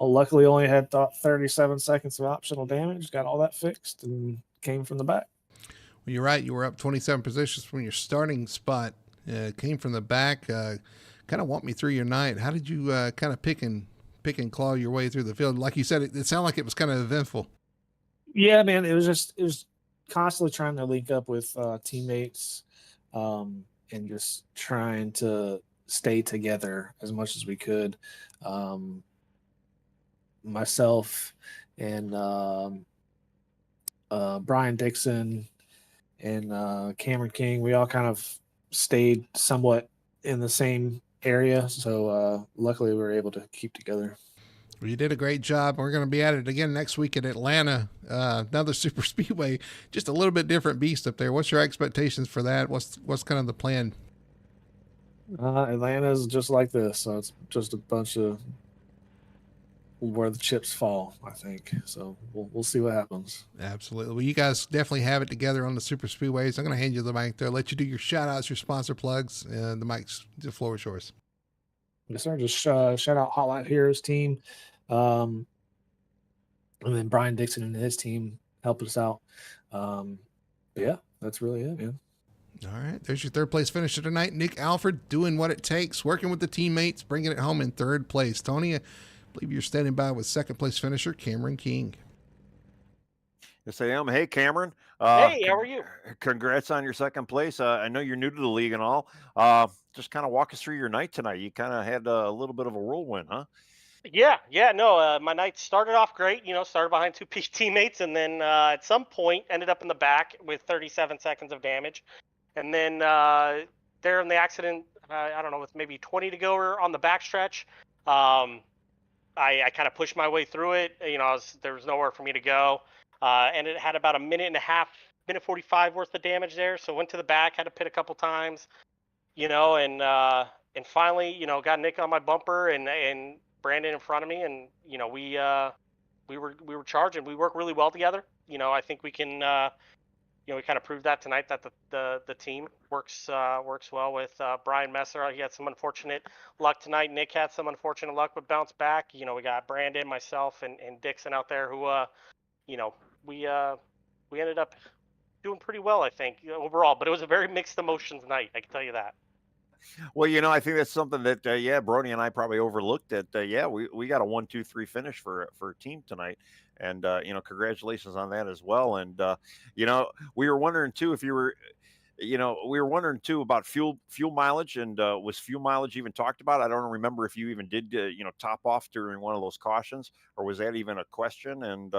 Well, luckily only had 37 seconds of optional damage, got all that fixed, and came from the back. Well, you're right. You were up 27 positions from your starting spot. Came from the back. Kind of walk me through your night. How did you kind of pick and claw your way through the field? Like you said, it sounded like it was kind of eventful. Yeah, man, it was constantly trying to link up with teammates, and just trying to stay together as much as we could. Myself and Brian Dixon and Cameron King, we all kind of stayed somewhat in the same area. So luckily we were able to keep together. Well, you did a great job. We're going to be at it again next week in Atlanta. Another super speedway, just a little bit different beast up there. What's your expectations for that? What's kind of the plan? Atlanta is just like this, so it's just a bunch of where the chips fall, I think. So we'll see what happens. Absolutely. Well, you guys definitely have it together on the super speedways. I'm going to hand you the mic there, let you do your shout outs, your sponsor plugs, and the floor is yours. Yes, sir. Just shout out Hotline Heroes team. And then Brian Dixon and his team helped us out. Yeah, that's really it, man. All right. There's your third place finisher tonight. Nick Alford doing what it takes, working with the teammates, bringing it home in third place. Tony, I believe you're standing by with second place finisher Cameron King. Yes, I am. Hey, Cameron. Hey, how are you? Congrats on your second place. I know you're new to the league and all. Just kind of walk us through your night tonight. You kind of had a little bit of a whirlwind, huh? Yeah. No, my night started off great. Started behind two teammates, and then at some point ended up in the back with 37 seconds of damage. And then there in the accident, I don't know, with maybe 20 to go or on the backstretch, I kind of pushed my way through it. There was nowhere for me to go. And it had about a minute and a half, minute 45 worth of damage there. So went to the back, had to pit a couple times, and finally, got Nick on my bumper and Brandon in front of me, and we were charging. We work really well together. I think we can. We kind of proved that tonight that the team works well with Brian Messer. He had some unfortunate luck tonight. Nick had some unfortunate luck, but bounced back. We got Brandon, myself, and Dixon out there who we ended up doing pretty well, I think, overall. But it was a very mixed emotions night, I can tell you that. Well, I think that's something that Brody and I probably overlooked. That we got a 1-2-3 finish for a team tonight, and congratulations on that as well. And we were wondering too if you were. We were wondering too about fuel mileage, and was fuel mileage even talked about? I don't remember if you even did top off during one of those cautions, or was that even a question? And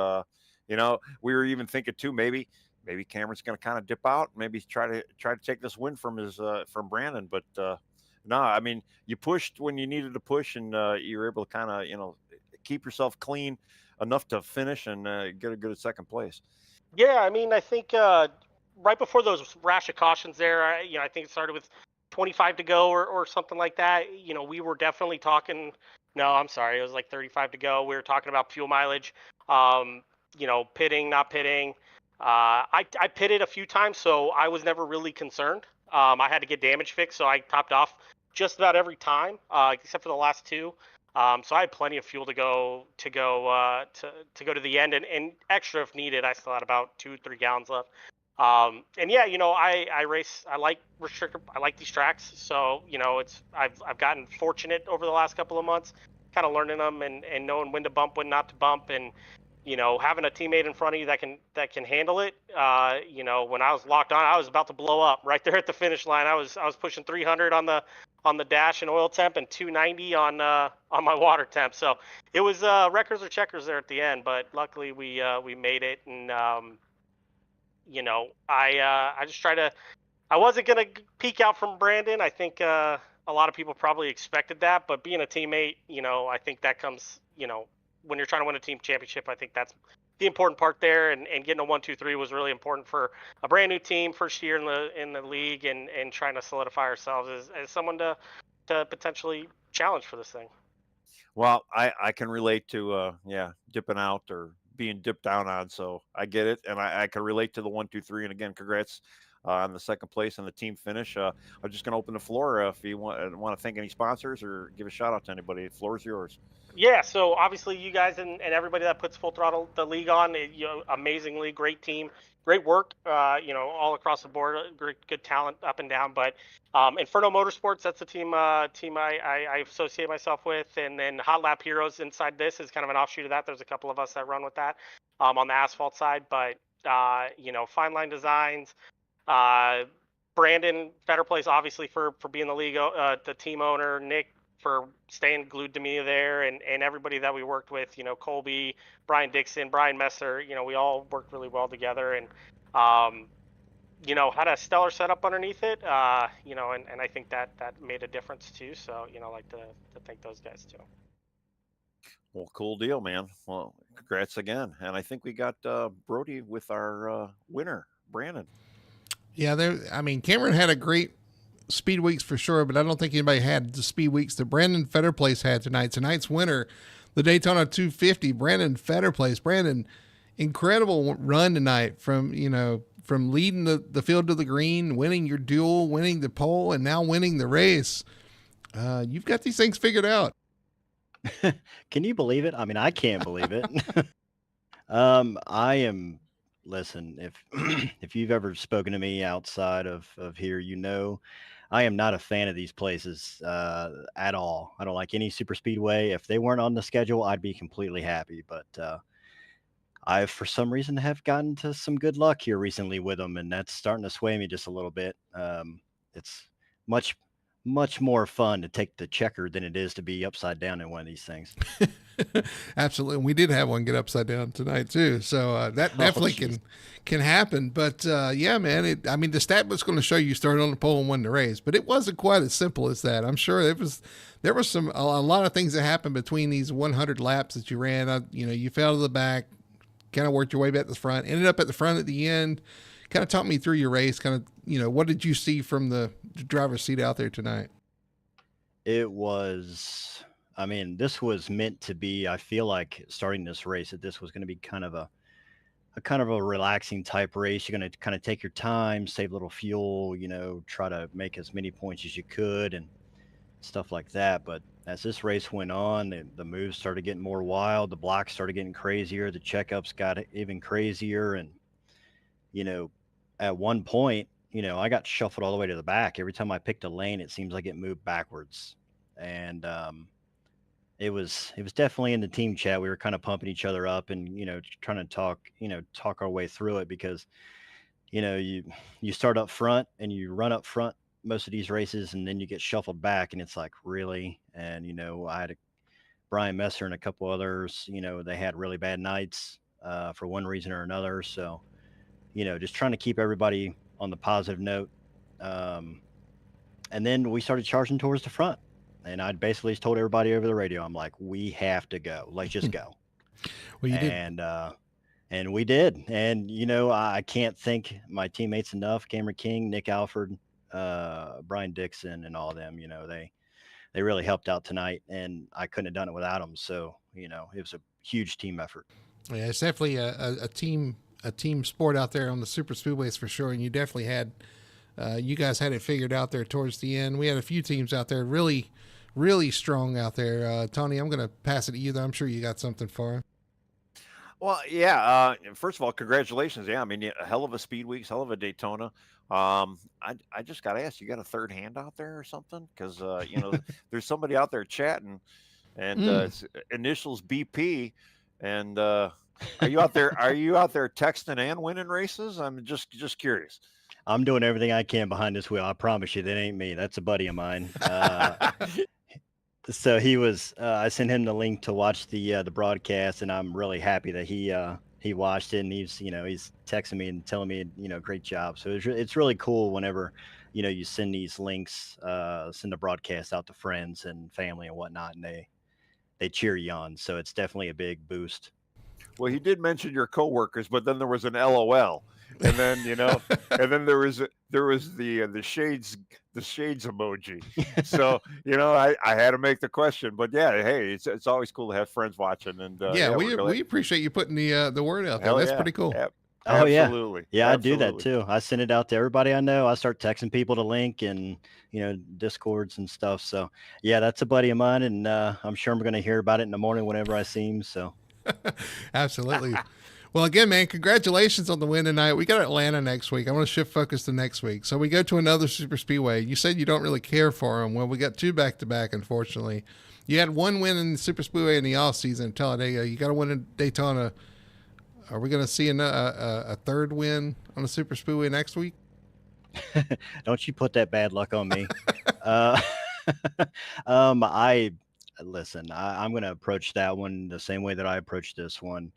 we were even thinking too, maybe Cameron's going to kind of dip out, maybe try to take this win from Brandon. But no, I mean, you pushed when you needed to push, and you were able to kind of keep yourself clean enough to finish and get a good second place. Yeah, I mean, I think right before those rash of cautions there, I think it started with 25 to go or something like that. We were definitely talking. No, I'm sorry, it was like 35 to go. We were talking about fuel mileage. Pitting, not pitting. I pitted a few times, so I was never really concerned. I had to get damage fixed, so I topped off just about every time, except for the last two. So I had plenty of fuel to go to the end, and extra if needed. I still had about 2-3 gallons left. And yeah, I race. I like restrictor. I like these tracks. So I've gotten fortunate over the last couple of months, kind of learning them and knowing when to bump, when not to bump, and having a teammate in front of you that can handle it. When I was locked on, I was about to blow up right there at the finish line. I was pushing 300 on the dash and oil temp, and 290 on my water temp. So it was records or checkers there at the end, but luckily we made it. And I just try to. I wasn't gonna peek out from Brandon. I think a lot of people probably expected that, but being a teammate, I think that comes, when you're trying to win a team championship, I think that's the important part there. And getting a 1-2-3 was really important for a brand new team, first year in the league, and trying to solidify ourselves as someone to potentially challenge for this thing. Well, I can relate to dipping out or being dipped down on, so I get it, and I can relate to the 1-2-3. And again, congrats on the second place and the team finish. I'm just going to open the floor if you want to thank any sponsors or give a shout out to anybody. The floor is yours. Yeah, so obviously you guys and everybody that puts Full Throttle the league on, amazingly great team, great work, all across the board, great, good talent up and down. But Inferno Motorsports, that's the team I associate myself with, and then Hot Lap Heroes inside this is kind of an offshoot of that. There's a couple of us that run with that on the asphalt side, but Fine Line Designs, Brandon, Better Place, obviously for being the league, the team owner, Nick, for staying glued to me there, and everybody that we worked with, Colby, Brian Dixon, Brian Messer, we all worked really well together, and had a stellar setup underneath it, and I think that made a difference too. So, I'd like to thank those guys too. Well, cool deal, man. Well, congrats again. And I think we got Brody with our winner, Brandon. Yeah, Cameron had a great speed weeks for sure, but I don't think anybody had the speed weeks that Brandon Fetterplace had tonight. Tonight's winner, the Daytona 250, Brandon Fetterplace. Brandon, incredible run tonight from leading the field to the green, winning your duel, winning the pole, and now winning the race. You've got these things figured out. Can you believe it? I mean, I can't believe it. Listen, if you've ever spoken to me outside of here, I am not a fan of these places at all. I don't like any super speedway. If they weren't on the schedule, I'd be completely happy. But I, for some reason, have gotten to some good luck here recently with them, and that's starting to sway me just a little bit. It's much more fun to take the checker than it is to be upside down in one of these things. Absolutely. And we did have one get upside down tonight too. So that definitely can happen. But yeah, man, the stat was going to show you started on the pole and won the race, but it wasn't quite as simple as that. I'm sure there was a lot of things that happened between these 100 laps that you ran. You fell to the back, kind of worked your way back to the front, ended up at the front at the end. Kind of talk me through your race. Kind of, what did you see from the driver's seat out there tonight? It was, this was meant to be, I feel like starting this race, that this was going to be kind of a relaxing type race. You're going to kind of take your time, save a little fuel, try to make as many points as you could and stuff like that. But as this race went on, the moves started getting more wild. The blocks started getting crazier. The checkups got even crazier. And, at one point, I got shuffled all the way to the back. Every time I picked a lane, it seems like it moved backwards. And it was definitely in the team chat. We were kind of pumping each other up and, trying to talk our way through it, because, you start up front and you run up front most of these races, and then you get shuffled back, and it's like, really? And, I had Brian Messer and a couple others, they had really bad nights for one reason or another. So, just trying to keep everybody on the positive note. And then we started charging towards the front, and I basically told everybody over the radio, I'm like, we have to go. Let's just go. Well, you did. And we did. And, I can't thank my teammates enough. Cameron King, Nick Alford, Brian Dixon, and all of them. They really helped out tonight, and I couldn't have done it without them. So, it was a huge team effort. Yeah, it's definitely a team sport out there on the super speedways for sure. And you definitely had, you guys had it figured out there towards the end. We had a few teams out there really, really strong out there. Tony, I'm going to pass it to you though. I'm sure you got something for him. Well, yeah. First of all, congratulations. Yeah, a hell of a speed weeks, hell of a Daytona. I just got to ask, you got a third hand out there or something? Because there's somebody out there chatting, and it's initials BP, and are you out there texting and winning races? I'm just curious. I'm doing everything I can behind this wheel. I promise you, that ain't me. That's a buddy of mine. So he was. I sent him the link to watch the broadcast, and I'm really happy that he watched it, and he's texting me and telling me great job. So it's really cool whenever you send these links, send the broadcast out to friends and family and whatnot, and they cheer you on. So it's definitely a big boost. Well, he did mention your coworkers, but then there was an LOL, and then and then there was the shades emoji. So I had to make the question, but yeah, hey, it's always cool to have friends watching, and we appreciate you putting the word out there. Hell That's yeah. pretty cool. Yeah. Oh yeah. Absolutely. Yeah, I do that Absolutely. too. I send it out to everybody I know. I start texting people the link and discords and stuff. So yeah, that's a buddy of mine, and I'm sure I'm going to hear about it in the morning whenever I see him. So Absolutely. Well, again, man, congratulations on the win tonight. We got Atlanta next week. I want to shift focus to next week. So we go to another super speedway. You said you don't really care for them. Well, we got 2 back-to-back, unfortunately. You had 1 win in the super speedway in the off season at Talladega. You got to win in Daytona. Are we going to see a 3rd win on the super speedway next week? don't you put that bad luck on me. uh, I listen. I'm going to approach that one the same way that I approached this one.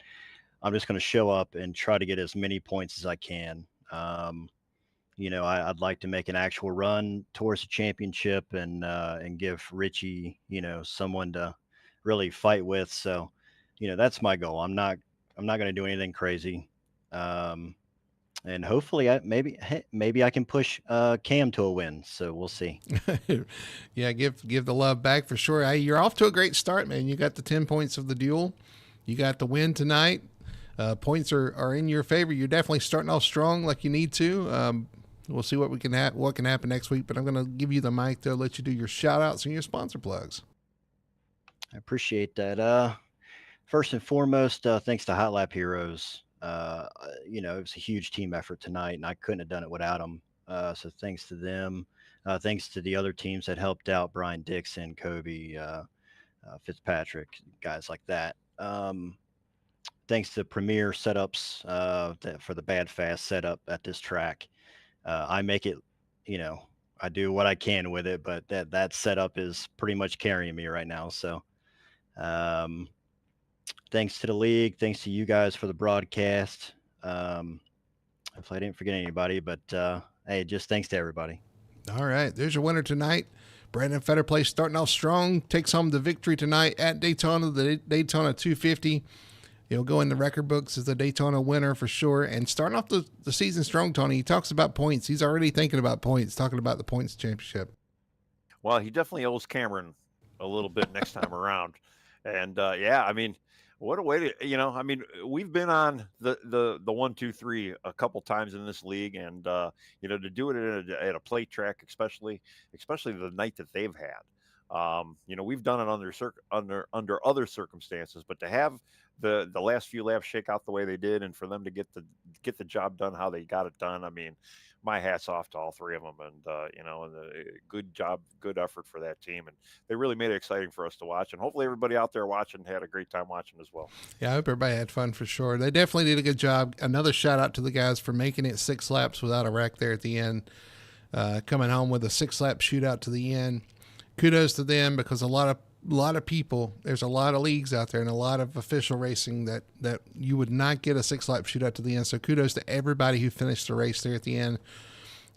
I'm just going to show up and try to get as many points as I can. I'd like to make an actual run towards the championship and give Richie, someone to really fight with. So, that's my goal. I'm not going to do anything crazy. And hopefully maybe I can push Cam to a win. So we'll see. Yeah, give the love back for sure. Hey, you're off to a great start, man. You got the 10 points of the duel. You got the win tonight. Points are in your favor. You're definitely starting off strong like you need to. We'll see what can happen next week, but I'm going to give you the mic to let you do your shout outs and your sponsor plugs. I appreciate that. First and foremost, thanks to Hot Lap Heroes. It was a huge team effort tonight, and I couldn't have done it without them. So thanks to them. Thanks to the other teams that helped out, Brian Dixon, Kobe, Fitzpatrick, guys like that. Thanks to Premier Setups for the Bad Fast setup at this track. I make it, I do what I can with it, but that setup is pretty much carrying me right now. So thanks to the league. Thanks to you guys for the broadcast. Hopefully I didn't forget anybody, but hey, just thanks to everybody. All right. There's your winner tonight. Brandon Fetterplace starting off strong, takes home the victory tonight at Daytona, the Daytona 250. He'll go in the record books as the Daytona winner for sure. And starting off the season strong, Tony, he talks about points. He's already thinking about points, talking about the points championship. Well, he definitely owes Cameron a little bit next time around. And what a way to, we've been on the 1, 2, 3 a couple times in this league, and to do it at a plate track, especially the night that they've had. We've done it under other circumstances, but to have the last few laps shake out the way they did, and for them to get the job done how they got it done, I mean, my hat's off to all 3 of them, and good job, good effort for that team, and they really made it exciting for us to watch, and hopefully everybody out there watching had a great time watching as well. Yeah, I hope everybody had fun for sure. They definitely did a good job. Another shout out to the guys for making it 6 laps without a wreck there at the end, coming home with a 6-lap shootout to the end. Kudos to them, because a lot of people, there's a lot of leagues out there and a lot of official racing that you would not get a 6-lap shootout to the end. So kudos to everybody who finished the race there at the end.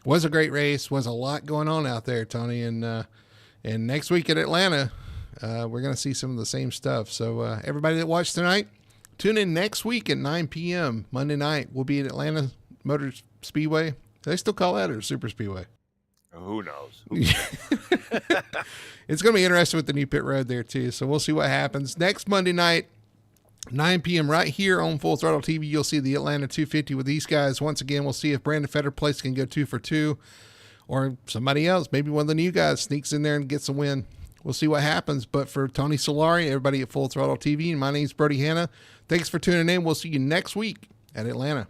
Was a great race. Was a lot going on out there, Tony. And next week at Atlanta, we're going to see some of the same stuff. So everybody that watched tonight, tune in next week at 9 p.m. Monday night. We'll be at Atlanta Motor Speedway. Do they still call that, or Super Speedway? Who knows? It's going to be interesting with the new pit road there too. So we'll see what happens next Monday night, 9 p.m. right here on Full Throttle TV. You'll see the Atlanta 250 with these guys. Once again, we'll see if Brandon Fetterplace can go 2 for 2, or somebody else, maybe one of the new guys sneaks in there and gets a win. We'll see what happens. But for Tony Solari, everybody at Full Throttle TV, and my name's Brody Hanna. Thanks for tuning in. We'll see you next week at Atlanta.